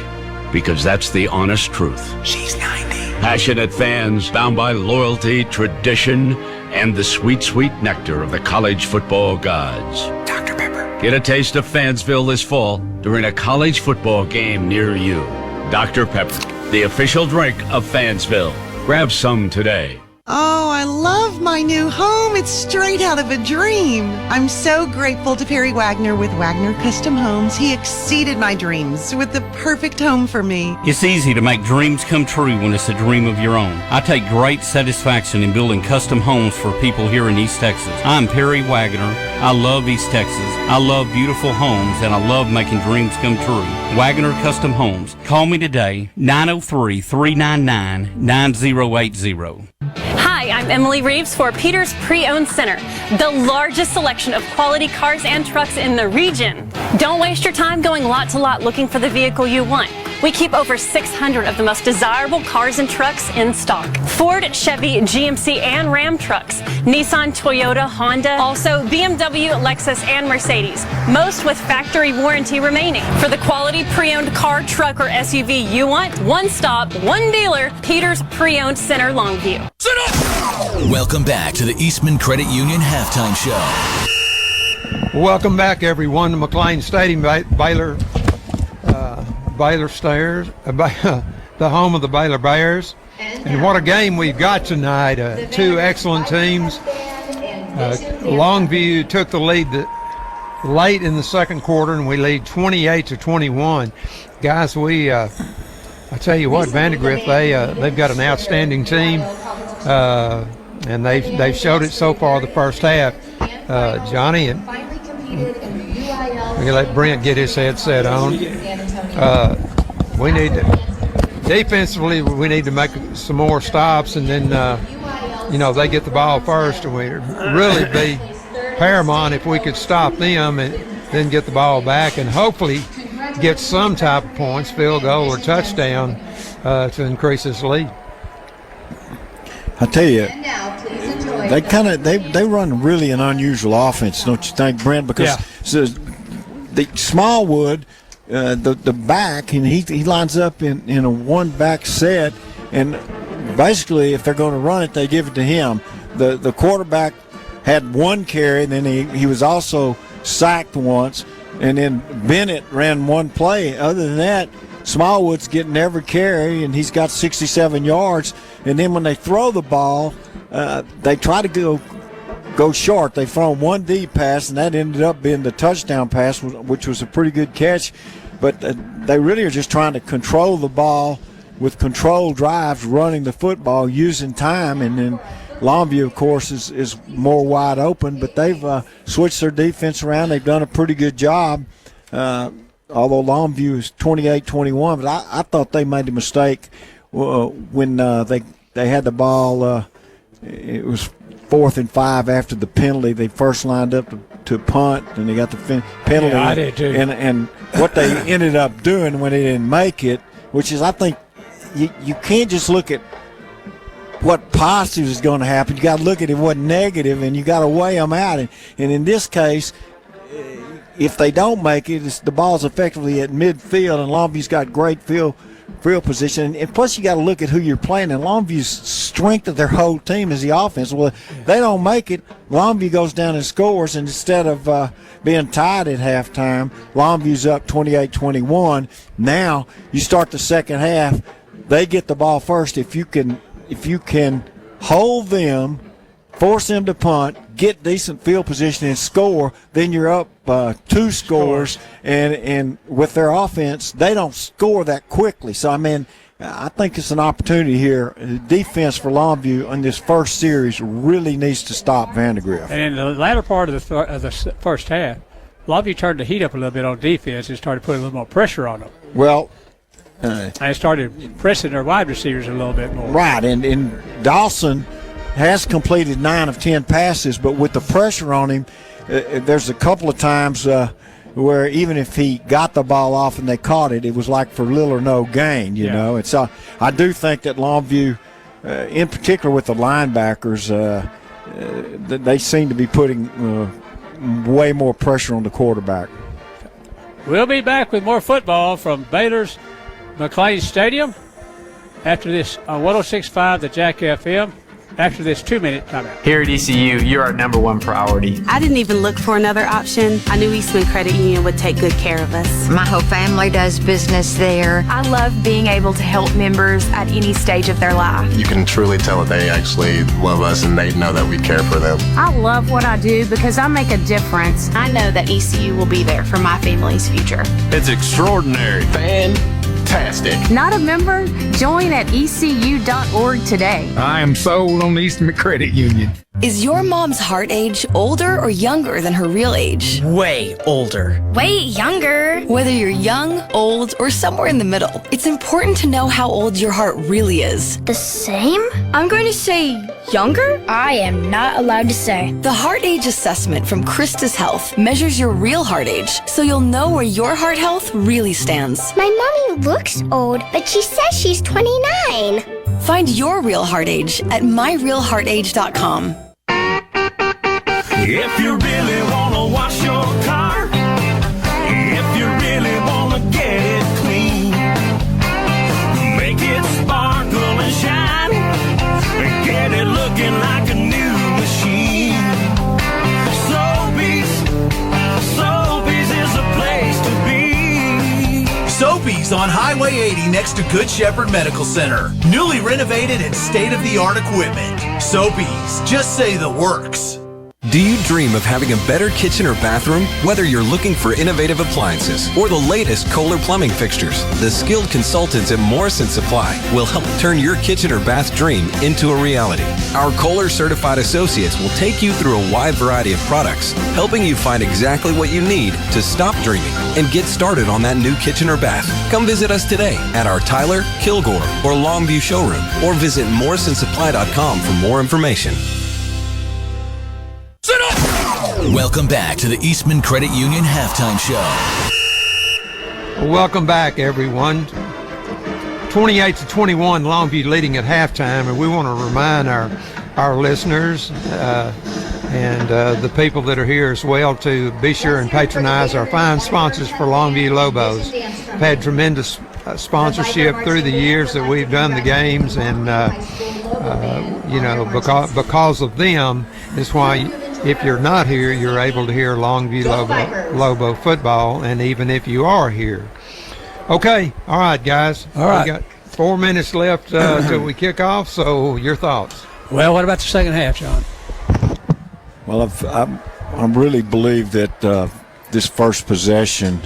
because that's the honest truth.
She's 90.
Passionate fans bound by loyalty, tradition, and the sweet, sweet nectar of the college football gods.
Dr. Pepper.
Get a taste of Fansville this fall during a college football game near you. Dr. Pepper, the official drink of Fansville. Grab some today.
Oh, I love my new home. It's straight out of a dream. I'm so grateful to Perry Wagner with Wagner Custom Homes. He exceeded my dreams with the perfect home for me.
It's easy to make dreams come true when it's a dream of your own. I take great satisfaction in building custom homes for people here in East Texas. I'm Perry Wagner. I love East Texas. I love beautiful homes, and I love making dreams come true. Wagner Custom Homes. Call me today, 903-399-9080.
Hi, I'm Emily Reeves for Peters Pre-Owned Center, the largest selection of quality cars and trucks in the region. Don't waste your time going lot to lot looking for the vehicle you want. We keep over 600 of the most desirable cars and trucks in stock. Ford, Chevy, GMC, and Ram trucks. Nissan, Toyota, Honda, also BMW, Lexus, and Mercedes. Most with factory warranty remaining. For the quality pre-owned car, truck, or SUV you want, one stop, one dealer, Peters Pre-Owned Center, Longview.
Sit up!
Welcome back to the Eastman Credit Union Halftime Show.
Welcome back, everyone, to McLane Stadium, Baylor Stairs, the home of the Baylor Bears. And what a game we've got tonight. Two excellent teams. Longview took the lead late in the second quarter, and we lead 28-21. Guys, I tell you what, Vandegrift, they've got an outstanding team, and they've showed it so far the first half. Johnny, and we're gonna let Brent get his headset on. We need to defensively, we need to make some more stops, and then they get the ball first, and we really be paramount if we could stop them and then get the ball back and hopefully get some type of points, field goal or touchdown, to increase this lead.
I tell you, they run really an unusual offense, don't you think, Brent? Because the Smallwood, the back, and he lines up in a one back set, and basically if they're going to run it, they give it to him. The quarterback had one carry, and then he was also sacked once, and then Bennett ran one play. Other than that, Smallwood's getting every carry, and he's got 67 yards. And then when they throw the ball, they try to go short. They throw one deep pass, and that ended up being the touchdown pass, which was a pretty good catch. But they really are just trying to control the ball with controlled drives, running the football, using time, and then Longview, of course, is more wide open, but they've switched their defense around. They've done a pretty good job, although Longview is 28-21. But I thought they made a mistake when they had the ball. It was 4th and 5 after the penalty. They first lined up to punt, and they got the penalty.
Yeah, I did too.
And what they ended up doing when they didn't make it, which is, I think, you can't just look at what positive is going to happen. You got to look at it, what negative, and you got to weigh them out. And in this case, if they don't make it, the ball's effectively at midfield, and Longview's got great field position. And plus, you got to look at who you're playing. And Longview's strength of their whole team is the offense. Well, if they don't make it, Longview goes down and scores, and instead of being tied at halftime, Longview's up 28-21. Now you start the second half. They get the ball first. If you can hold them, force them to punt, get decent field position, and score, then you're up 2 scores. And with their offense, they don't score that quickly. So, I mean, I think it's an opportunity here. The defense for Longview in this first series really needs to stop Vandegrift.
And in the latter part of the first half, Longview turned the heat up a little bit on defense and started putting a little more pressure on them.
Well,
I started pressing their wide receivers a little bit more.
Right, and Dawson has completed 9 of 10 passes, but with the pressure on him, there's a couple of times where even if he got the ball off and they caught it, it was like for little or no gain, you know. And so I do think that Longview, in particular with the linebackers, they seem to be putting way more pressure on the quarterback.
We'll be back with more football from Baylor's McLane Stadium after this 106.5 the Jack FM, after this 2-minute timeout.
Here at ECU, you're our number one priority.
I didn't even look for another option. I knew Eastman Credit Union would take good care of us.
My whole family does business there.
I love being able to help members at any stage of their life.
You can truly tell that they actually love us and they know that we care for them.
I love what I do because I make a difference. I know that ECU will be there for my family's future.
It's extraordinary. Fantastic.
Not a member? Join at ECU.org today.
I am sold on Eastman Credit Union.
Is your mom's heart age older or younger than her real age?
Way older.
Way younger. Whether you're young, old, or somewhere in the middle, it's important to know how old your heart really is.
The same? I'm going to say younger? I am not allowed to say.
The Heart Age Assessment from Christus Health measures your real heart age, so you'll know where your heart health really stands.
My mommy looks old, but she says she's 29.
Find your real heart age at myrealheartage.com.
If you really want to wash your car, if you really want to get it clean, make it sparkle and shine, and get it looking like a
Clinics on Highway 80 next to Good Shepherd Medical Center. Newly renovated and state-of-the-art equipment. Soapies, just say the works.
Do you dream of having a better kitchen or bathroom? Whether you're looking for innovative appliances or the latest Kohler plumbing fixtures, the skilled consultants at Morrison Supply will help turn your kitchen or bath dream into a reality. Our Kohler certified associates will take you through a wide variety of products, helping you find exactly what you need to stop dreaming and get started on that new kitchen or bath. Come visit us today at our Tyler, Kilgore, or Longview showroom, or visit morrisonsupply.com for more information.
Welcome back to the Eastman Credit Union Halftime Show.
Welcome back, everyone. 28-21, Longview leading at halftime, and we want to remind our listeners and the people that are here as well to be sure and patronize our fine sponsors for Longview Lobos. We've had tremendous sponsorship through the years that we've done the games, and because of them is why if you're not here, you're able to hear Longview Lobo football, and even if you are here. Okay, all right, guys.
All right.
We got 4 minutes left till we kick off, so your thoughts.
Well, what about the second half, John?
Well, I really believe that this first possession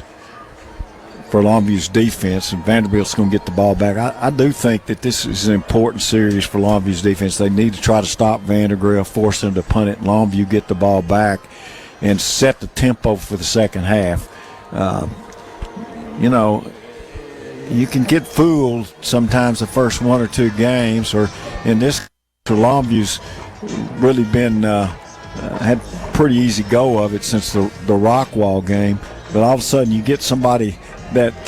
for Longview's defense, and Vanderbilt's going to get the ball back. I do think that this is an important series for Longview's defense. They need to try to stop Vandegrift, force them to punt it, and Longview get the ball back and set the tempo for the second half. You can get fooled sometimes the first 1 or 2 games, or in this, Longview's really been had pretty easy go of it since the Rockwall game. But all of a sudden you get somebody that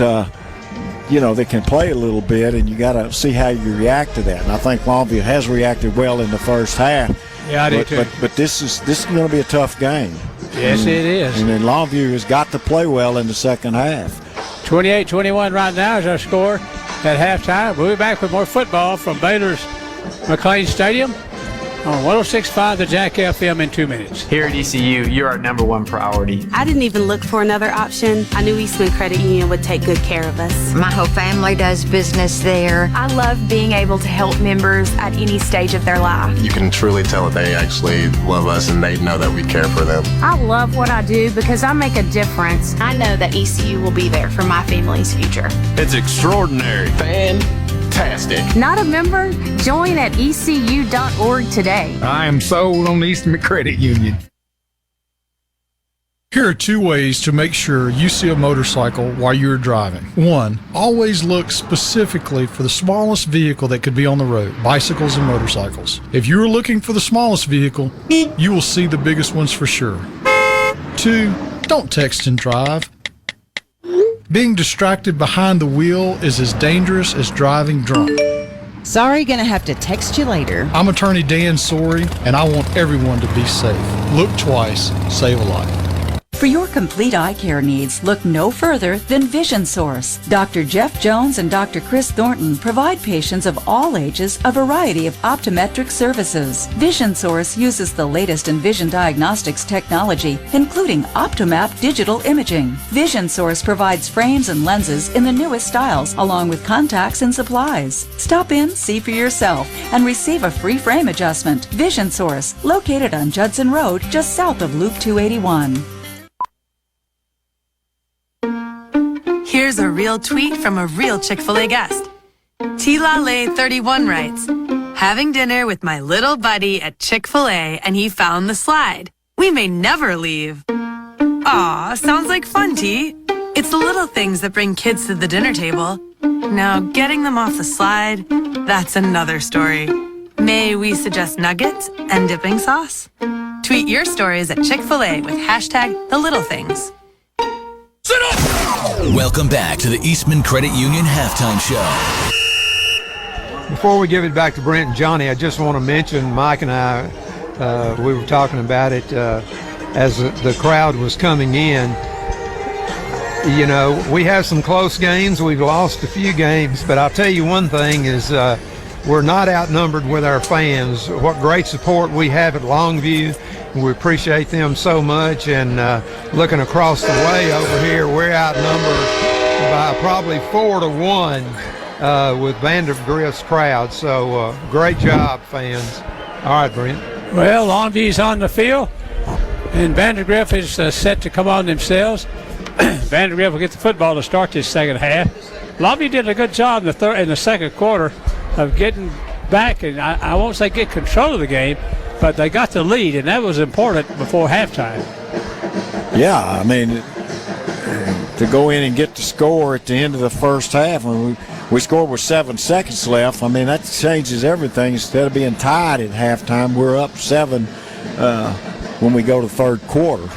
they can play a little bit, and you got to see how you react to that. And I think Longview has reacted well in the first half.
Yeah, I do too.
But this is going to be a tough game.
Yes, it is.
And then Longview has got to play well in the second half.
28-21 right now is our score at halftime. We'll be back with more football from Baylor's McLane Stadium on 106.5 the Jack FM in 2 minutes.
Here at ECU, you're our number one priority.
I didn't even look for another option. I knew Eastman Credit Union would take good care of us.
My whole family does business there.
I love being able to help members at any stage of their life.
You can truly tell that they actually love us and they know that we care for them.
I love what I do because I make a difference. I know that ECU will be there for my family's future.
It's extraordinary.
Fantastic.
Not a member? Join at ecu.org today.
I am sold on Eastman Credit Union.
Here are 2 ways to make sure you see a motorcycle while you're driving. 1, always look specifically for the smallest vehicle that could be on the road, bicycles and motorcycles. If you're looking for the smallest vehicle, you will see the biggest ones for sure. 2, don't text and drive. Being distracted behind the wheel is as dangerous as driving drunk.
Sorry, gonna have to text you later.
I'm Attorney Dan Sorey, and I want everyone to be safe. Look twice, save a life.
For your complete eye care needs, look no further than Vision Source. Dr. Jeff Jones and Dr. Chris Thornton provide patients of all ages a variety of optometric services. Vision Source uses the latest in vision diagnostics technology, including OptoMap digital imaging. Vision Source provides frames and lenses in the newest styles, along with contacts and supplies. Stop in, see for yourself, and receive a free frame adjustment. Vision Source, located on Judson Road, just south of Loop 281.
Here's a real tweet from a real Chick-fil-A guest. T-La-Lay31 writes, having dinner with my little buddy at Chick-fil-A and he found the slide. We may never leave. Aw, sounds like fun, T. It's the little things that bring kids to the dinner table. Now, getting them off the slide, that's another story. May we suggest nuggets and dipping sauce? Tweet your stories at Chick-fil-A with hashtag the little things.
Welcome back to the Eastman Credit Union Halftime Show.
Before we give it back to Brent and Johnny, I just want to mention Mike and I, we were talking about it as the crowd was coming in. You know, we have some close games. We've lost a few games, but I'll tell you one thing is we're not outnumbered with our fans. What great support we have at Longview. We appreciate them so much, and looking across the way over here, we're outnumbered by probably 4-1 with Vandegrift's crowd. So great job, fans. All right, Brent.
Well, Longview's on the field, and Vandegrift is set to come on themselves. Vandegrift will get the football to start this second half. Longview did a good job in the second quarter of getting back, and I won't say get control of the game, but they got the lead, and that was important before halftime.
Yeah, I mean, to go in and get the score at the end of the first half, when we scored with 7 seconds left, I mean, that changes everything. Instead of being tied at halftime, we're up 7 when we go to third quarter.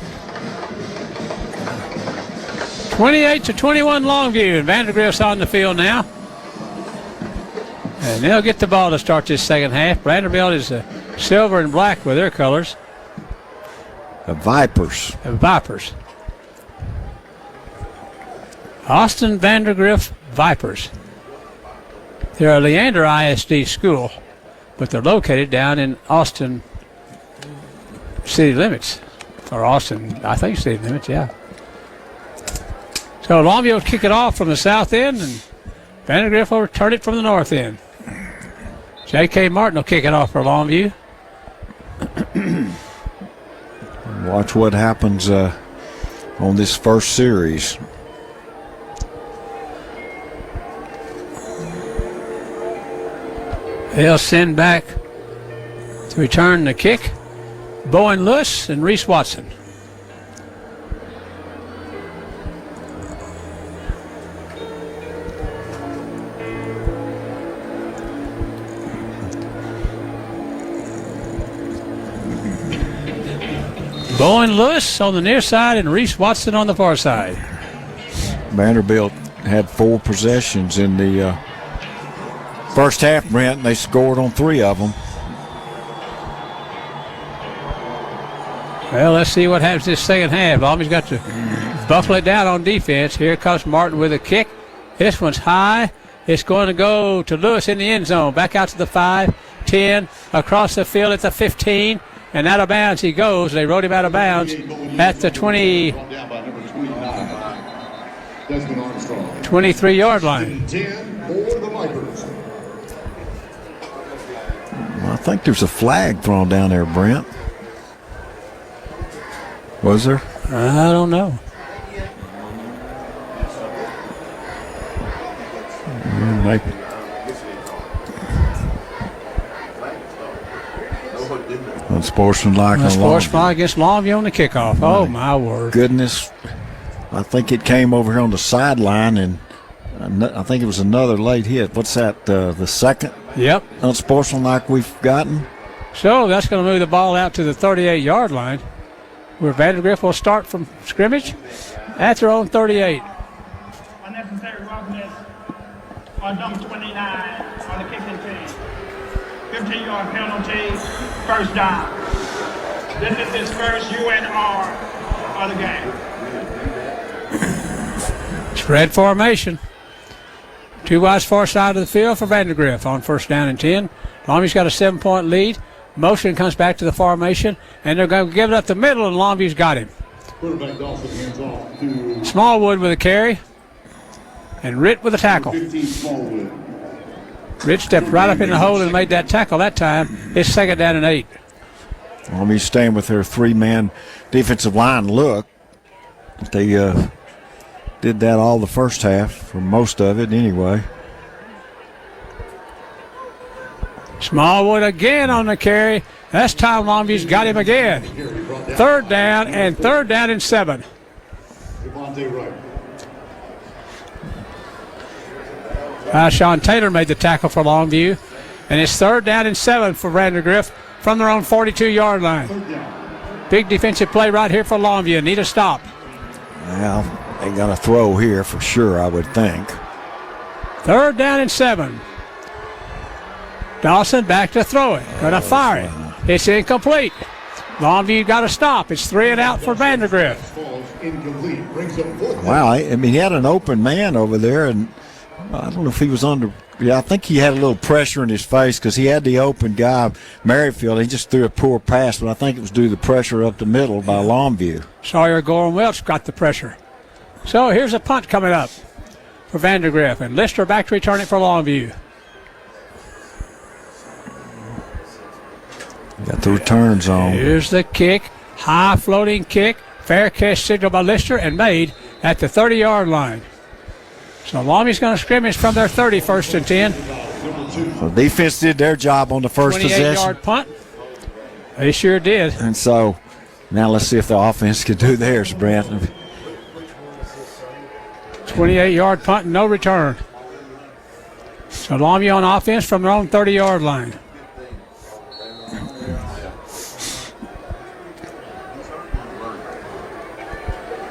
28-21 Longview, and Vandegrift's on the field now. And they'll get the ball to start this second half. Vanderbilt is silver and black with their colors.
The Vipers.
Austin Vandegrift Vipers. They're a Leander ISD school, but they're located down in Austin city limits. Or Austin, I think city limits, yeah. So Longview will kick it off from the south end, and Vandegrift will return it from the north end. J.K. Martin will kick it off for Longview.
Watch what happens on this first series.
They'll send back to return the kick Bowen Lewis and Reese Watson. Bowen Lewis on the near side and Reese Watson on the far side.
Vanderbilt had 4 possessions in the first half, Brent, and they scored on 3 of them.
Well, let's see what happens this second half. Longview's got to buckle it down on defense. Here comes Martin with a kick. This one's high. It's going to go to Lewis in the end zone. Back out to the 5, 10, across the field at the 15. And out of bounds he goes. They wrote him out of bounds at the 23-yard line.
I think there's a flag thrown down there, Brent. Was there?
I don't know.
Unsportsmanlike.
Unsportsmanlike against Longview on the kickoff. Oh, my word.
Goodness. I think it came over here on the sideline, and I think it was another late hit. What's that, the second?
Yep.
Unsportsmanlike we've gotten.
So that's going to move the ball out to the 38-yard line, where Vandegrift will start from scrimmage at their own 38.
Unnecessary roughness on number 29 on the kicking team. 15-yard penalty, first down. This is his first UNR of the game.
Spread formation. 2 wides far side of the field for Vandegrift on first down and 10. Longview's got a 7-point lead. Motion comes back to the formation, and they're going to give it up the middle, and Longview's got him. Smallwood with a carry, and Ritt with a tackle. Ritt stepped right up in the hole and made that tackle that time. It's second down and 8.
Longview's staying with their 3-man defensive line look. They did that all the first half, for most of it anyway.
Smallwood again on the carry. That's time Longview's got him again. Third down and 7. Sean Taylor made the tackle for Longview. And it's third down and 7 for Vandegrift from their own 42-yard line. Big defensive play right here for Longview. Need a stop.
Well, they got a throw here for sure, I would think.
Third down and 7. Dawson back to throw it. Going to fire it. It's incomplete. Longview got to stop. It's 3 and out for Vandegrift.
Wow, I mean, he had an open man over there, and I don't know if he was under. Yeah, I think he had a little pressure in his face because he had the open guy, Merrifield. He just threw a poor pass, but I think it was due to the pressure up the middle by Longview.
Sawyer Gorham Welch got the pressure. So here's a punt coming up. for Vandegrift. And Lister back to return it for Longview.
Got the return zone.
Here's the kick. High floating kick. Fair catch signal by Lister and made at the 30-yard line. So Longview's going to scrimmage from their 31st and 10.
Well, defense did their job on the first possession.
28-yard punt. They sure did.
And so now let's see if the offense can do theirs, Brent.
28-yard punt and no return. So Longview on offense from their own 30-yard line.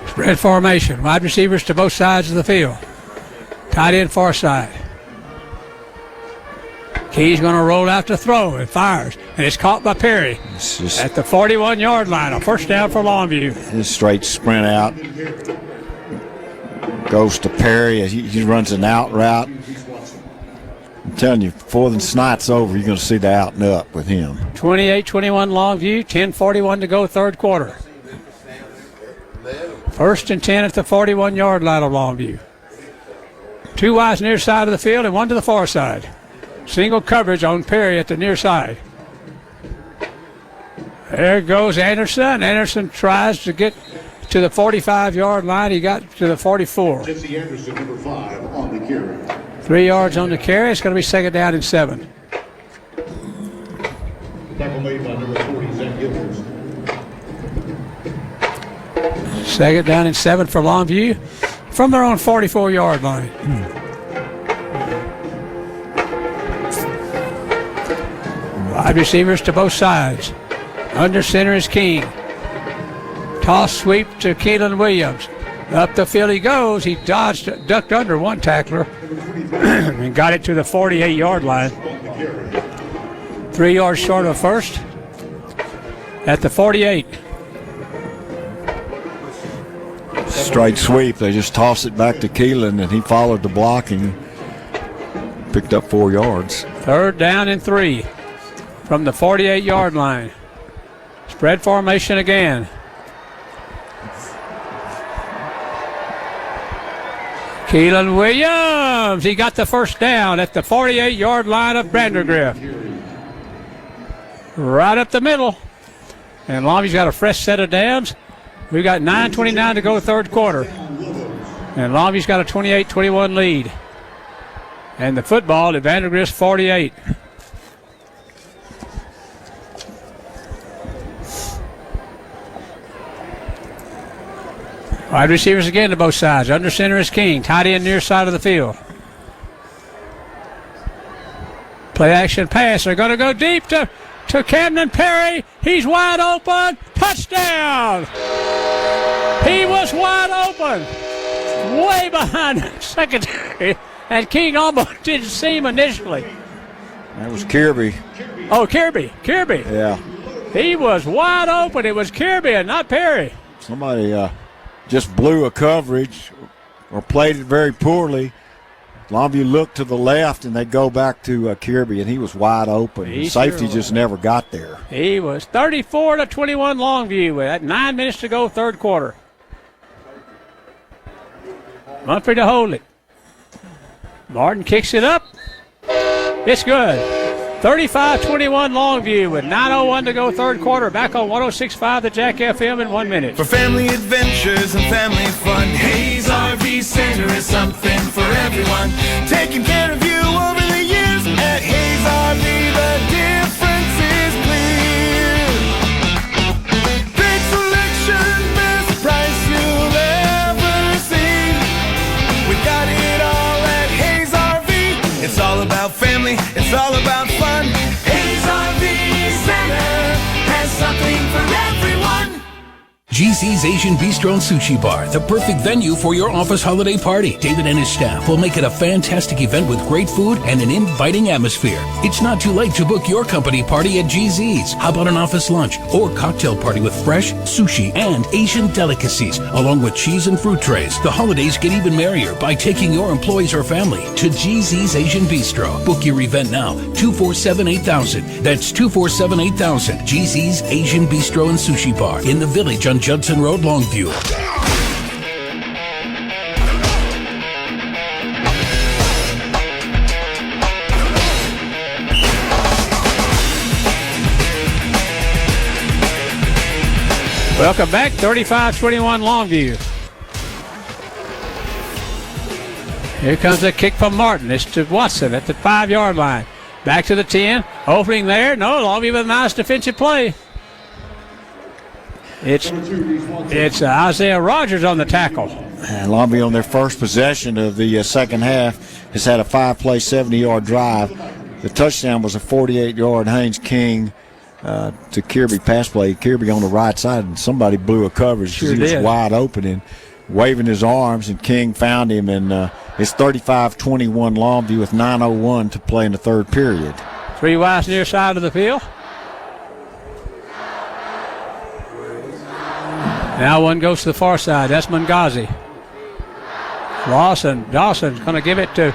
Spread formation. Wide receivers to both sides of the field. Tight end far side. Key's going to roll out to throw and fires. And it's caught by Perry at the 41-yard line. A first down for Longview.
His straight sprint out. Goes to Perry as he runs an out route. I'm telling you, before the night's over, you're going to see the out and up with him.
28-21 Longview. 10:41 to go, third quarter. First and 10 at the 41-yard line of Longview. Two wides near side of the field and one to the far side. Single coverage on Perry at the near side. There goes Anderson. Anderson tries to get to the 45-yard line. He got to the 44.
Jesse Anderson, number 5, on the carry.
3 yards on the carry. It's going to be second down and 7.
Tackle made by number 40, Zach Gilbert.
Second down and 7 for Longview from their own 44-yard line. Wide receivers to both sides. Under center is King. Toss sweep to Keelan Williams. Up the field he goes. He ducked under one tackler and got it to the 48-yard line. 3 yards short of first at the 48.
Straight sweep. They just toss it back to Keelan, and he followed the blocking. Picked up 4 yards.
Third down and 3 from the 48-yard line. Spread formation again. Keelan Williams. He got the first down at the 48-yard line of Vandegrift. Right up the middle. And Longview's got a fresh set of downs. We've got 9:29 to go, third quarter. And Longview's got a 28-21 lead. And the football at Vandegrift's 48. Wide receivers again to both sides. Under center is King. Tight end near side of the field. Play action pass. They're going to go deep to Camden Perry. He's wide open. Touchdown! He was wide open. Way behind the secondary. And King almost didn't see him initially.
That was Kirby.
Oh, Kirby.
Yeah.
He was wide open. It was Kirby and not Perry.
Somebody just blew a coverage or played it very poorly. Longview looked to the left, and they go back to Kirby, and he was wide open. The safety just never got there.
He was 34-21 Longview with 9 minutes to go, third quarter. Mumphrey to hold it. Martin kicks it up. It's good. 35-21 Longview with 9:01 to go, third quarter. Back on 106.5 the Jack FM in 1 minute.
For family adventures and family fun, Hayes RV Center is something for everyone. Taking care of you over the years at Hayes RV, the difference is clear. Great selection, best price you'll ever see. We got it all at Hayes RV. It's all about family, it's all about fun. Hayes RV Center has something for everyone.
GC's Asian Bistro and Sushi Bar, the perfect venue for your office holiday party. David and his staff will make it a fantastic event with great food and an inviting atmosphere. It's not too late to book your company party at GC's. How about an office lunch or cocktail party with fresh sushi and Asian delicacies, along with cheese and fruit trays? The holidays get even merrier by taking your employees or family to GC's Asian Bistro. Book your event now, 247-8000. That's 247-8000. GC's Asian Bistro and Sushi Bar in the Village on Judson Road, Longview.
Welcome back, 35-21 Longview. Here comes a kick from Martin. It's to Watson at the 5-yard line. Back to the 10. Opening there. No, Longview with a nice defensive play. It's Isaiah Rogers on the tackle.
And Longview on their first possession of the second half has had a 5-play, 70-yard drive. The touchdown was a 48-yard Haynes King to Kirby pass play. Kirby on the right side, and somebody blew a coverage because he was wide open and waving his arms, and King found him, and it's 35-21 Longview with 9:01 to play in the third period.
3 wides near side of the field. Now one goes to the far side. That's Mungazi. Dawson's going to give it to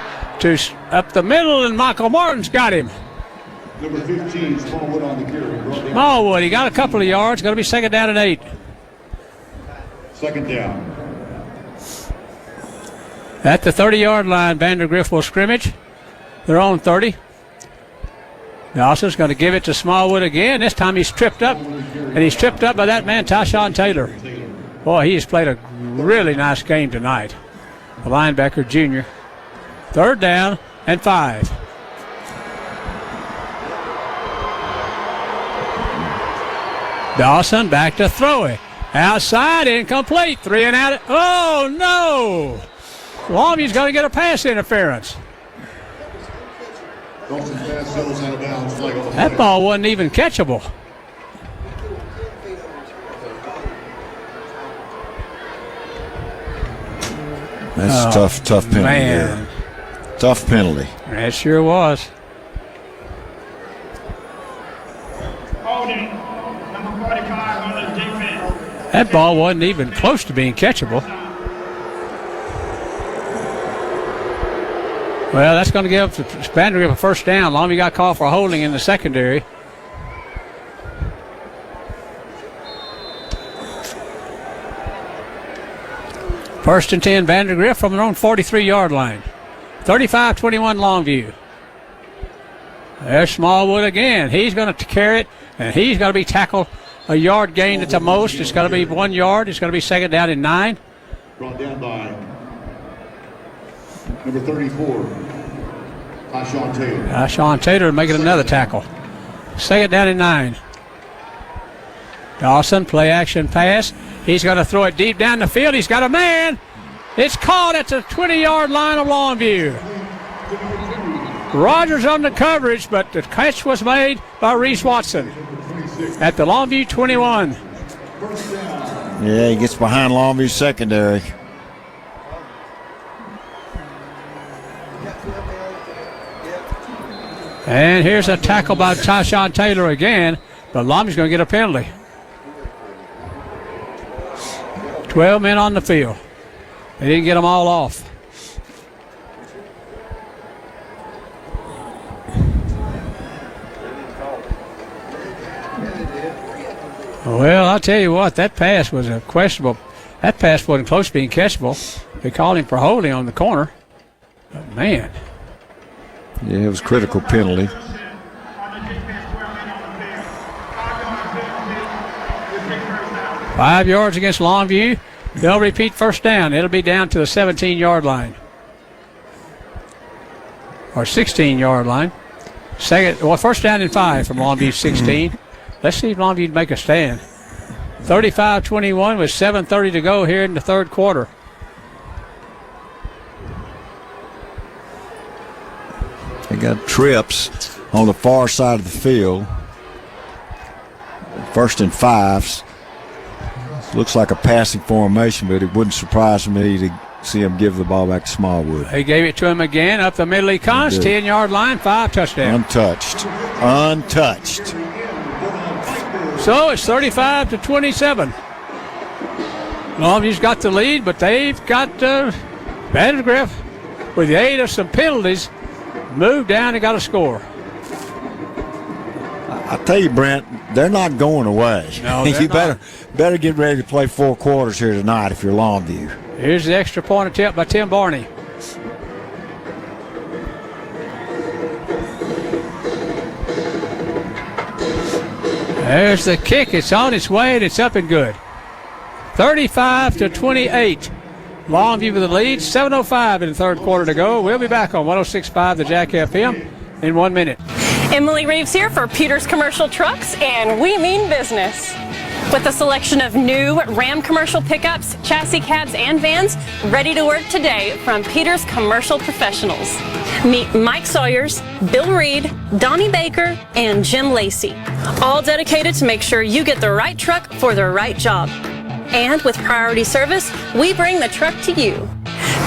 up the middle, and Michael Martin's got him.
Number 15, Smallwood on the carry.
Smallwood, he got a couple of yards. Going to be second down and 8.
Second down.
At the 30-yard line, Vandegrift will scrimmage. They're on 30. Dawson's going to give it to Smallwood again. This time he's tripped up, and he's tripped up by that man, Tyshawn Taylor. Boy, he has played a really nice game tonight. The linebacker, junior. Third down and 5. Dawson back to throw it. Outside, incomplete. 3 and out. Oh, no! Longview's going to get a pass interference. That ball wasn't even catchable.
That's a tough penalty
man.
there. Tough penalty.
That sure was.
Holding, number 45 on the defense.
That ball wasn't even close to being catchable. Well, that's going to give Vandegrift a first down. Longview got called for holding in the secondary. First and 10, Vandegrift from their own 43-yard line. 35-21 Longview. There's Smallwood again. He's going to carry it, and he's going to be tackled a yard gain at the most. It's going to be 1 yard. It's going to be second down and 9.
Brought down by number 34, Tyshawn Taylor.
Tyshawn Taylor making another tackle. Second down and 9. Dawson, play action pass. He's going to throw it deep down the field. He's got a man. It's caught at the 20-yard line of Longview. Rogers on the coverage, but the catch was made by Reese Watson at the Longview 21.
Yeah, he gets behind Longview's secondary.
And here's a tackle by Tyshawn Taylor again, but Longview's going to get a penalty. 12 men on the field. They didn't get them all off. Well, I'll tell you what, that pass was a questionable. That pass wasn't close to being catchable. They called him for holding on the corner. But man.
Yeah, it was a critical penalty.
Five yards against Longview. They'll repeat first down. It'll be down to the 17-yard line. Or 16-yard line. First down and 5 from Longview 16. Let's see if Longview make a stand. 35-21 with 7:30 to go here in the third quarter.
They got trips on the far side of the field. First and 5s. Looks like a passing formation, but it wouldn't surprise me to see him give the ball back to Smallwood.
They gave it to him again up the middle. He comes 10-yard line, 5 touchdowns.
Untouched.
So it's 35-27. Longview's got the lead, but they've got Vandegrift with the aid of some penalties moved down and got a score.
I tell you, Brent, they're not going away.
No,
you better get ready to play 4 quarters here tonight if you're Longview.
Here's the extra point attempt by Tim Barney. There's the kick. It's on its way, and it's up and good. 35-28. Longview with the lead. 7:05 in the third quarter to go. We'll be back on 106.5 the Jack FM in 1 minute.
Emily Reeves here for Peters Commercial Trucks, and we mean business. With a selection of new Ram commercial pickups, chassis cabs, and vans ready to work today from Peters Commercial Professionals. Meet Mike Sawyers, Bill Reed, Donnie Baker, and Jim Lacey. All dedicated to make sure you get the right truck for the right job. And with priority service, we bring the truck to you.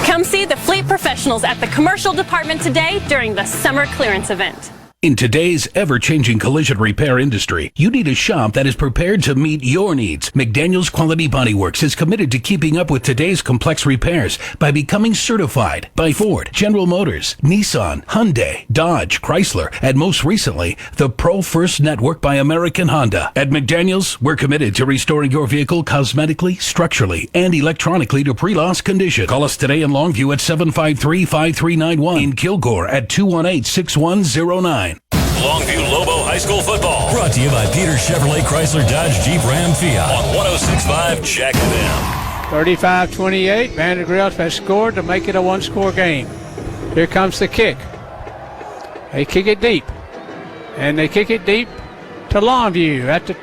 Come see the fleet professionals at the commercial department today during the summer clearance event.
In today's ever-changing collision repair industry, you need a shop that is prepared to meet your needs. McDaniel's Quality Body Works is committed to keeping up with today's complex repairs by becoming certified by Ford, General Motors, Nissan, Hyundai, Dodge, Chrysler, and most recently, the Pro First Network by American Honda. At McDaniel's, we're committed to restoring your vehicle cosmetically, structurally, and electronically to pre-loss condition. Call us today in Longview at 753-5391, in Kilgore at 218-6109.
Longview Lobo High School football. Brought to you by Peter Chevrolet Chrysler Dodge Jeep Ram Fiat on 106.5 Jack FM.
35-28. Vandegrift has scored to make it a one-score game. Here comes the kick. They kick it deep. And they kick it deep to Longview at the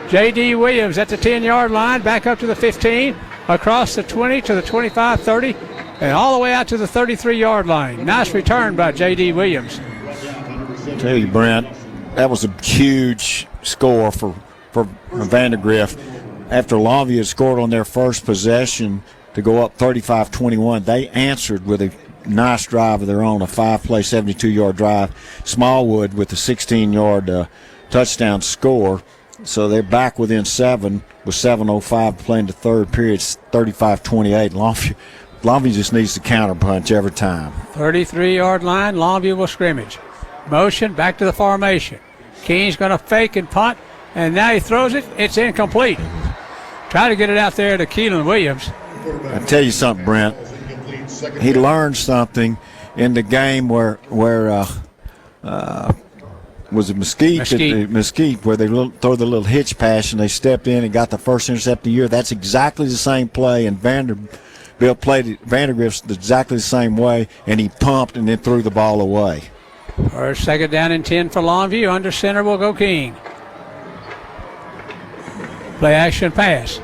J.D. Williams at the 10-yard line, back up to the 15, across the 20 to the 25, 30, and all the way out to the 33-yard line. Nice return by J.D. Williams.
Tell you, Brent, that was a huge score for Vandegrift. After Longview had scored on their first possession to go up 35-21, they answered with a nice drive of their own, a 5-play, 72-yard drive. Smallwood with a 16-yard touchdown score. So they're back within 7 with 7:05 playing the third period, 35-28. Longview just needs to counterpunch every time.
33-yard line, Longview will scrimmage. Motion, back to the formation. Keene's going to fake and punt, and now he throws it. It's incomplete. Try to get it out there to Keelan Williams.
I tell you something, Brent. He learned something in the game where was it Mesquite? Mesquite, where they throw the little hitch pass and they stepped in and got the first intercept of the year. That's exactly the same play, and Vanderbilt played it, Vandegrift exactly the same way, and he pumped and then threw the ball away.
First, second down and 10 for Longview. Under center will go King. Play action pass.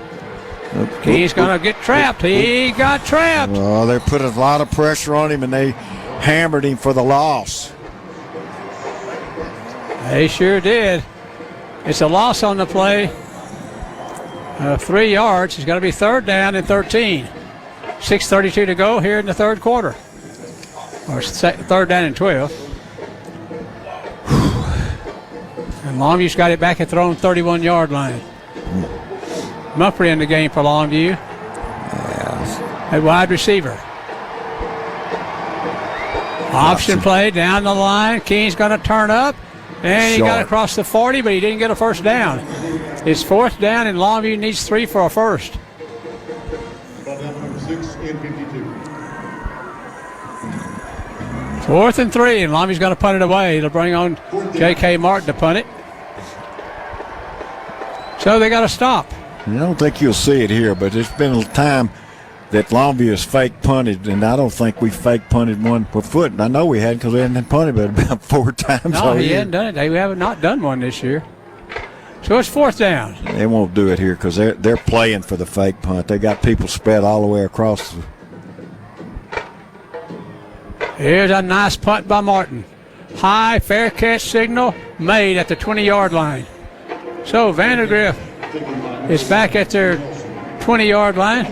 He's going to get trapped. He got trapped.
Oh, they put a lot of pressure on him, and they hammered him for the loss.
They sure did. It's a loss on the play. 3 yards. It's going to be third down and 13. 6:32 to go here in the third quarter. Or third down and 12. And Longview's got it back at their own 31-yard line. Muffrey in the game for Longview. A wide receiver. Option play down the line. Keene's going to turn up. And he got across the 40, but he didn't get a first down. It's fourth down, and Longview needs 3 for a first.
Number 6 and 52.
4th and 3, and Longview's going to punt it away. They'll bring on J.K. Martin to punt it. So they got to stop.
I don't think you'll see it here, but there's been a time that Longview has fake punted, and I don't think we fake punted one per foot. And I know we hadn't because we hadn't punted but about 4 times.
No, he hadn't done it. They have not done one this year. So it's fourth down.
They won't do it here because they're playing for the fake punt. They got people spread all the way across.
Here's a nice punt by Martin. High, fair catch signal made at the 20-yard line. So Vandegrift is back at their 20-yard line.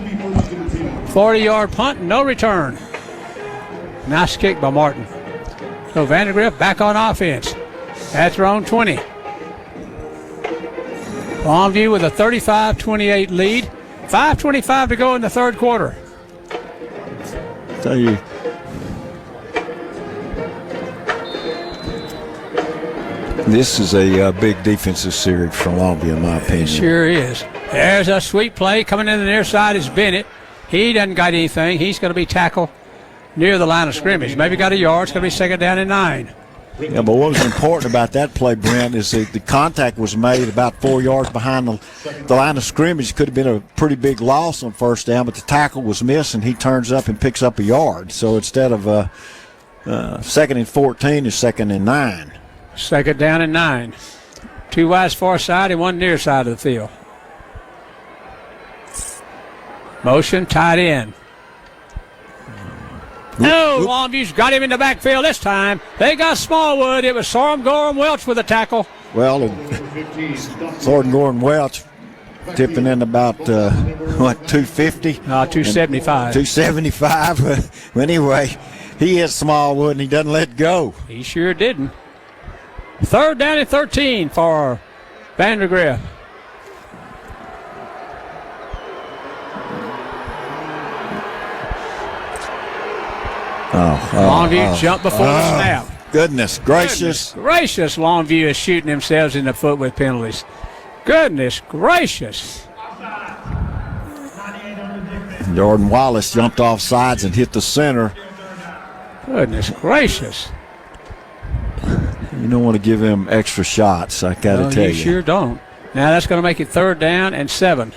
40-yard punt, no return. Nice kick by Martin. So Vandegrift back on offense at their own 20. Longview with a 35-28 lead. 5:25 to go in the third quarter.
Tell you, this is a big defensive series for Longview, in my opinion.
It sure is. There's a sweep play coming in the near side is Bennett. He doesn't got anything. He's going to be tackled near the line of scrimmage. Maybe got a yard. It's going to be second down and 9.
Yeah, but what was important about that play, Brent, is that the contact was made about 4 yards behind the line of scrimmage. Could have been a pretty big loss on first down, but the tackle was missed, and he turns up and picks up a yard. So instead of 2nd and 14, it's 2nd and 9.
2nd down and 9. 2 wides far side and 1 near side of the field. Motion tight end. No, Longview's got him in the backfield this time. They got Smallwood. It was Sorum Gorham Welch with the tackle.
Well, Sorum Gorham Welch tipping in about, 250?
No, 275.
275. But anyway, he hit Smallwood and he doesn't let go.
He sure didn't. 3rd down and 13 for Vandegrift. Longview jumped before the snap.
Goodness gracious.
Gracious, Longview is shooting themselves in the foot with penalties. Goodness gracious.
Jordan Wallace jumped off sides and hit the center.
Goodness gracious.
You don't want to give him extra shots, I got to tell you.
You sure don't. Now that's going to make it 3rd down and 7.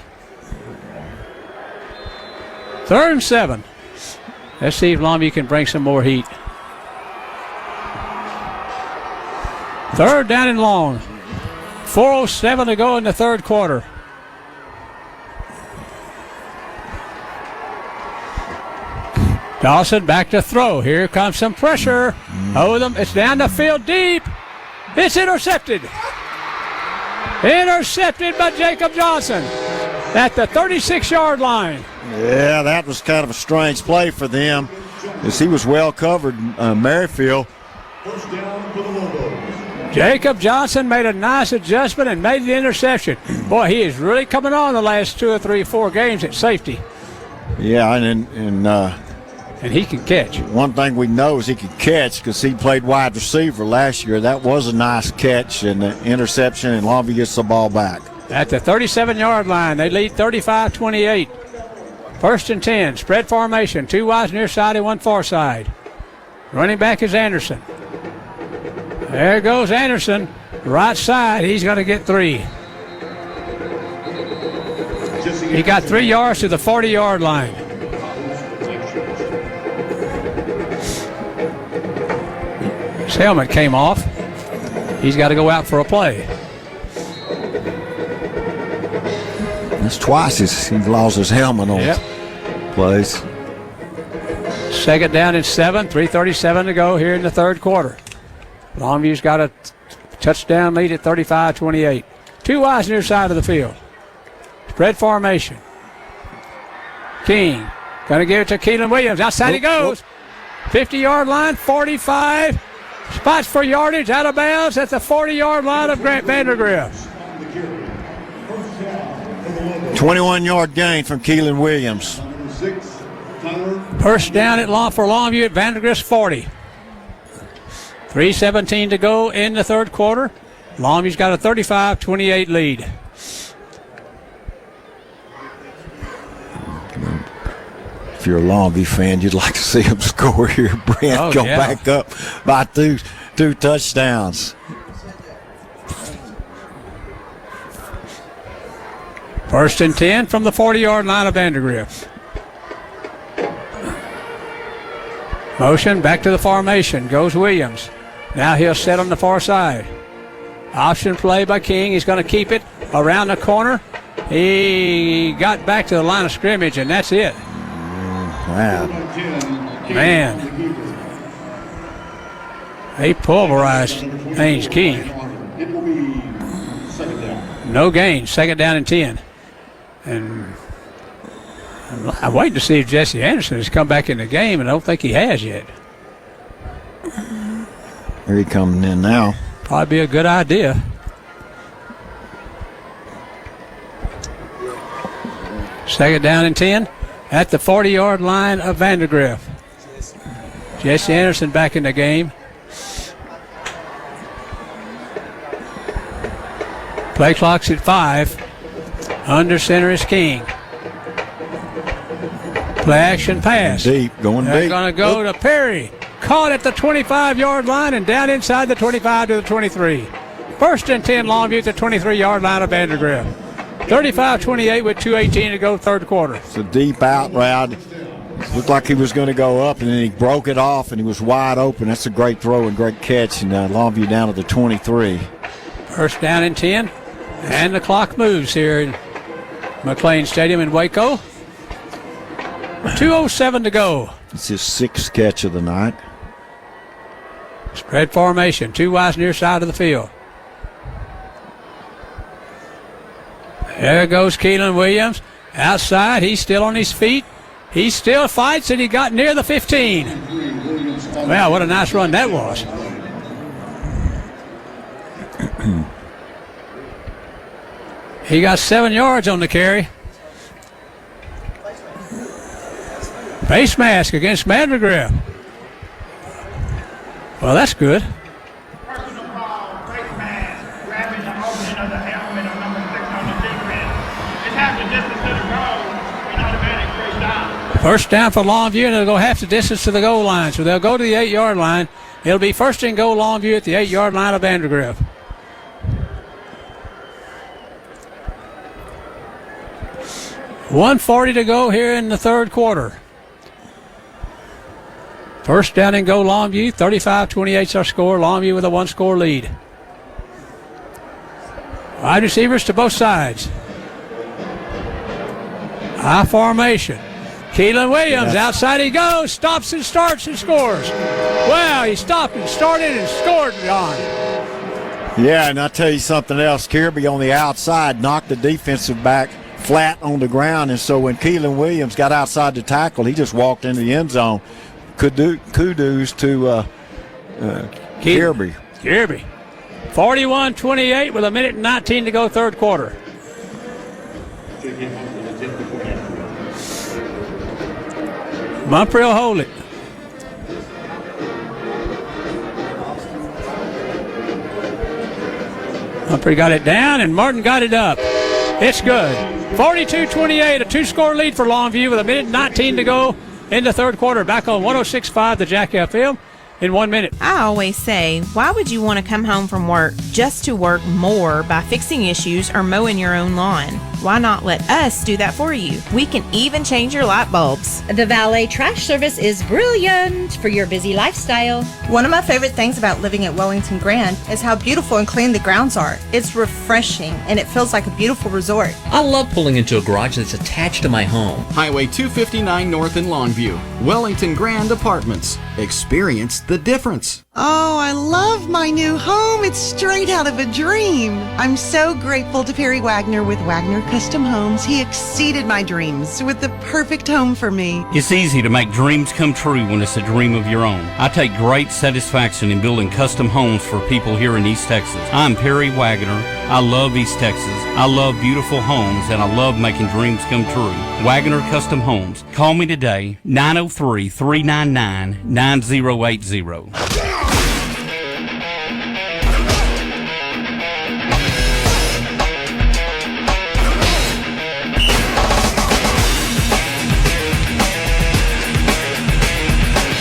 3rd and 7. Let's see if Longview can bring some more heat. 3rd down and long. 4:07 to go in the 3rd quarter. Dawson back to throw. Here comes some pressure. It's down the field deep. It's intercepted. Intercepted by Jacob Johnson at the 36-yard line.
Yeah, that was kind of a strange play for them, as he was well covered, Merrifield.
First down for the Lobos.
Jacob Johnson made a nice adjustment and made the interception. Boy, he is really coming on the last 2 or 3 or 4 games at safety.
Yeah,
and he can catch.
One thing we know is he can catch because he played wide receiver last year. That was a nice catch and an interception, and Longview gets the ball back.
At the 37-yard line, they lead 35-28. 1st and 10, spread formation, 2 wides near side and 1 far side. Running back is Anderson. There goes Anderson, right side. He's going to get 3. He got 3 yards to the 40-yard line. His helmet came off. He's got to go out for a play.
That's twice he lost his helmet on plays.
2nd down and 7, 3:37 to go here in the 3rd quarter. Longview's got a touchdown lead at 35-28. 2 wides near side of the field. Spread formation. King going to give it to Keelan Williams. Outside he goes. 50-yard line, 45. Spots for yardage, out of bounds at the 40-yard line of Grant Vandegrift.
21-yard gain from Keelan Williams.
1st down for Longview at Vandegrift's 40. 3:17 to go in the 3rd quarter. Longview's got a 35-28 lead.
If you're a Longview fan, you'd like to see him score here. Brent go back up by two touchdowns.
1st and 10 from the 40-yard line of Vandegrift. Motion back to the formation. Goes Williams. Now he'll set on the far side. Option play by King. He's going to keep it around the corner. He got back to the line of scrimmage, and that's it.
Wow.
Man. They pulverized Haynes King. No gain. 2nd down and 10. And I'm waiting to see if Jesse Anderson has come back in the game, and I don't think he has yet.
Here he coming in now.
Probably be a good idea. Second down and 10 at the 40-yard line of Vandegrift. Jesse Anderson back in the game. Play clock's at 5. Under center is King. Play action pass.
Going deep.
They're going to go to Perry. caught at the 25-yard line and down inside the 25 to the 23. First and 10, Longview at the 23-yard line of Vandegrift. 35-28 with 2:18 to go, third quarter.
It's a deep out route. Looked like he was going to go up, and then he broke it off, and he was wide open. That's a great throw and great catch, and Longview down to the 23.
First down and 10, and the clock moves here in McLane Stadium in Waco. 2:07 to go.
It's his sixth catch of the night.
Spread formation, two wides near side of the field. There goes Keelan Williams. Outside, he's still on his feet. He still fights, and he got near the 15. Wow, what a nice run that was. He got 7 yards on the carry. Face mask against Vandegrift. Well, that's good. First down for Longview, and they'll go half the distance to the goal line. So they'll go to the 8-yard line. It'll be first and goal Longview at the 8-yard line of Vandegrift. $1:40 to go here in the third quarter. First down and goal Longview. 35-28 is our score. Longview with a 1-score lead. Wide receivers to both sides. High formation. Keelan Williams, outside he goes, stops and starts and scores. Wow, he stopped and started and scored, John.
Yeah, and I'll tell you something else. Kirby on the outside knocked the defensive back flat on the ground, and so when Keelan Williams got outside the tackle, he just walked into the end zone. Kudos to Kirby.
Kirby. 41-28 with 1:19 to go, third quarter. Mumfree will hold it. Mumfree got it down, and Martin got it up. It's good. 42-28, a 2-score lead for Longview with 1:19 to go in the third quarter. Back on 106.5, the Jack FM. In 1 minute.
I always say, why would you want to come home from work just to work more by fixing issues or mowing your own lawn? Why not let us do that for you? We can even change your light bulbs.
The valet trash service is brilliant for your busy lifestyle.
One of my favorite things about living at Wellington Grand is how beautiful and clean the grounds are. It's refreshing, and it feels like a beautiful resort.
I love pulling into a garage that's attached to my home.
Highway 259 North in Longview. Wellington Grand Apartments. Experience the difference.
Oh, I love my new home. It's straight out of a dream. I'm so grateful to Perry Wagner with Wagner Custom Homes. He exceeded my dreams with the perfect home for me.
It's easy to make dreams come true when it's a dream of your own. I take great satisfaction in building custom homes for people here in East Texas. I'm Perry Wagner. I love East Texas. I love beautiful homes, and I love making dreams come true. Wagner Custom Homes. Call me today, 903-399-9080.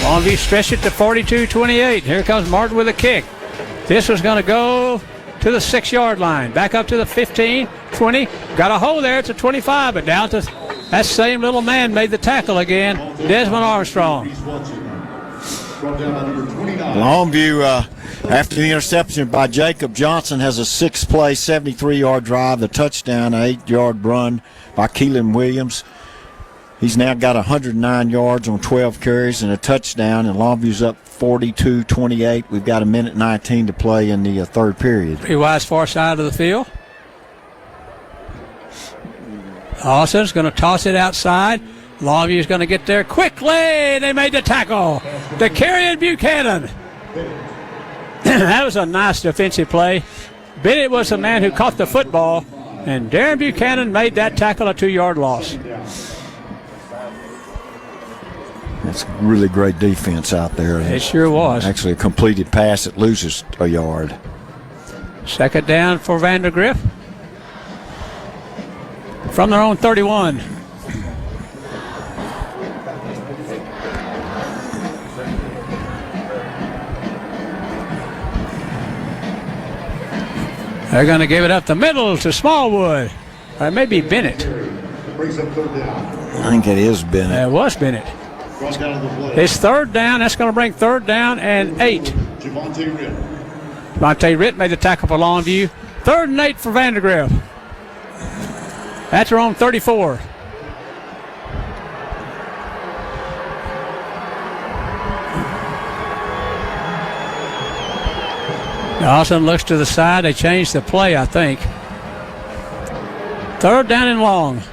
Longview stretched it to 42-28. Here comes Martin with a kick. This was going to go to the 6-yard line. Back up to the 15, 20. Got a hole there. It's a 25, but down to that same little man made the tackle again. Desmond Armstrong.
Longview, after the interception by Jacob Johnson, has a 6-play, 73-yard drive, the touchdown, an 8-yard run by Keelan Williams. He's now got 109 yards on 12 carries and a touchdown, and Longview's up 42-28. We've got 1:19 to play in the third period.
Three wides far side of the field. Austin's going to toss it outside. Longview's going to get there quickly. They made the tackle. The carry in Buchanan. That was a nice defensive play. Bennett was the man who caught the football, and Darren Buchanan made that tackle, a 2-yard loss.
That's really great defense out there.
It sure was.
Actually, a completed pass that loses a yard.
Second down for Vandegrift. From their own 31. They're going to give it up the middle to Smallwood. Or maybe Bennett.
Brings up third down.
I think it is Bennett.
It was Bennett.
Brought down to the play.
It's third down. That's going to bring third down and 8.
Javonte Ritt.
Javonte Ritt made the tackle for Longview. 3rd and 8 for Vandegrift. That's their own 34. Dawson looks to the side. They changed the play, I think. 3rd down and long.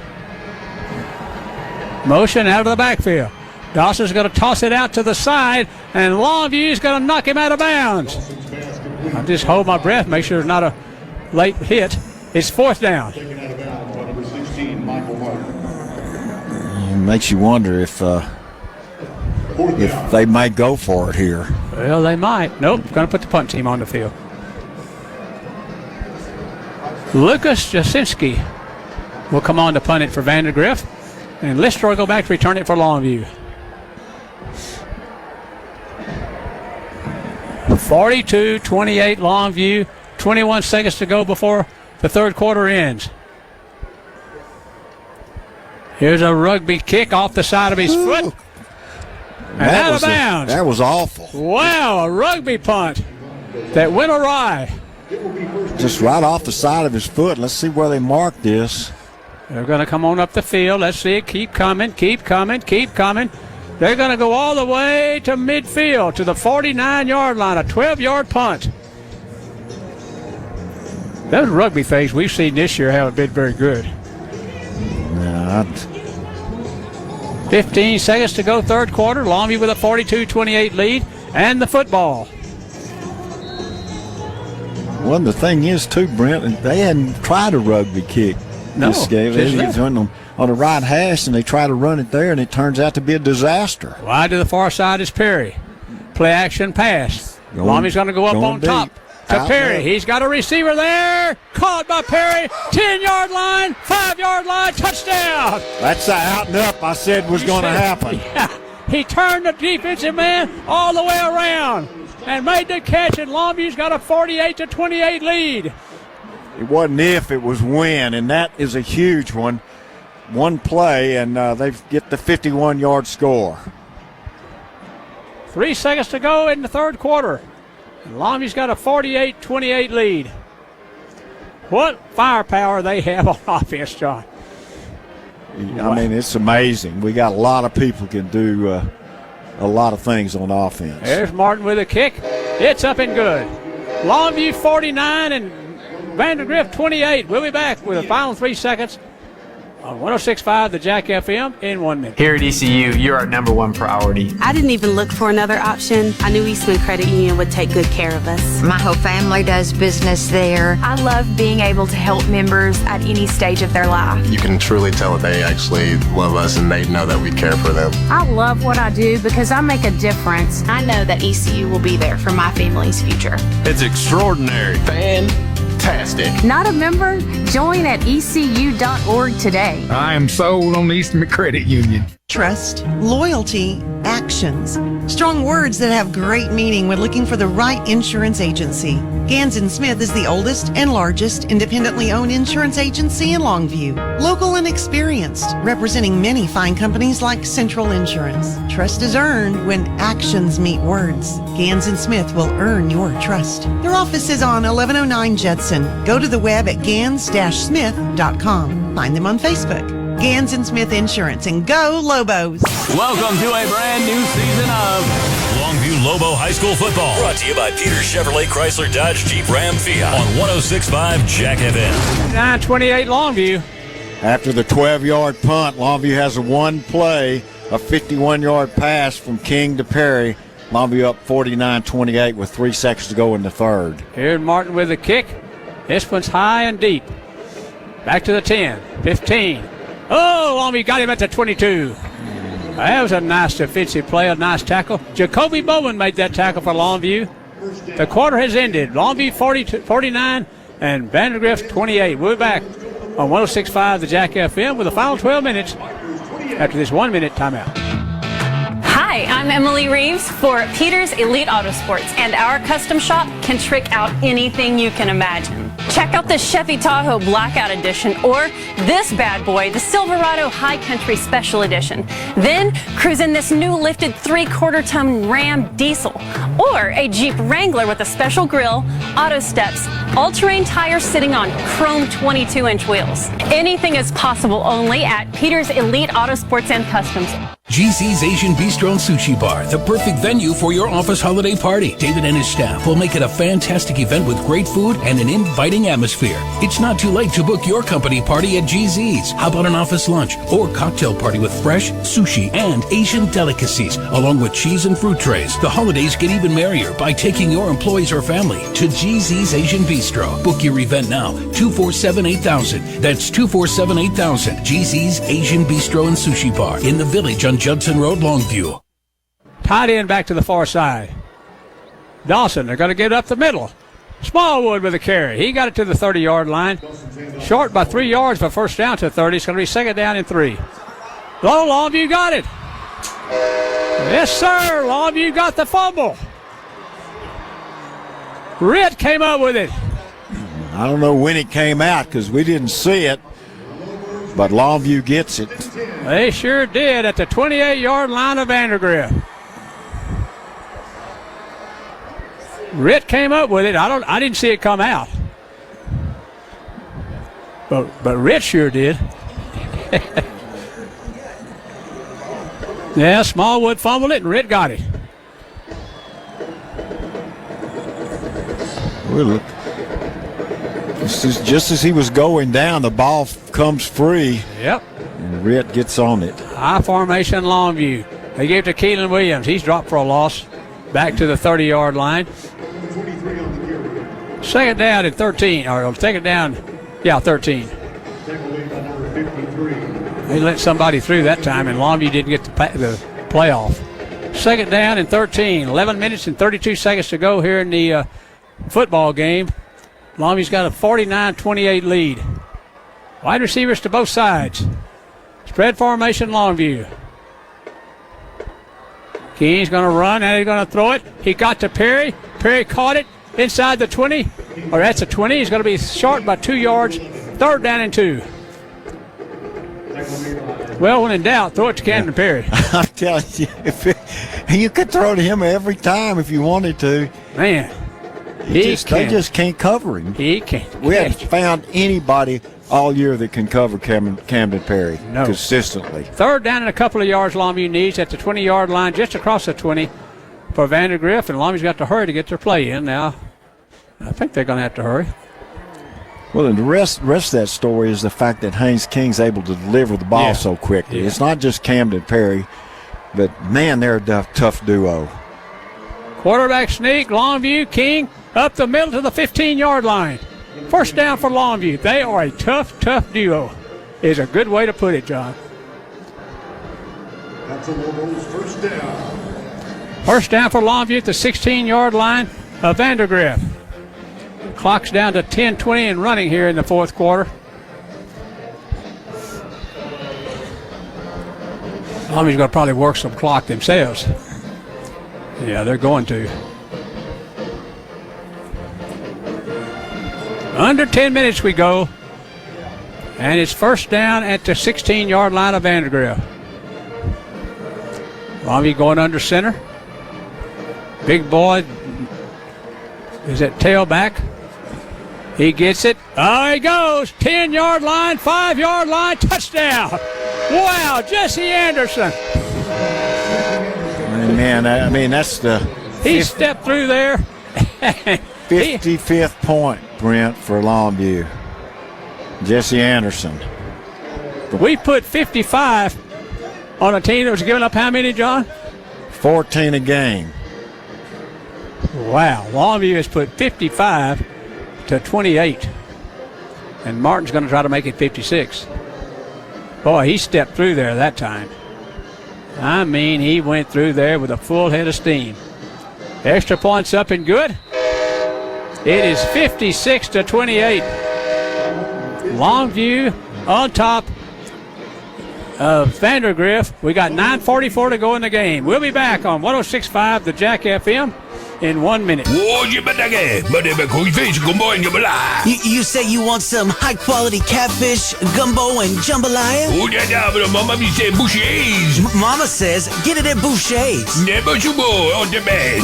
Motion out of the backfield. Dawson's going to toss it out to the side, and Longview's going to knock him out of bounds. I just hold my breath, make sure it's not a late hit. It's 4th down.
Taken out of bounds by number 16, Michael Martin.
It makes you wonder if they might go for it here.
Well, they might. Nope, going to put the punt team on the field. Lucas Jasinski will come on to punt it for Vandegrift, and Lister will go back to return it for Longview. 42-28 Longview. 21 seconds to go before the third quarter ends. Here's a rugby kick off the side of his foot. And out of bounds.
That was awful.
Wow, a rugby punt that went awry.
Just right off the side of his foot. Let's see where they mark this.
They're going to come on up the field. Let's see it. Keep coming, keep coming, keep coming. They're going to go all the way to midfield, to the 49-yard line, a 12-yard punt. Those rugby things we've seen this year haven't been very good. 15 seconds to go, third quarter. Longview with a 42-28 lead, and the football.
Well, the thing is, too, Brent, they hadn't tried a rugby kick this game. They went on the right hash, and they try to run it there, and it turns out to be a disaster.
Wide to the far side is Perry. Play action pass. Longview's going to go up on top to Perry. He's got a receiver there. Caught by Perry. 10-yard line, 5-yard line, touchdown.
That's the out and up I said was going to happen.
Yeah. He turned the defensive man all the way around and made the catch, and Longview's got a 48-28 lead.
It wasn't if, it was when, and that is a huge one. One play, and they get the 51-yard score.
3 seconds to go in the third quarter. And Longview's got a 48-28 lead. What firepower they have on offense, John.
I mean, it's amazing. We got a lot of people can do a lot of things on offense.
There's Martin with a kick. It's up and good. Longview 49 and Vandegrift 28. We'll be back with the final 3 seconds on 106.5 the Jack FM in 1 minute.
Here at ECU, you're our #1 priority.
I didn't even look for another option. I knew Eastman Credit Union would take good care of us.
My whole family does business there.
I love being able to help members at any stage of their life.
You can truly tell that they actually love us and they know that we care for them.
I love what I do because I make a difference.
I know that ECU will be there for my family's future.
It's extraordinary. Fantastic.
Not a member? Join at ecu.org today.
I am sold on Eastman Credit Union.
Trust, loyalty, actions. Strong words that have great meaning when looking for the right insurance agency. Gans & Smith is the oldest and largest independently owned insurance agency in Longview. Local and experienced, representing many fine companies like Central Insurance. Trust is earned when actions meet words. Gans & Smith will earn your trust. Their office is on 1109 Judson. Go to the web at gans-smith.com. Find them on Facebook. Gans & Smith Insurance, and go Lobos.
Welcome to a brand new season of Longview Lobo High School football. Brought to you by Peter Chevrolet Chrysler Dodge Jeep Ram Fiat on 106.5 Jack FM.
9-28 Longview.
After the 12-yard punt, Longview has a one play, a 51-yard pass from King to Perry. Longview up 49-28 with 3 seconds to go in the third.
Here's Martin with the kick. This one's high and deep. Back to the 10, 15. Oh, Longview got him at the 22. That was a nice defensive play, a nice tackle. Jacoby Bowen made that tackle for Longview. The quarter has ended. Longview 49 and Vandegrift 28. We'll be back on 106.5 the Jack FM with the final 12 minutes after this 1 minute timeout.
Hi, I'm I'm Emily Reeves for Peters Elite Autosports, and our custom shop can trick out anything you can imagine. Check out the Chevy Tahoe Blackout Edition or this bad boy, the Silverado High Country Special Edition. Then cruise in this new lifted 3/4-ton Ram diesel or a Jeep Wrangler with a special grille, auto steps, all-terrain tires sitting on chrome 22-inch wheels. Anything is possible only at Peters Elite Autosports and Customs.
GZ's Asian Bistro and Sushi Bar, the perfect venue for your office holiday party. David and his staff will make it a fantastic event with great food and an inviting atmosphere. It's not too late to book your company party at GZ's. How about an office lunch or cocktail party with fresh sushi and Asian delicacies, along with cheese and fruit trays? The holidays get even merrier by taking your employees or family to GZ's Asian Bistro. Book your event now, 247-8000. That's 247-8000. GZ's Asian Bistro and Sushi Bar in the Village on Judson Road, Longview.
Tight end back to the far side. Dawson, they're going to get up the middle. Smallwood with a carry. He got it to the 30-yard line. Short by 3 yards for first down to 30. It's going to be second down and 3. Longview got it. Yes, sir. Longview got the fumble. Ritt came up with it.
I don't know when it came out because we didn't see it, but Longview gets it.
They sure did at the 28-yard line of Vandegrift. Ritt came up with it. I didn't see it come out. But Ritt sure did. Yeah, Smallwood fumbled it and Ritt got it.
Well, just as he was going down, the ball comes free.
Yep.
And Ritt gets on it.
High formation Longview. They gave it to Keelan Williams. He's dropped for a loss. Back to the 30-yard line. Second down at 13. Or second down, 13. They let somebody through that time, and Longview didn't get the playoff. Second down and 13. 11 minutes and 32 seconds to go here in the football game. Longview's got a 49-28 lead. Wide receivers to both sides. Spread formation, Longview. Keen's going to run, and he's going to throw it. He got to Perry. Perry caught it inside the 20. Or that's a 20. He's going to be short by 2 yards. Third down and 2. Well, when in doubt, throw it to Camden Perry.
I'm telling you, you could throw to him every time if you wanted to.
Man.
They just can't cover him.
He can't.
We haven't found anybody all year that can cover Camden Perry consistently.
Third down and a couple of yards Longview needs at the 20-yard line, just across the 20 for Vandegrift, and Longview's got to hurry to get their play in now. I think they're going to have to hurry.
Well, and the rest of that story is the fact that Haynes King's able to deliver the ball so quickly. Yeah. It's not just Camden Perry, but, man, they're a tough duo.
Quarterback sneak, Longview, King up the middle to the 15-yard line. First down for Longview. They are a tough duo. Is a good way to put it, John.
That's a Lobos first down.
First down for Longview at the 16-yard line of Vandegrift. Clock's down to 10:20 and running here in the fourth quarter. Longview's going to probably work some clock themselves. Yeah, they're going to. Under 10 minutes we go. And it's first down at the 16-yard line of Vandegrift. Longview going under center. Big boy is at tailback. He gets it. Oh, he goes. 10-yard line, 5-yard line, touchdown. Wow, Jesse Anderson.
Man, I mean, that's the...
He stepped through there.
55th point, Brent, for Longview. Jesse Anderson.
We put 55 on a team that was giving up how many, John?
14 a game.
Wow. Longview has put 55 to 28. And Martin's going to try to make it 56. Boy, he stepped through there that time. I mean, he went through there with a full head of steam. Extra points up and good. It is 56 to 28. Longview on top Vandegrift. We got 9:44 to go in the game. We'll be back on 106.5 The Jack FM in 1 minute.
You say you want some high quality catfish, gumbo, and jambalaya? Mama says get it at Boucher's.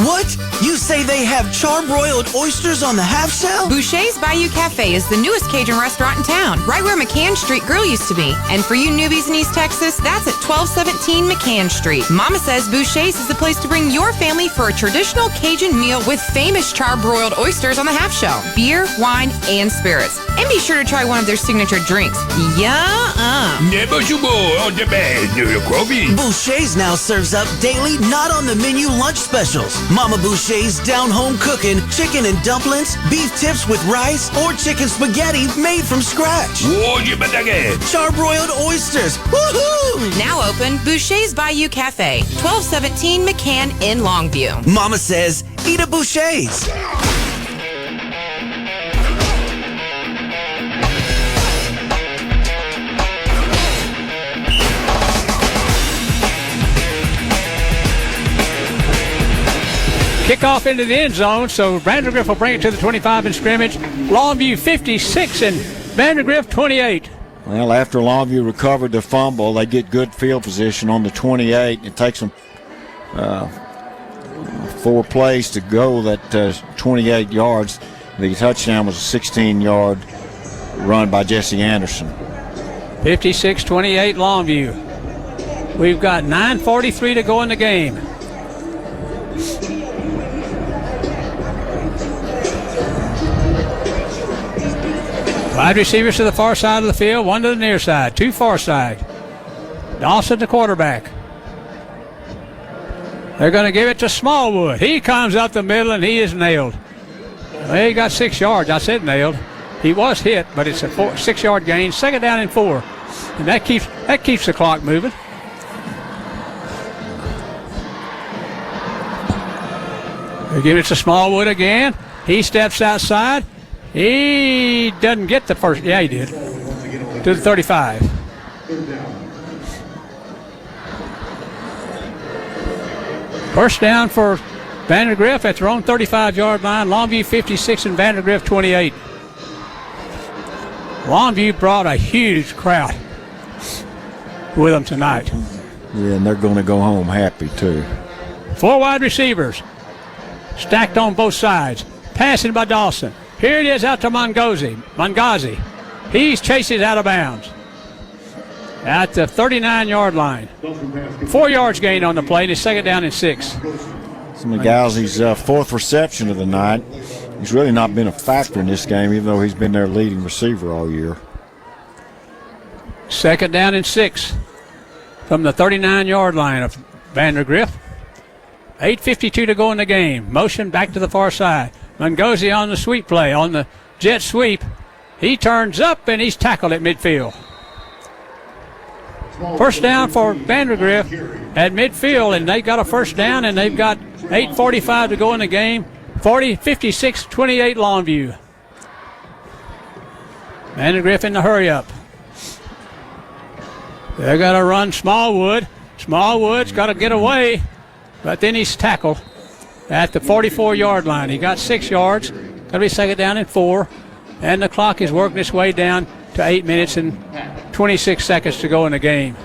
What? You say they have charbroiled oysters on the half shell?
Boucher's Bayou Cafe is the newest Cajun restaurant in town, right where McCann Street Grill used to be. And for you newbies in East Texas, that's at 1217 McCann Street. Mama says Boucher's is the place to bring your family for a traditional Cajun meal with famous charbroiled oysters on the half shell, beer, wine, and spirits. And be sure to try one of their signature drinks.
Boucher's now serves up daily, not on the menu lunch specials. Mama Boucher's down home cooking chicken and dumplings, beef tips with rice, or chicken spaghetti made from scratch. Charbroiled oysters. Woohoo!
Now open Boucher's Bayou Cafe, 1217 McCann in Longview.
Mama says, eat at Boucher's.
Kickoff into the end zone, so Vandegrift will bring it to the 25 in scrimmage. Longview 56 and Vandegrift 28.
Well, after Longview recovered the fumble, they get good field position on the 28. It takes them 4 plays to go that 28 yards. The touchdown was a 16-yard run by Jesse Anderson.
56-28 Longview. We've got 9:43 to go in the game. Wide receivers to the far side of the field, one to the near side, 2 far side. Dawson, the quarterback. They're going to give it to Smallwood. He comes up the middle, and he is nailed. Well, he got 6 yards. I said nailed. He was hit, but it's a 6-yard gain. 2nd down and 4. And that keeps the clock moving. They give it to Smallwood again. He steps outside. He doesn't get the first. Yeah, he did. To the 35. First down for Vandegrift at their own 35-yard line. Longview 56 and Vandegrift 28. Longview brought a huge crowd with them tonight.
Yeah, and they're going to go home happy, too.
4 wide receivers stacked on both sides. Passing by Dawson. Here it is out to Mangazi. He chases out of bounds at the 39-yard line. 4 yards gain on the play, and it's 2nd down and 6.
It's Mangazi's 4th reception of the night. He's really not been a factor in this game, even though he's been their leading receiver all year.
2nd down and 6 from the 39-yard line of Vandegrift. 8:52 to go in the game. Motion back to the far side. Mangozi on the sweep play, on the jet sweep. He turns up and he's tackled at midfield. First down for Vandegrift at midfield, and they got a first down, and they've got 8:45 to go in the game. 56-28 Longview. Vandegrift in the hurry up. They're going to run Smallwood. Smallwood's got to get away, but then he's tackled at the 44-yard line. He got 6 yards. Going to be 2nd down and 4. And the clock is working its way down to 8 minutes and 26 seconds to go in the game.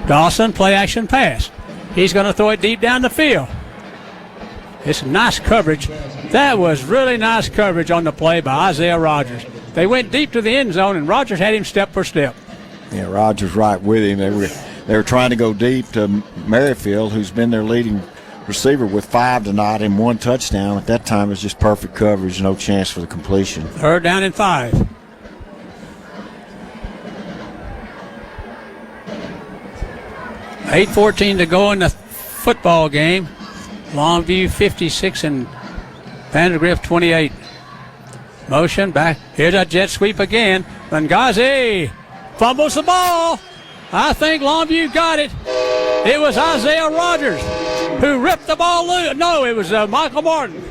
Dawson, play action pass. He's going to throw it deep down the field. It's nice coverage. That was really nice coverage on the play by Isaiah Rogers. They went deep to the end zone, and Rogers had him step for step.
Yeah, Rogers right with him. They were trying to go deep to Merrifield, who's been their leading receiver with 5 tonight and 1 touchdown. At that time, it was just perfect coverage, no chance for the completion.
3rd down and 5. $8:14 to go in the football game. Longview 56 and Vandegrift 28. Motion back. Here's a jet sweep again. Mangazi fumbles the ball. I think Longview got it. It was Isaiah Rogers who ripped the ball loose. No, it was Michael Martin.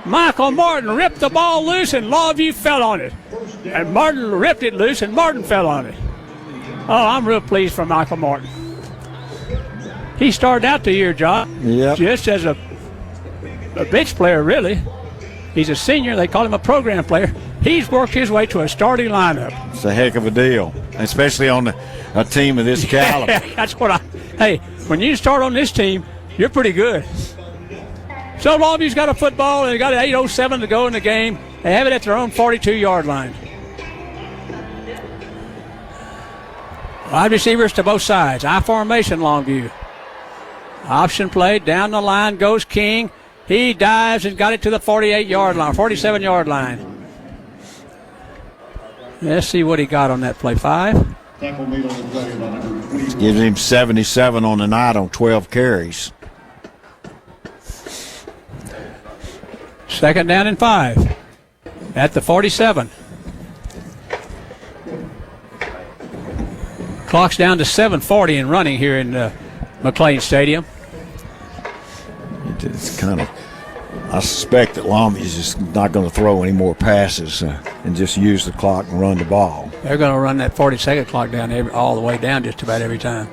Michael Martin ripped the ball loose, and Longview fell on it. And Martin ripped it loose, and Martin fell on it. Oh, I'm real pleased for Michael Martin. He started out the year, John, just as a bench player, really. He's a senior. They call him a program player. He's worked his way to a starting lineup.
It's a heck of a deal, especially on a team of this caliber.
Yeah, that's what hey, when you start on this team, you're pretty good. So Longview's got a football, and they got 8:07 to go in the game. They have it at their own 42-yard line. Wide receivers to both sides. I formation, Longview. Option play, down the line goes King. He dives and got it to the 48-yard line, 47-yard line. Let's see what he got on that play. 5.
Gives him 77 on the night on 12 carries.
2nd down and 5 at the 47. Clock's down to 7:40 and running here in McLane Stadium.
It's kind of, I suspect that Longview's just not going to throw any more passes and just use the clock and run the ball.
They're going to run that 40-second clock down all the way down just about every time.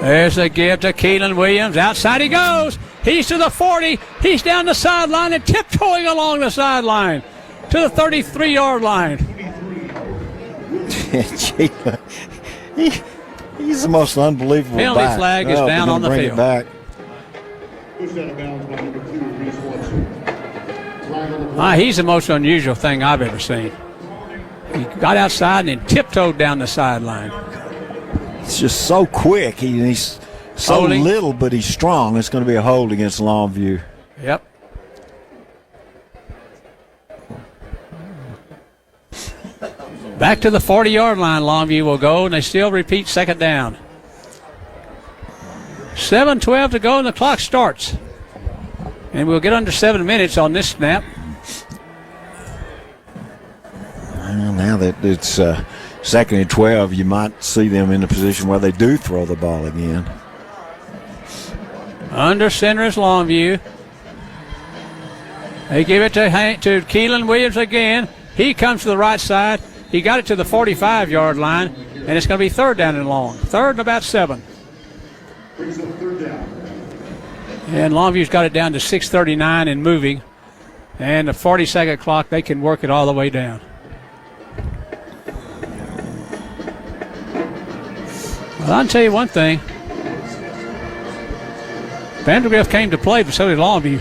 There's a give to Keelan Williams. Outside he goes. He's to the 40. He's down the sideline and tiptoeing along the sideline to the 33-yard line.
He's the most unbelievable
penalty
back.
Flag is down on the
bring
field.
It back.
He's the most unusual thing I've ever seen. He got outside and then tiptoed down the sideline.
It's just so quick. He's so
Holding.
little, but he's strong. It's going to be a hold against Longview.
Yep. Back to the 40-yard line, Longview will go, and they still repeat 2nd down. 7:12 to go, and the clock starts. And we'll get under 7 minutes on this snap.
Well, now that it's 2nd and 12, you might see them in a position where they do throw the ball again.
Under center is Longview. They give it to Keelan Williams again. He comes to the right side. He got it to the 45-yard line, and it's going to be 3rd down and long. 3rd and about 7. And Longview's got it down to 6:39 and moving. And the 40-second clock, they can work it all the way down. Well, I'll tell you one thing. Vandegrift came to play, but so did Longview.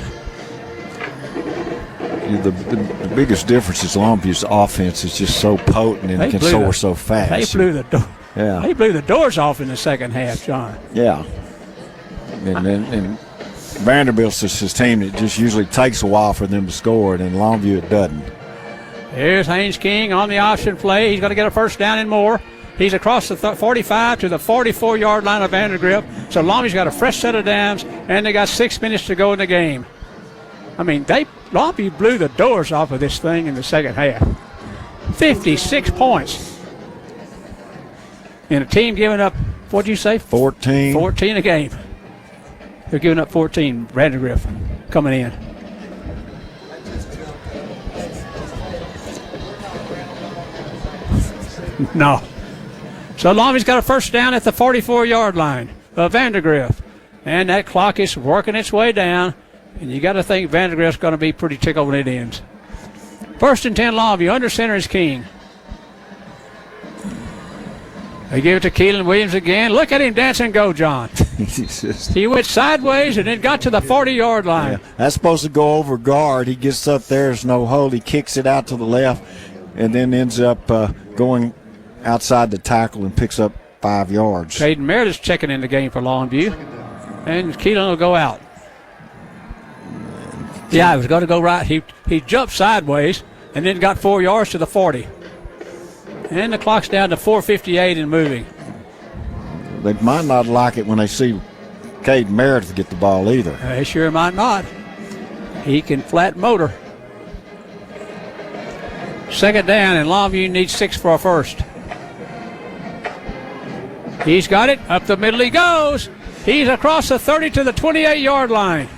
The biggest difference is Longview's offense is just so potent and can soar so fast.
They blew the door.
Yeah.
They blew the doors off in the second half, John.
Yeah. And Vanderbilt's just his team that just usually takes a while for them to score, and in Longview it doesn't.
Here's Haynes King on the option play. He's going to get a 1st down and more. He's across the 45 to the 44-yard line of Vandegrift. So Longview's got a fresh set of downs, and they got 6 minutes to go in the game. I mean, Longview blew the doors off of this thing in the second half. 56 points. And a team giving up, what'd you say?
14.
14 a game. They're giving up 14. Vandegrift coming in. No. So Longview's got a 1st down at the 44-yard line of Vandegrift. And that clock is working its way down. And you got to think Vandegrift's going to be pretty tickled when it ends. 1st and 10 Longview. Under center is King. They give it to Keelan Williams again. Look at him dance and go, John. He went sideways and then got to the 40-yard line.
Yeah, that's supposed to go over guard. He gets up there. There's no hold. He kicks it out to the left and then ends up going outside the tackle and picks up 5 yards.
Caden Meredith's checking in the game for Longview. And Keelan will go out. Yeah, he was going to go right. He jumped sideways and then got 4 yards to the 40. And the clock's down to 4:58 and moving.
They might not like it when they see Caden Meredith get the ball either.
They sure might not. He can flat motor. 2nd down, and Longview needs 6 for a 1st. He's got it. Up the middle he goes. He's across the 30 to the 28-yard line.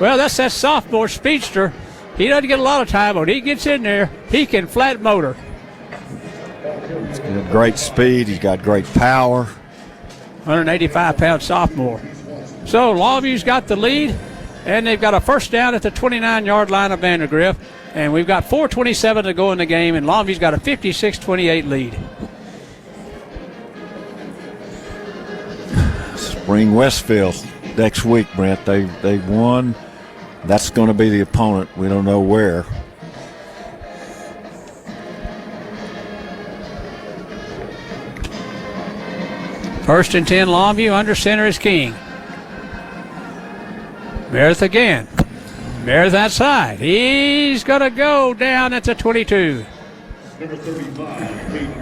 Well, that's that sophomore speedster. He doesn't get a lot of time, but he gets in there. He can flat motor.
He's got great speed. He's got great power.
185-pound sophomore. So Longview's got the lead, and they've got a first down at the 29-yard line of Vandegrift, and we've got 4:27 to go in the game, and Longview's got a 56-28 lead.
Spring Westfield next week, Brent. They won. That's going to be the opponent. We don't know where.
First and 10, Longview. Under center is King. Meredith again. Meredith outside. He's going to go down at the 22.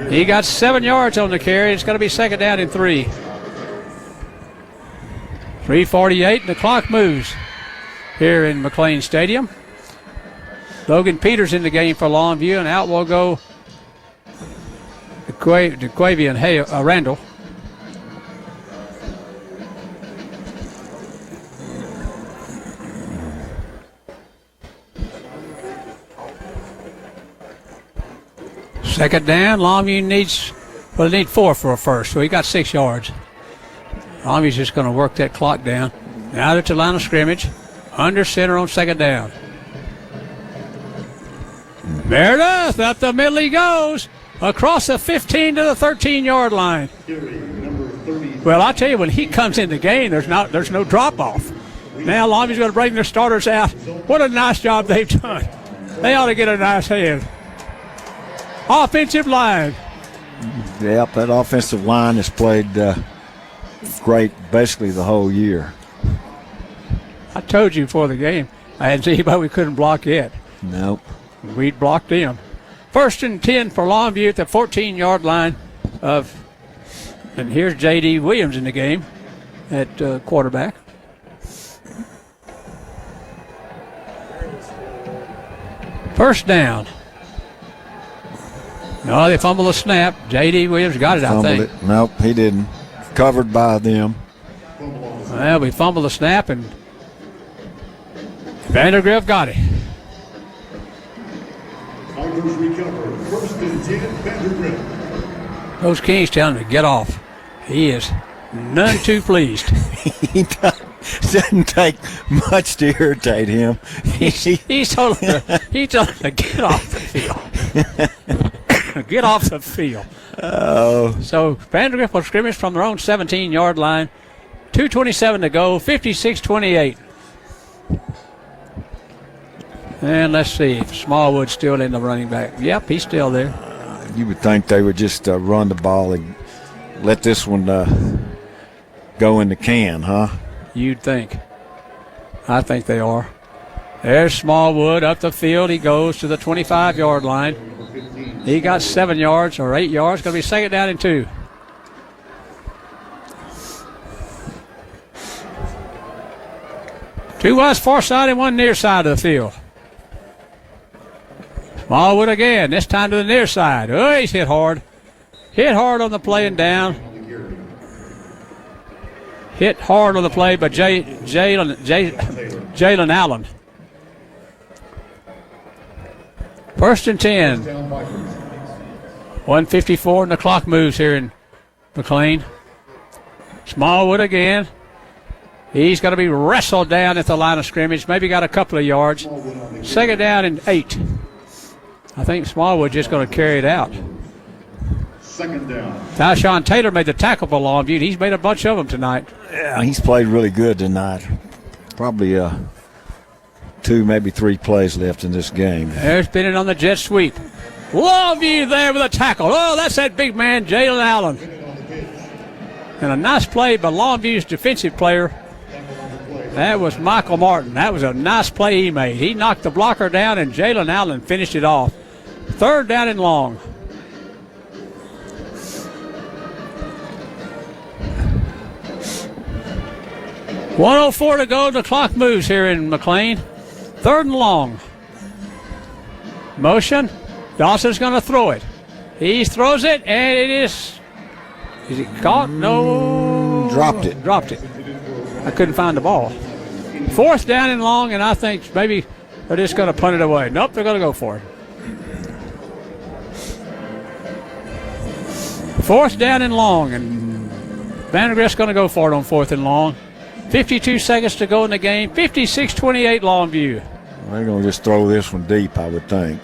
He got 7 yards on the carry. It's going to be second down and 3. 3:48, and the clock moves here in McLane Stadium. Logan Peters in the game for Longview, and out will go DeQuavian Randall. Second down, Longview needs 4 for a first, so he got 6 yards. Longview's just going to work that clock down. Now to the line of scrimmage. Under center on second down. Meredith, up the middle he goes. Across the 15 to the 13-yard line. Well, I tell you, when he comes in the game, there's no drop-off. Now Longview's going to bring their starters out. What a nice job they've done. They ought to get a nice hand. Offensive line.
Yep, that offensive line has played great basically the whole year.
I told you before the game, I hadn't seen anybody we couldn't block yet.
Nope.
We'd blocked them. First and 10 for Longview at the 14-yard line and here's J.D. Williams in the game at quarterback. First down. No, they fumbled the snap. J.D. Williams got it, I think.
Nope, he didn't. Covered by them.
Well, we fumbled the snap, and Vandegrift got it.
Tigers recover. First and 10, Vandegrift.
Coach King's telling him to get off. He is none too pleased.
He doesn't take much to irritate him.
He told him to get off the field. Get off the field.
Oh.
So Vandegrift will scrimmage from their own 17-yard line. 2:27 to go, 56-28. And let's see if Smallwood's still in the running back. Yep, he's still there.
You would think they would just run the ball and let this one go in the can, huh?
You'd think. I think they are. There's Smallwood up the field. He goes to the 25-yard line. He got 7 yards or 8 yards. Going to be second down and 2. Two wide far side and one near side of the field. Smallwood again, this time to the near side. Oh, he's hit hard. Hit hard on the play and down. Hit hard on the play by Jalen Allen. First and 10. 1:54 and the clock moves here in McLane. Smallwood again. He's going to be wrestled down at the line of scrimmage. Maybe got a couple of yards. Second down and 8. I think Smallwood just going to carry it out.
Second down.
Tyshawn Taylor made the tackle for Longview. He's made a bunch of them tonight.
Yeah, he's played really good tonight. Probably 2, maybe 3 plays left in this game.
There's Bennett on the jet sweep. Longview there with a tackle. Oh, that's that big man, Jalen Allen. And a nice play by Longview's defensive player. That was Michael Martin. That was a nice play he made. He knocked the blocker down, and Jalen Allen finished it off. Third down and long. .104 to go. The clock moves here in McLane. Third and long. Motion. Dawson's going to throw it. He throws it, and it is it caught? No.
Dropped it.
Dropped it. I couldn't find the ball. 4th down and long, and I think maybe they're just going to punt it away. Nope, they're going to go for it. 4th down and long, and Vandegrift's going to go for it on 4th and long. 52 seconds to go in the game. 56-28 Longview.
They're going to just throw this one deep, I would think.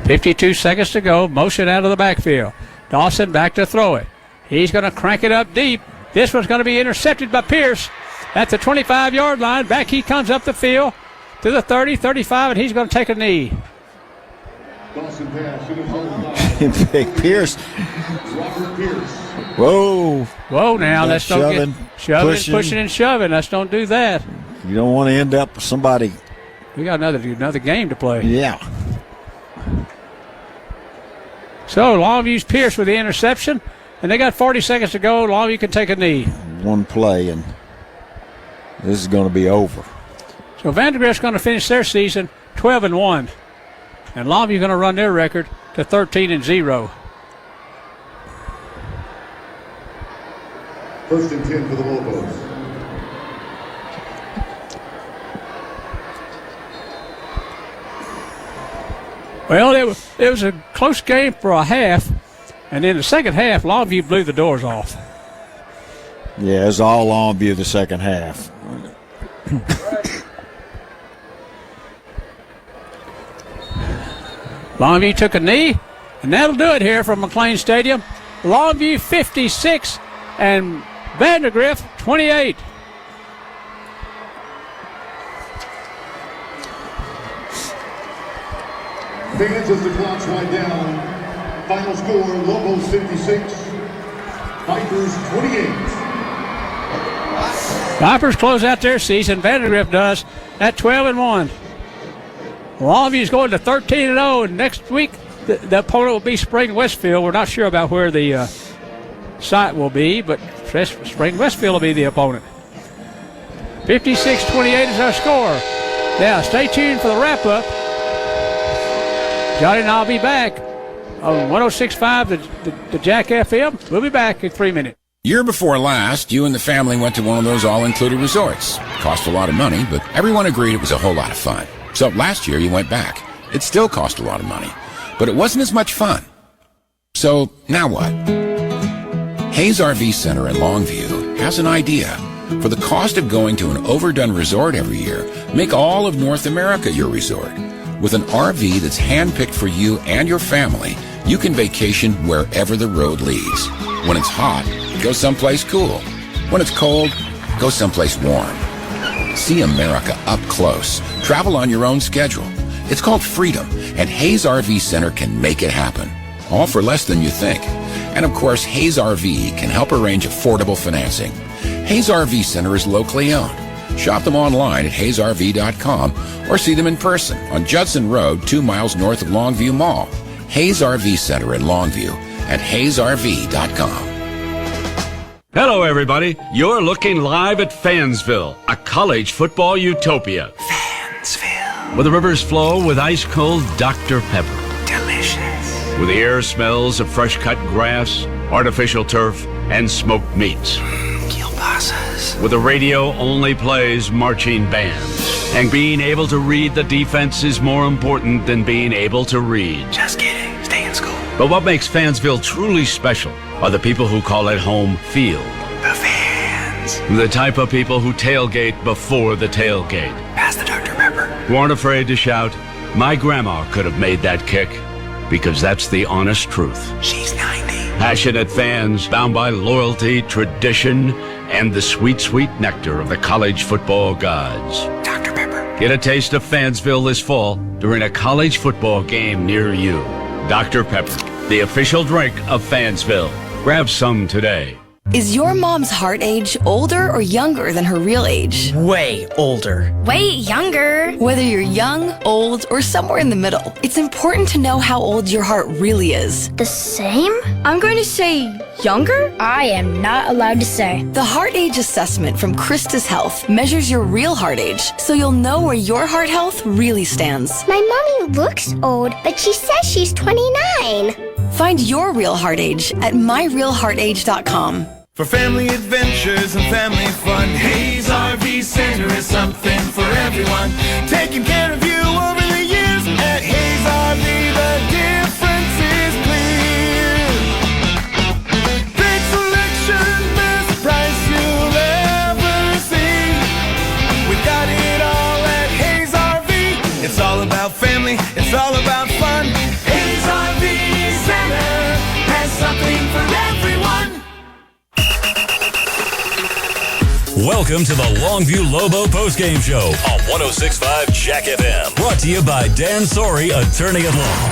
.52 seconds to go. Motion out of the backfield. Dawson back to throw it. He's going to crank it up deep. This one's going to be intercepted by Pierce at the 25-yard line. Back he comes up the field to the 30, 35, and he's going to take a knee.
Big Pierce. Whoa.
Whoa, now let's don't get shoving, pushing and shoving. Let's don't do that.
You don't want to end up with somebody.
We got another game to play.
Yeah.
So Longview's Pierce with the interception, and they got 40 seconds to go. Longview can take a knee.
One play, and this is going to be over.
So Vandegrift's going to finish their season 12-1, and Longview's going to run their record to 13-0.
1st and 10 for the Lobos.
Well, it was a close game for a half, and in the second half, Longview blew the doors off.
Yeah, it's all Longview the second half.
Longview took a knee, and that'll do it here from McLane Stadium. Longview 56 and Vandegrift 28.
Fans, as the clock's wind down, final score, Lobos 56, Vipers 28.
Vipers close out their season. Vandegrift does at 12-1. Longview's going to 13-0, and next week the opponent will be Spring Westfield. We're not sure about where the site will be, but Spring Westfield will be the opponent. 56-28 is our score. Now, stay tuned for the wrap-up. Johnny and I'll be back on 106.5, the Jack FM. We'll be back in 3 minutes.
Year before last, you and the family went to one of those all-included resorts. Cost a lot of money, but everyone agreed it was a whole lot of fun. So last year you went back. It still cost a lot of money, but it wasn't as much fun. So now what? Hayes RV Center in Longview has an idea. For the cost of going to an overdone resort every year, make all of North America your resort. With an RV that's handpicked for you and your family, you can vacation wherever the road leads. When it's hot, go someplace cool. When it's cold, go someplace warm. See America up close. Travel on your own schedule. It's called freedom, and Hayes RV Center can make it happen. All for less than you think. And of course, Hayes RV can help arrange affordable financing. Hayes RV Center is locally owned. Shop them online at hayesrv.com or see them in person on Judson Road, 2 miles north of Longview Mall. Hayes RV Center in Longview at hayesrv.com.
Hello, everybody. You're looking live at Fansville, a college football utopia.
Fansville.
Where the rivers flow with ice-cold Dr. Pepper.
Delicious.
Where the air smells of fresh-cut grass, artificial turf, and smoked meats.
Kielbasa's.
Where the radio only plays marching bands. And being able to read the defense is more important than being able to read.
Just kidding. Stay in school.
But what makes Fansville truly special are the people who call it home field.
The fans.
The type of people who tailgate before the tailgate.
Pass the Dr. Pepper.
Who aren't afraid to shout, "My grandma could have made that kick," because that's the honest truth.
She's 90.
Passionate fans bound by loyalty, tradition, and the sweet, sweet nectar of the college football gods.
Dr. Pepper.
Get a taste of Fansville this fall during a college football game near you. Dr. Pepper, the official drink of Fansville. Grab some today.
Is your mom's heart age older or younger than her real age?
Way older.
Way younger.
Whether you're young, old, or somewhere in the middle, it's important to know how old your heart really is.
The same? I'm going to say younger? I am not allowed to say.
The Heart Age Assessment from Christus Health measures your real heart age, so you'll know where your heart health really stands.
My mommy looks old, but she says she's 29.
Find your real heart age at myrealheartage.com.
For family adventures and family fun, Hayes RV Center is something for everyone. Taking care of you over the years at Hayes RV, the difference is clear. Great selection, best price you'll ever see. We got it all at Hayes RV. It's all about family, it's all about fun. Hayes RV Center has something for everyone.
Welcome to the Longview Lobo postgame show on 106.5 Jack FM. Brought to you by Dan Sorey, attorney at law.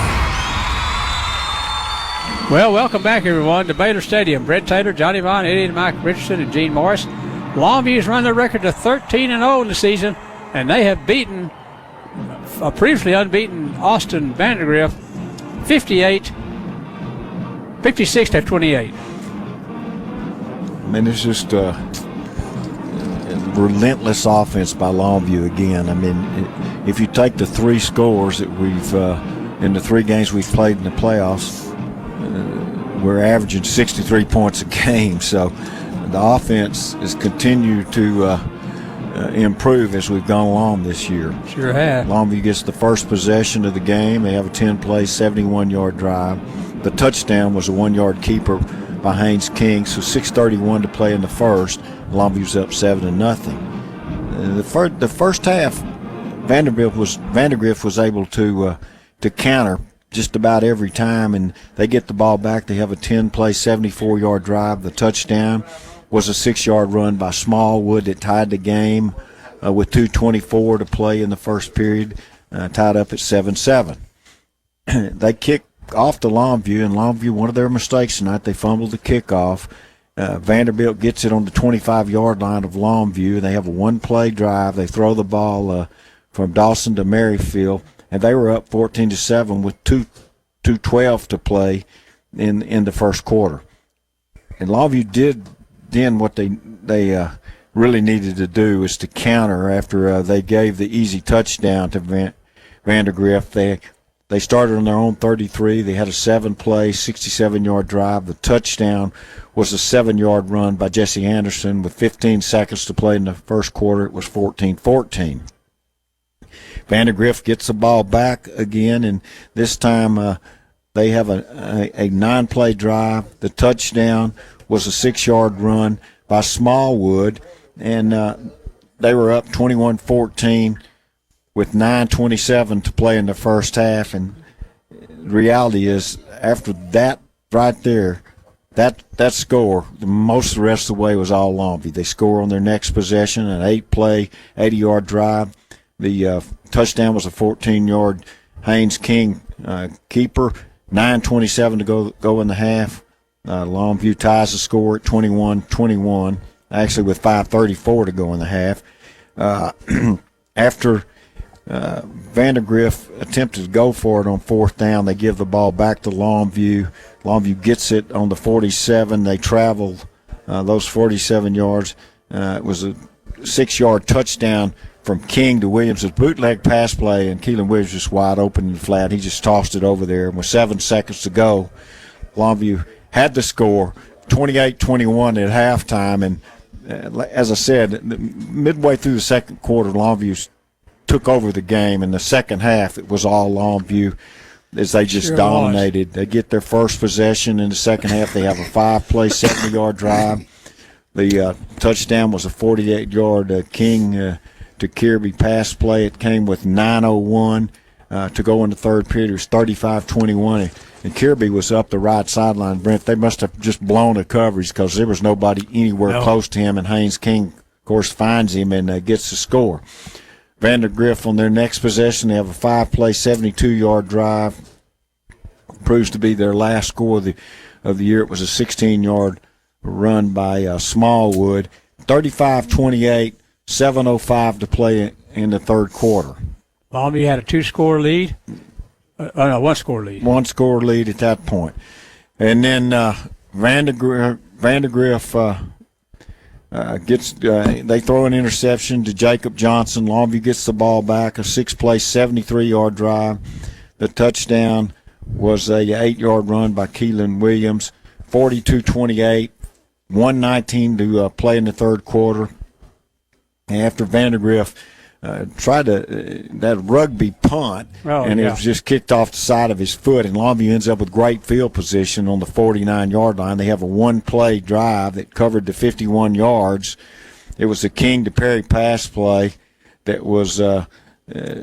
Well, welcome back, everyone, to Baylor Stadium. Brett Taylor, Johnny Vaughn, Eddie and Mike Richardson, and Gene Morris. Longview's run their record to 13-0 in the season, and they have beaten a previously unbeaten Austin Vandegrift 56-28.
I mean, it's just relentless offense by Longview again. I mean, if you take the three scores that we've in the three games we've played in the playoffs, we're averaging 63 points a game. So the offense has continued to improve as we've gone along this year.
Sure have.
Longview gets the first possession of the game. They have a 10-play, 71-yard drive. The touchdown was a 1-yard keeper by Haynes King, so 6:31 to play in the first. Longview's up 7-0. The first half, Vandegrift was able to counter just about every time, and they get the ball back. They have a 10-play, 74-yard drive. The touchdown was a 6-yard run by Smallwood that tied the game with 2:24 to play in the first period, tied up at 7-7. They kick off to Longview, and Longview, one of their mistakes tonight, they fumbled the kickoff. Vanderbilt gets it on the 25-yard line of Longview. They have a one-play drive. They throw the ball from Dawson to Merrifield, and they were up 14-7 with 2:12 to play in the first quarter. And Longview did then what they really needed to do is to counter after they gave the easy touchdown to Vandegrift. They started on their own 33. They had a 7-play, 67-yard drive. The touchdown was a 7-yard run by Jesse Anderson with 15 seconds to play in the first quarter. It was 14-14. Vandegrift gets the ball back again, and this time they have a 9-play drive. The touchdown was a 6-yard run by Smallwood, and they were up 21-14. with 9:27 to play in the first half. And the reality is, after that right there, that score, most of the rest of the way was all Longview. They score on their next possession, an 8-play, 80-yard drive. The touchdown was a 14-yard Haynes King keeper. 9:27 to go in the half. Longview ties the score at 21-21, actually with 5:34 to go in the half. After Vandegrift attempted to go for it on fourth down, they give the ball back to Longview. Longview gets it on the 47. They traveled those 47 yards. It was a 6-yard touchdown from King to Williams. A bootleg pass play, and Keelan Williams just wide open and flat. He just tossed it over there. And with 7 seconds to go, Longview had the score, 28-21 at halftime. And as I said, midway through the second quarter, Longview took over the game. In the second half, it was all Longview as they just dominated. They get their first possession in the second half. They have a 5-play, 70-yard drive. The touchdown was a 48-yard King to Kirby pass play. It came with 9:01 to go in the third period. It was 35-21, and Kirby was up the right sideline. Brent, they must have just blown the coverage because there was nobody anywhere close to him, and Haynes King, of course, finds him and gets the score. Vandegrift on their next possession, they have a 5-play, 72-yard drive. Proves to be their last score of the year. It was a 16-yard run by Smallwood. 35-28, 7:05 to play in the third quarter.
Longview had a two-score lead. No, one-score lead.
One-score lead at that point. And then Vandegrift gets they throw an interception to Jacob Johnson. Longview gets the ball back, a 6-play, 73-yard drive. The touchdown was a 8-yard run by Keelan Williams. 42-28, 1:19 to play in the third quarter. After Vandegrift tried that rugby punt, and it was just kicked off the side of his foot, and Longview ends up with great field position on the 49-yard line. They have a one-play drive that covered the 51 yards. It was a King to Perry pass play that was a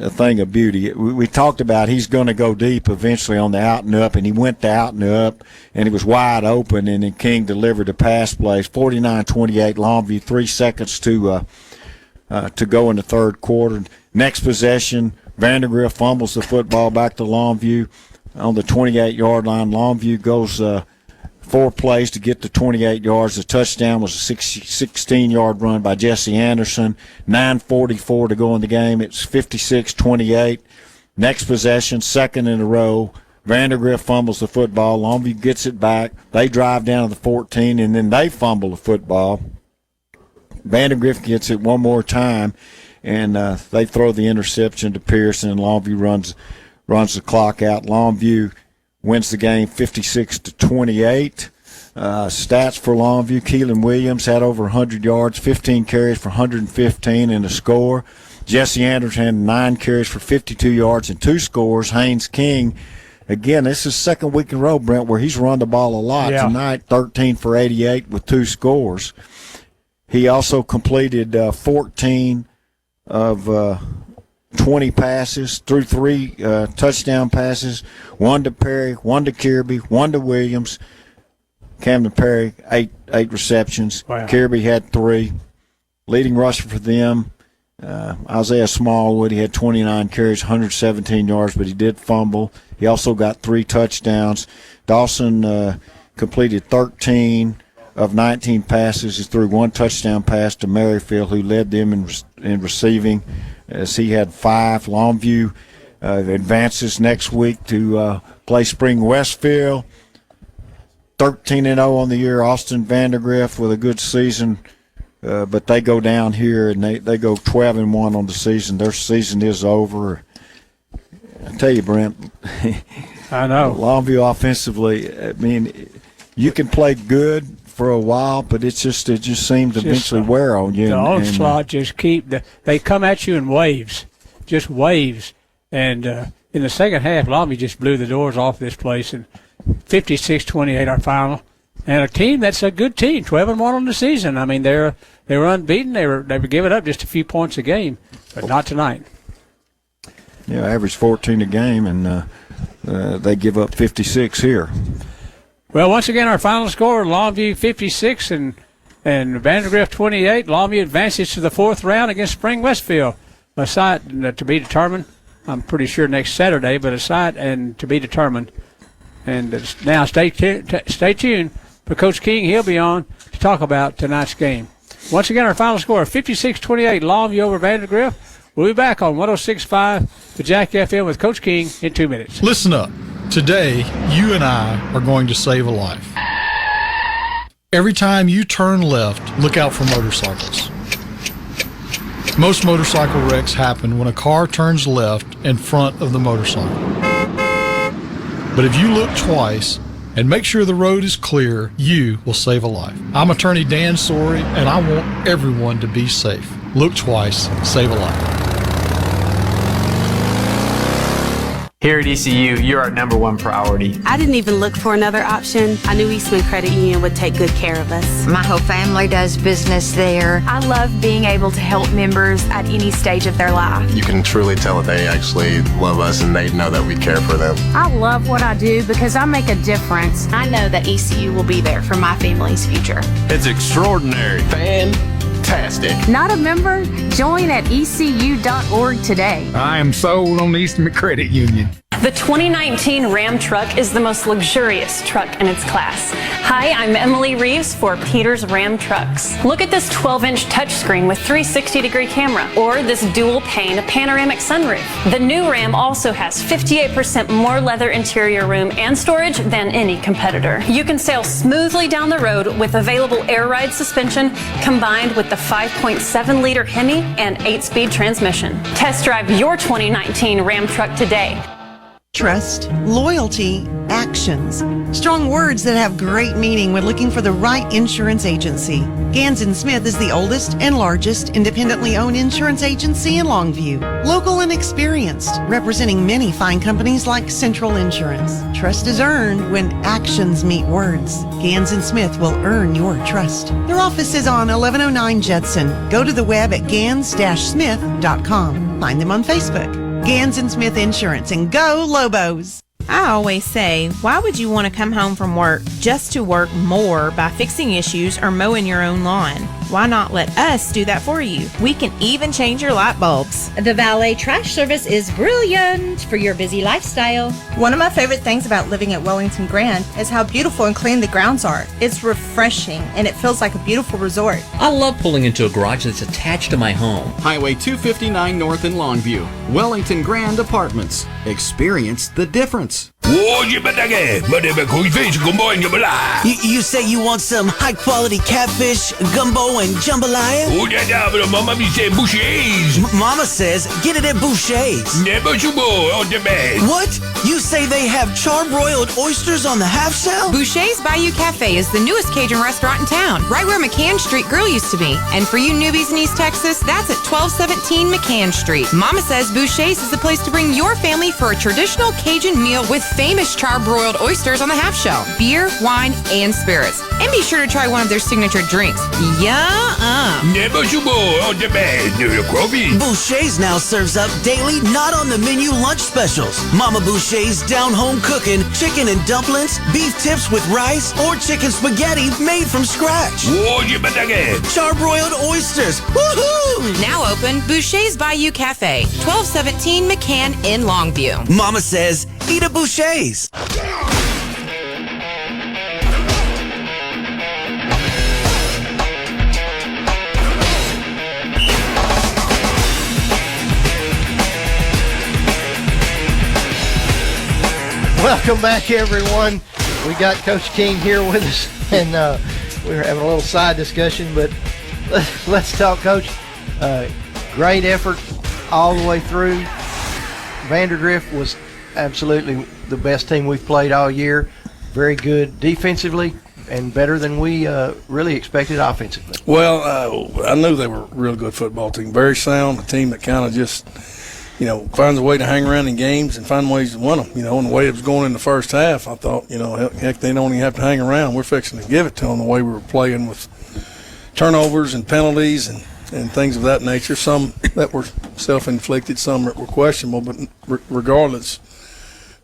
thing of beauty. We talked about he's going to go deep eventually on the out and up, and he went the out and up, and he was wide open, and then King delivered the pass plays. 49-28, Longview, 3 seconds to go in the third quarter. Next possession, Vandegrift fumbles the football back to Longview on the 28-yard line. Longview goes 4 plays to get to 28 yards. The touchdown was a 16-yard run by Jesse Anderson. 9:44 to go in the game. It's 56-28. Next possession, second in a row. Vandegrift fumbles the football. Longview gets it back. They drive down to the 14, and then they fumble the football. Vandegrift gets it one more time, and they throw the interception to Pearson, and Longview runs the clock out. Longview wins the game 56-28. Stats for Longview: Keelan Williams had over 100 yards, 15 carries for 115 and a score. Jesse Anderson had 9 carries for 52 yards and 2 scores. Haynes King, again, this is second week in a row, Brent, where he's run the ball a lot. Tonight, 13 for 88 with 2 scores. He also completed 14 of 20 passes, threw 3 touchdown passes, 1 to Perry, 1 to Kirby, 1 to Williams. Camden Perry, 8 receptions. Wow. Kirby had 3. Leading rusher for them, Isaiah Smallwood. He had 29 carries, 117 yards, but he did fumble. He also got 3 touchdowns. Dawson completed 13 of 19 passes. He threw 1 touchdown pass to Merrifield, who led them in receiving, as he had 5. Longview advances next week to play Spring Westfield. 13-0 on the year. Austin Vandegrift with a good season, but they go down here and they go 12-1 on the season. Their season is over. I tell you, Brent,
I know.
Longview offensively, I mean, you can play good for a while, but it just seems to eventually wear on you.
The onslaught just they come at you in waves, just waves. And in the second half, Longview just blew the doors off this place, and 56-28 our final. And a team that's a good team, 12-1 on the season. I mean, they were unbeaten. They were giving up just a few points a game, but not tonight.
Yeah, average 14 a game, and they give up 56 here.
Well, once again, our final score: Longview 56 and Vandegrift 28. Longview advances to the 4th round against Spring Westfield. A site to be determined. I'm pretty sure next Saturday, but a site and to be determined. And now stay tuned for Coach King. He'll be on to talk about tonight's game. Once again, our final score: 56-28. Longview over Vandegrift. We'll be back on 106.5 the Jack FM with Coach King in 2 minutes.
Listen up. Today, you and I are going to save a life. Every time you turn left, look out for motorcycles. Most motorcycle wrecks happen when a car turns left in front of the motorcycle. But if you look twice and make sure the road is clear, you will save a life. I'm attorney Dan Sorey, and I want everyone to be safe. Look twice, save a life.
Here at ECU, you're our #1 priority.
I didn't even look for another option. I knew Eastman Credit Union would take good care of us.
My whole family does business there.
I love being able to help members at any stage of their life.
You can truly tell that they actually love us and they know that we care for them.
I love what I do because I make a difference.
I know that ECU will be there for my family's future.
It's extraordinary.
Fantastic.
Not a member? Join at ECU.org today.
I am sold on Eastman Credit Union.
The 2019 Ram truck is the most luxurious truck in its class. Hi, I'm Emily Reeves for Peters Ram Trucks. Look at this 12-inch touchscreen with 360-degree camera, or this dual-pane panoramic sunroof. The new Ram also has 58% more leather interior room and storage than any competitor. You can sail smoothly down the road with available air ride suspension combined with the 5.7-liter Hemi and 8-speed transmission. Test drive your 2019 Ram truck today.
Trust, loyalty, actions. Strong words that have great meaning when looking for the right insurance agency. Gans & Smith is the oldest and largest independently owned insurance agency in Longview. Local and experienced, representing many fine companies like Central Insurance. Trust is earned when actions meet words. Gans & Smith will earn your trust. Their office is on 1109 Judson. Go to the web at gans-smith.com. Find them on Facebook. Gans & Smith Insurance, and go Lobos.
I always say, why would you want to come home from work just to work more by fixing issues or mowing your own lawn? Why not let us do that for you? We can even change your light bulbs.
The valet trash service is brilliant for your busy lifestyle.
One of my favorite things about living at Wellington Grand is how beautiful and clean the grounds are. It's refreshing and it feels like a beautiful resort.
I love pulling into a garage that's attached to my home.
Highway 259 North in Longview. Wellington Grand Apartments. Experience the difference.
You say you want some high quality catfish, gumbo, and jambalaya? Mama says get it at Boucher's. What? You say they have charbroiled oysters on the half shell?
Boucher's Bayou Cafe is the newest Cajun restaurant in town, right where McCann Street Grill used to be. And for you newbies in East Texas, that's at 1217 McCann Street. Mama says Boucher's is the place to bring your family for a traditional Cajun meal with famous charbroiled oysters on the half shell, beer, wine, and spirits. And be sure to try one of their signature drinks.
Boucher's now serves up daily, not on the menu lunch specials. Mama Boucher's down home cooking, chicken and dumplings, beef tips with rice, or chicken spaghetti made from scratch. Charbroiled oysters. Woohoo!
Now open, Boucher's Bayou Cafe, 1217 McCann in Longview.
Mama says, eat at Boucher's.
Welcome back, everyone. We got Coach King here with us, and we were having a little side discussion, but let's talk, Coach. Great effort all the way through. Vandegrift was absolutely the best team we've played all year. Very good defensively and better than we really expected offensively.
Well, I knew they were a real good football team. Very sound, a team that kind of just – finds a way to hang around in games and find ways to win them. And the way it was going in the first half, I thought, heck, they don't even have to hang around. We're fixing to give it to them the way we were playing with turnovers and penalties and things of that nature. Some that were self-inflicted, some that were questionable, but regardless,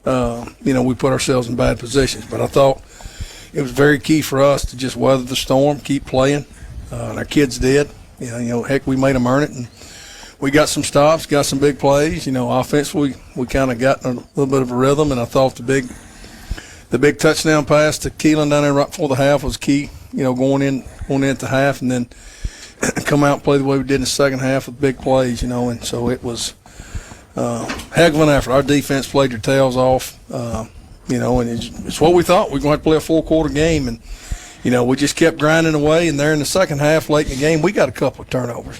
we put ourselves in bad positions. But I thought it was very key for us to just weather the storm, keep playing. And our kids did. Heck, we made them earn it. And we got some stops, got some big plays. Offensively, we kind of got a little bit of a rhythm, and I thought the big touchdown pass to Keelan down there right before the half was key. Going in at the half, and then come out and play the way we did in the second half with big plays. And so it was heck of an effort. Our defense played their tails off. And it's what we thought. We're going to have to play a full quarter game, and we just kept grinding away. And there in the second half, late in the game, we got a couple of turnovers.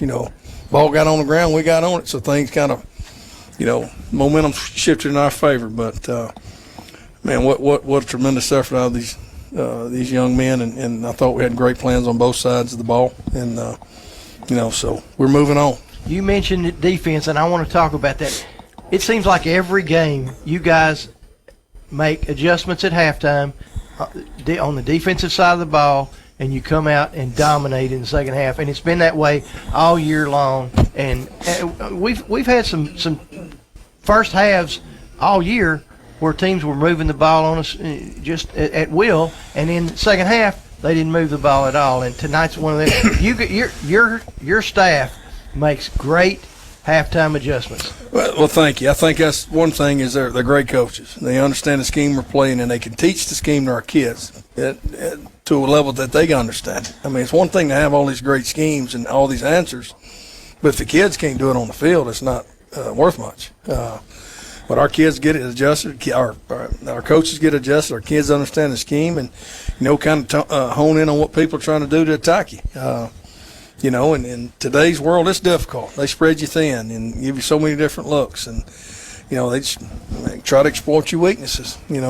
Ball got on the ground, we got on it, so things kind of, momentum shifted in our favor. But man, what a tremendous effort out of these young men, and I thought we had great plans on both sides of the ball, and so we're moving on.
You mentioned defense, and I want to talk about that. It seems like every game you guys make adjustments at halftime on the defensive side of the ball, and you come out and dominate in the second half, and it's been that way all year long. And we've had some first halves all year where teams were moving the ball on us just at will, and in the second half they didn't move the ball at all. And tonight's one of them. Your staff makes great halftime adjustments?
Well, thank you. I think that's one thing is they're great coaches. They understand the scheme we're playing, and they can teach the scheme to our kids to a level that they can understand. I mean, it's one thing to have all these great schemes and all these answers, but if the kids can't do it on the field, it's not worth much. But our kids get it adjusted. Our coaches get adjusted. Our kids understand the scheme and, kind of hone in on what people are trying to do to attack you. And in today's world, it's difficult. They spread you thin and give you so many different looks. And, they try to exploit your weaknesses, we've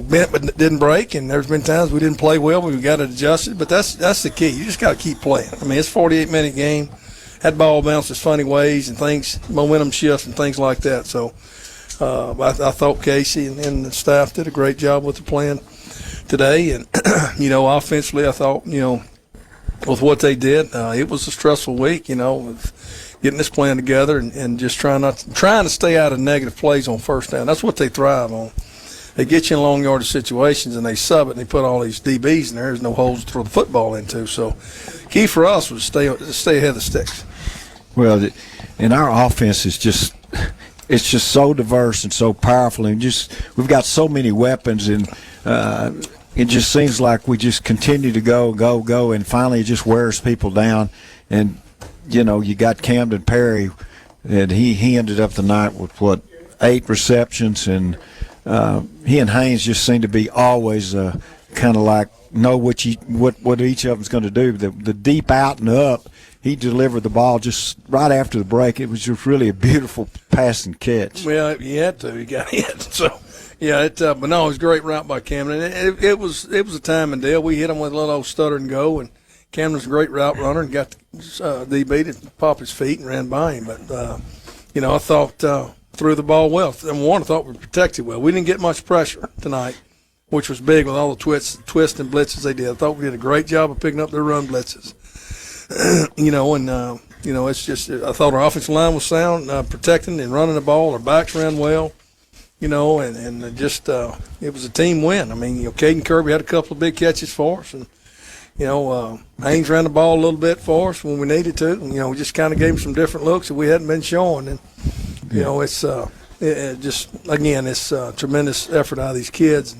bent but didn't break. And there's been times we didn't play well, but we got it adjusted. But that's the key. You just got to keep playing. I mean, it's a 48-minute game. That ball bounces funny ways and things, momentum shifts and things like that. So I thought Casey and the staff did a great job with the plan today. And, offensively, I thought, with what they did, it was a stressful week, with getting this plan together and just trying to stay out of negative plays on first down. That's what they thrive on. They get you in long yardage situations and they sub it and they put all these DBs in there. There's no holes to throw the football into. So key for us was to stay ahead of the sticks.
Well, and our offense is just so diverse and so powerful, and we've got so many weapons, and it just seems like we just continue to go, and finally it just wears people down. And you got Camden Perry, and he ended up the night with 8 receptions, and he and Haynes just seem to be always kind of like know what each of them's going to do. The deep out and up. He delivered the ball just right after the break. It was just really a beautiful pass and catch.
Well, he had to. He got hit. So, yeah, but no, it was a great route by Camden. It was a time and deal. We hit him with a little old stutter and go, and Camden's a great route runner and got the DB to pop his feet and ran by him. But, I thought threw the ball well. Number one, I thought we protected well. We didn't get much pressure tonight, which was big with all the twists and blitzes they did. I thought we did a great job of picking up their run blitzes. It's just I thought our offensive line was sound, protecting and running the ball. Our backs ran well, and it was a team win. I mean, Caden Kirby had a couple of big catches for us, and Haynes ran the ball a little bit for us when we needed to. And, we just kind of gave him some different looks that we hadn't been showing, and it's it's tremendous effort out of these kids.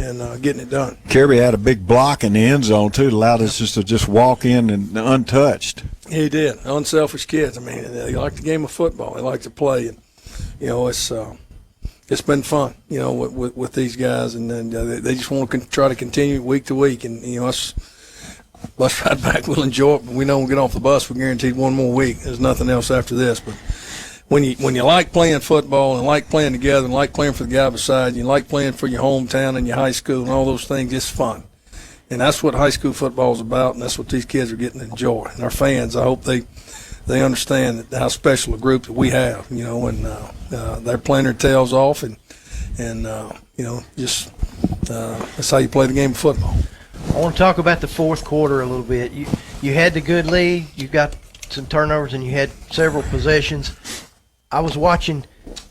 And getting it done.
Kirby had a big block in the end zone, too. It allowed us just to walk in and untouched.
He did. Unselfish kids. I mean, they like the game of football. They like to play. And, it's been fun, with these guys. And then they just want to try to continue week to week. And, us right back, we'll enjoy it. But we know when we get off the bus, we're guaranteed one more week. There's nothing else after this. But when you like playing football and like playing together and like playing for the guy beside you, and like playing for your hometown and your high school and all those things, it's fun. And that's what high school football is about, and that's what these kids are getting to enjoy. And our fans, I hope they understand how special a group that we have, and they're playing their tails off, and that's how you play the game of football.
I want to talk about the fourth quarter a little bit. You had the good lead, you got some turnovers, and you had several possessions. I was watching,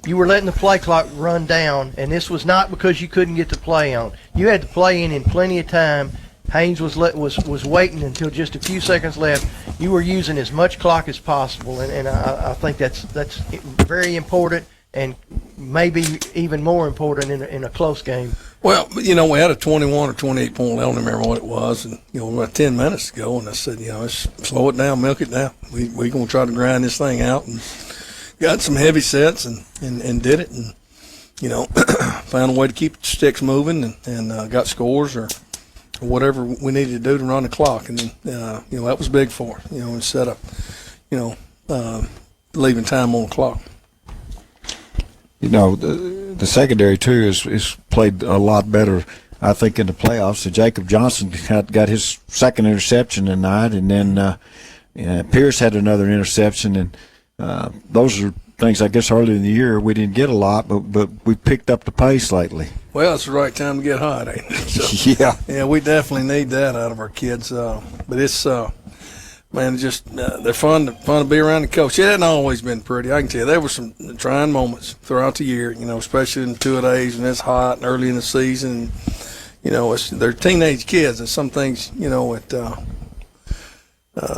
you were letting the play clock run down, and this was not because you couldn't get the play on. You had the play in plenty of time. Haynes was waiting until just a few seconds left. You were using as much clock as possible, and I think that's very important and maybe even more important in a close game.
Well, we had a 21 or 28 point lead. I don't remember what it was, and about 10 minutes ago, and I said, let's slow it down, milk it down. We're going to try to grind this thing out, and got some heavy sets and did it, and found a way to keep the sticks moving and got scores or whatever we needed to do to run the clock, and then that was big for us. Instead of leaving time on the clock.
The secondary too is played a lot better, I think, in the playoffs. So Jacob Johnson got his second interception tonight, and then Pierce had another interception, and those are things, I guess, earlier in the year we didn't get a lot, but we picked up the pace lately.
Well, it's the right time to get hot, ain't it? So, yeah, we definitely need that out of our kids. But it's man, just they're fun to be around the coach. It hadn't always been pretty. I can tell you there were some trying moments throughout the year. especially in 2 days when it's hot and early in the season. They're teenage kids, and some things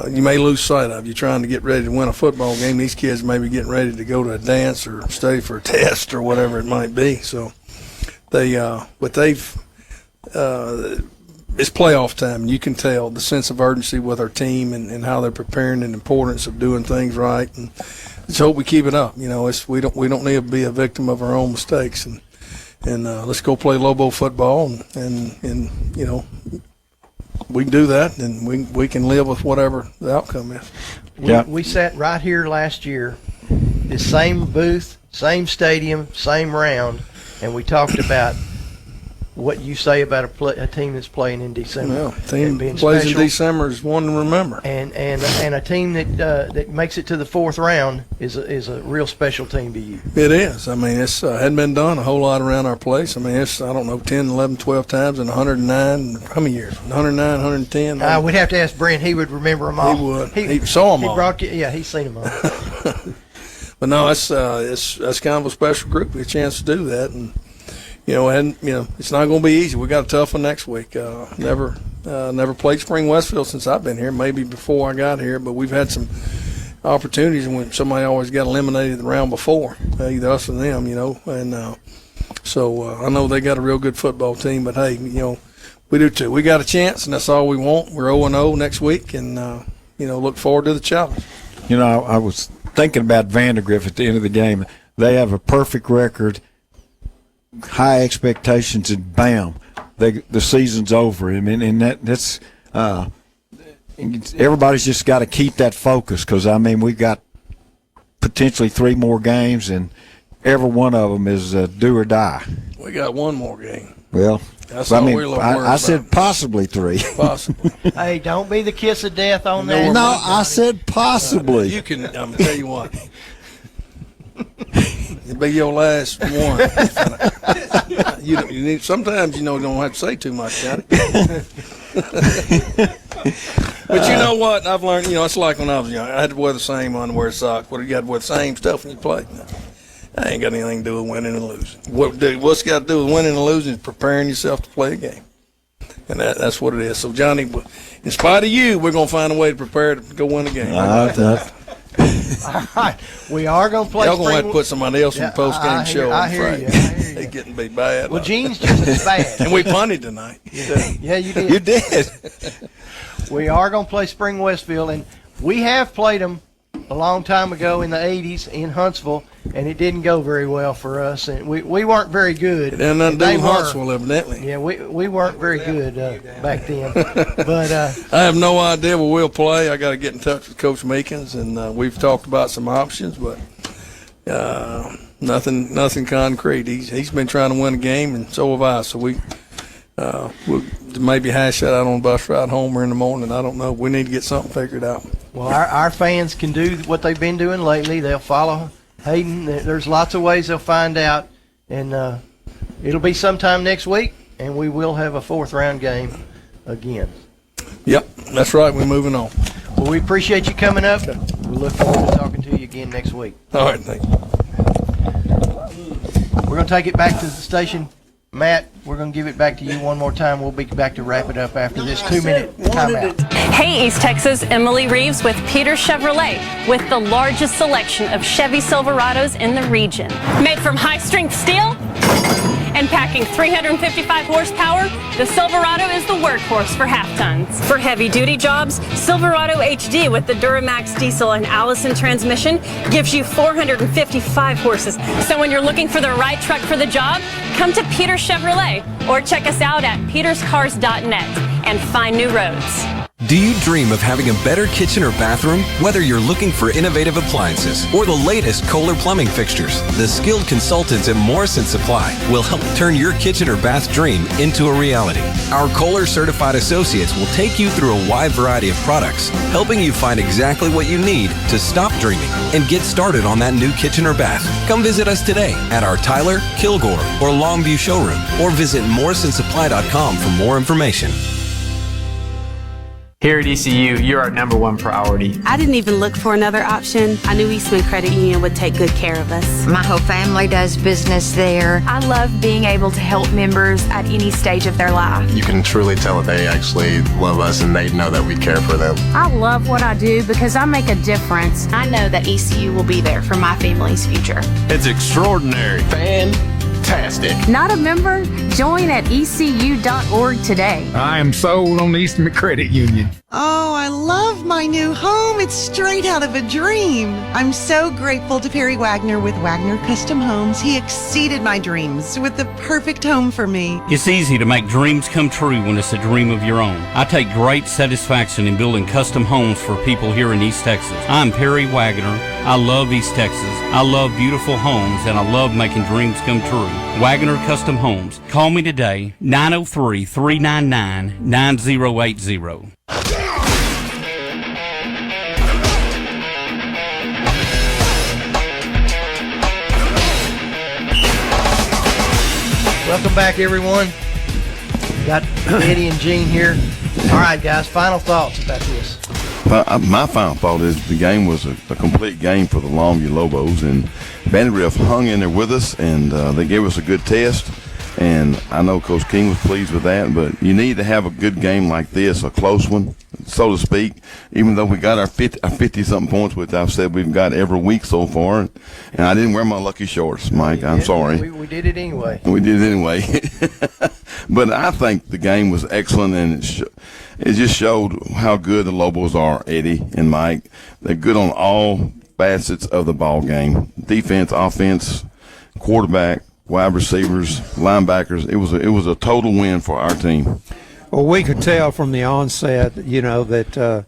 you may lose sight of. You're trying to get ready to win a football game. These kids may be getting ready to go to a dance or study for a test or whatever it might be. So it's playoff time. You can tell the sense of urgency with our team and how they're preparing and the importance of doing things right. And let's hope we keep it up. We don't need to be a victim of our own mistakes. And let's go play Lobo football and we can do that, and we can live with whatever the outcome is.
We sat right here last year, the same booth, same stadium, same round, and we talked about what you say about a team that's playing in December.
Yeah, team
being
plays
special.
in December is one to remember.
And a team that makes it to the fourth round is a real special team to you.
It is. I mean, it's hadn't been done a whole lot around our place. I mean, it's, 10, 11, 12 times in 109. How many years? 109, 110?
We'd have to ask Brent. He would remember them all.
He would. He saw them all.
He's seen them all.
But no, that's kind of a special group. A chance to do that, and it's not going to be easy. We got a tough one next week. Never played Spring Westfield since I've been here. Maybe before I got here, but we've had some opportunities when somebody always got eliminated the round before, either us or them. And so I know they got a real good football team. But hey, we do too. We got a chance, and that's all we want. We're 0-0 next week, and look forward to the challenge.
I was thinking about Vandegrift at the end of the game. They have a perfect record. High expectations, and bam, the season's over. I mean, and that's everybody's just got to keep that focus, because we got potentially 3 more games, and every one of them is do or die.
We got 1 more game.
Well,
that's all we're
I said possibly 3.
Possibly.
Hey, don't be the kiss of death on that.
No, I said possibly.
You can. I'm gonna tell you what. It'll be your last one. You need, sometimes you don't have to say too much, Johnny. But you know what? I've learned. It's like when I was young. I had to wear the same underwear, socks. What, you got to wear the same stuff when you play? No. I ain't got anything to do with winning and losing. What's got to do with winning and losing is preparing yourself to play a game, and that's what it is. So, Johnny, in spite of you, we're gonna find a way to prepare to go win a game.
All right, we are going to play.
Y'all going to have to put somebody else in the post-game show.
I hear you.
They getting be bad.
Well, Gene's just as bad.
And we punted tonight.
Yeah, you did.
You did.
We are going to play Spring Westfield, and we have played them a long time ago in the 80s in Huntsville, and it didn't go very well for us. And we weren't very good.
It had nothing to do with Huntsville, evidently.
Yeah, we weren't very good back then. But
I have no idea where we'll play. I got to get in touch with Coach Meekins, and we've talked about some options, but nothing concrete. He's been trying to win a game, and so have I. So we'll maybe hash that out on the bus ride home or in the morning. I don't know. We need to get something figured out.
Well, our fans can do what they've been doing lately. They'll follow Hayden. There's lots of ways they'll find out, and it'll be sometime next week, and we will have a 4th-round game again.
Yep, that's right. We're moving on.
Well, we appreciate you coming up. We look forward to talking to you again next week.
All right, thank you.
We're going to take it back to the station. Matt, we're going to give it back to you one more time. We'll be back to wrap it up after this 2-minute timeout.
Hey, East Texas, Emily Reeves with Peter Chevrolet with the largest selection of Chevy Silverados in the region. Made from high-strength steel and packing 355 horsepower, the Silverado is the workhorse for half-tons. For heavy-duty jobs, Silverado HD with the Duramax diesel and Allison transmission gives you 455 horses. So when you're looking for the right truck for the job, come to Peter Chevrolet or check us out at peterscars.net and find new roads.
Do you dream of having a better kitchen or bathroom? Whether you're looking for innovative appliances or the latest Kohler plumbing fixtures, the skilled consultants at Morrison Supply will help turn your kitchen or bath dream into a reality. Our Kohler certified associates will take you through a wide variety of products, helping you find exactly what you need to stop dreaming and get started on that new kitchen or bath. Come visit us today at our Tyler, Kilgore, or Longview showroom, or visit morrisonsupply.com for more information.
Here at ECU, you're our number one priority.
I didn't even look for another option. I knew Eastman Credit Union would take good care of us.
My whole family does business there.
I love being able to help members at any stage of their life.
You can truly tell that they actually love us and they know that we care for them.
I love what I do because I make a difference.
I know that ECU will be there for my family's future.
It's extraordinary.
Fantastic.
Not a member? Join at ecu.org today.
I am sold on Eastman Credit Union.
Oh, I love my new home. It's straight out of a dream. I'm so grateful to Perry Wagner with Wagner Custom Homes. He exceeded my dreams with the perfect home for me.
It's easy to make dreams come true when it's a dream of your own. I take great satisfaction in building custom homes for people here in East Texas. I'm Perry Wagner. I love East Texas. I love beautiful homes, and I love making dreams come true. Wagner Custom Homes. Call me today, 903-399-9080.
Welcome back, everyone. Got Eddie and Gene here. All right, guys, final thoughts about this.
My final thought is the game was a complete game for the Longview Lobos, and Vandegrift hung in there with us, and they gave us a good test. And I know Coach King was pleased with that, but you need to have a good game like this, a close one, so to speak, even though we got our 50-something points, which I've said we've got every week so far. And I didn't wear my lucky shorts, Mike. I'm sorry.
We did it anyway.
We did it anyway. But I think the game was excellent, and it just showed how good the Lobos are, Eddie and Mike. They're good on all facets of the ball game: defense, offense, quarterback, wide receivers, linebackers. It was a total win for our team.
Well, we could tell from the onset, that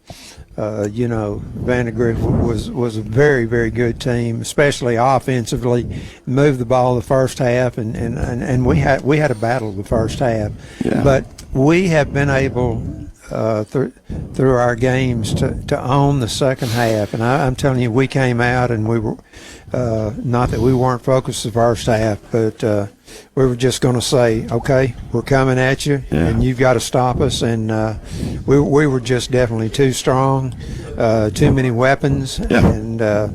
Vandegrift was a very, very good team, especially offensively. Moved the ball the first half, and we had a battle the first half.
Yeah.
But we have been able through our games to own the second half, and I'm telling you, we came out and we were not that we weren't focused the first half, but we were just going to say, okay, we're coming at you, and you've got to stop us. And we were just definitely too strong, too many weapons, and I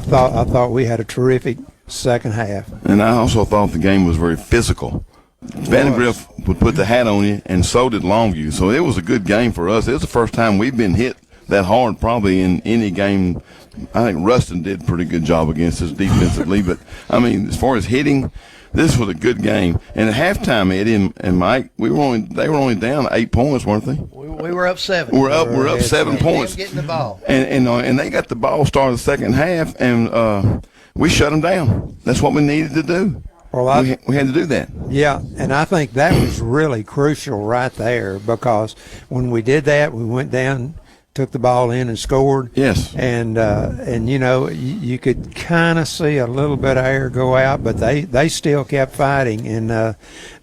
thought we had a terrific second half.
And I also thought the game was very physical. Vandegrift would put the hat on you, and so did Longview. So it was a good game for us. It was the first time we've been hit that hard probably in any game. I think Rustin did a pretty good job against us defensively. But, I mean, as far as hitting, this was a good game. And at halftime, Eddie and Mike, they were only down 8 points, weren't they?
We were up 7.
We're up 7 points.
Getting the ball.
And they got the ball started the second half, and we shut them down. That's what we needed to do. Well, we had to do that.
Yeah, and I think that was really crucial right there, because when we did that, we went down, took the ball in and scored.
Yes.
And you could kind of see a little bit of air go out, but they still kept fighting, and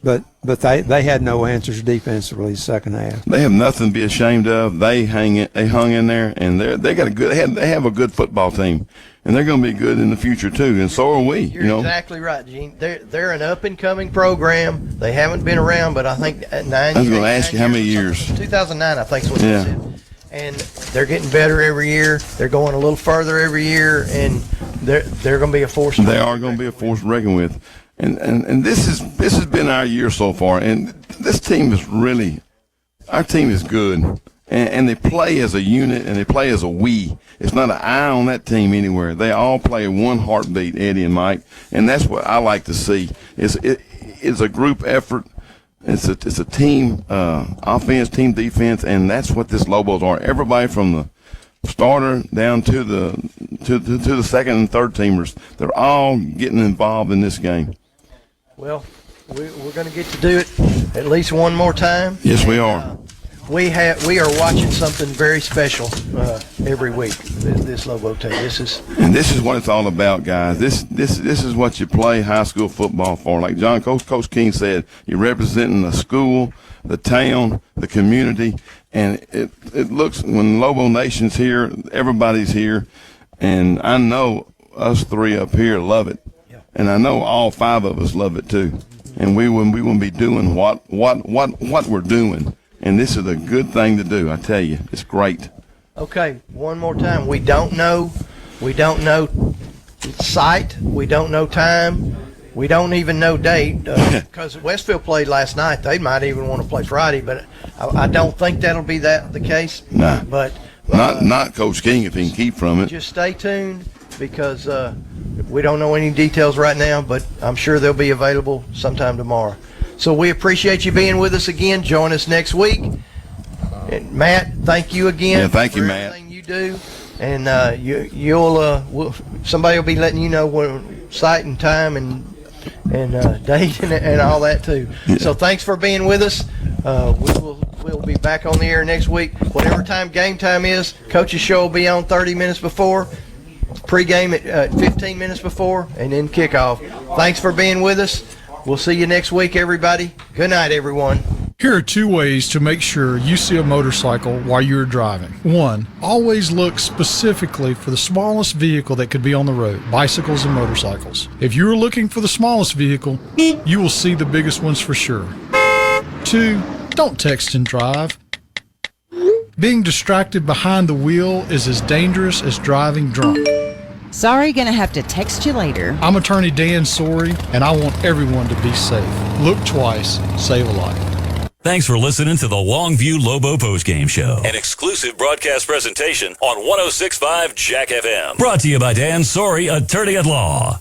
but they had no answers defensively second half.
They have nothing to be ashamed of. They hung in there, and they have a good football team. And they're going to be good in the future too, and so are we.
You're exactly right, Gene. They're an up and coming program. They haven't been around, but I think at 9.
I was going to ask you how many years.
2009, I think is what they said. And they're getting better every year. They're going a little further every year, and they're going to be a force.
They are going to be a force to reckon with, and this has been our year so far. And this team is really, our team is good. And they play as a unit, and they play as a we. It's not an I on that team anywhere. They all play one heartbeat, Eddie and Mike, and that's what I like to see. It's a group effort. It's a team offense, team defense, and that's what this Lobos are. Everybody from the starter down to the second and third teamers, they're all getting involved in this game.
Well, we're going to get to do it at least one more time.
Yes, we are.
We are watching something very special every week. This Lobo team. This is
what it's all about, guys. This is what you play high school football for. Like Coach King said, you're representing the school, the town, the community, and it looks, when Lobo Nation's here, everybody's here, and I know us three up here love it, and I know all 5 of us love it too, and we wouldn't be doing what we're doing and this is a good thing to do. I tell you, it's great.
Okay, one more time. We don't know site. We don't know time. We don't even know date because Westfield played last night. They might even want to play Friday, but I don't think that'll be the case.
Nah,
but
not Coach King if he can keep from it.
Just stay tuned because we don't know any details right now, but I'm sure they'll be available sometime tomorrow. So we appreciate you being with us again. Join us next week. And Matt, thank you again.
Yeah, thank you,
for
Matt.
everything you do, and somebody will be letting you know when site and time and date and all that too.
Yeah.
So thanks for being with us. We'll be back on the air next week. Whatever time game time is, Coach's show will be on 30 minutes before, pregame at 15 minutes before, and then kickoff. Thanks for being with us. We'll see you next week, everybody. Good night, everyone.
Here are 2 ways to make sure you see a motorcycle while you're driving. 1, always look specifically for the smallest vehicle that could be on the road, bicycles and motorcycles. If you're looking for the smallest vehicle, you will see the biggest ones for sure. 2, don't text and drive. Being distracted behind the wheel is as dangerous as driving drunk.
Sorry, gonna have to text you later.
I'm attorney Dan Sorey, and I want everyone to be safe. Look twice, save a life.
Thanks for listening to the Longview Lobo Postgame Show, an exclusive broadcast presentation on 106.5 Jack FM. Brought to you by Dan Sorey, attorney at law.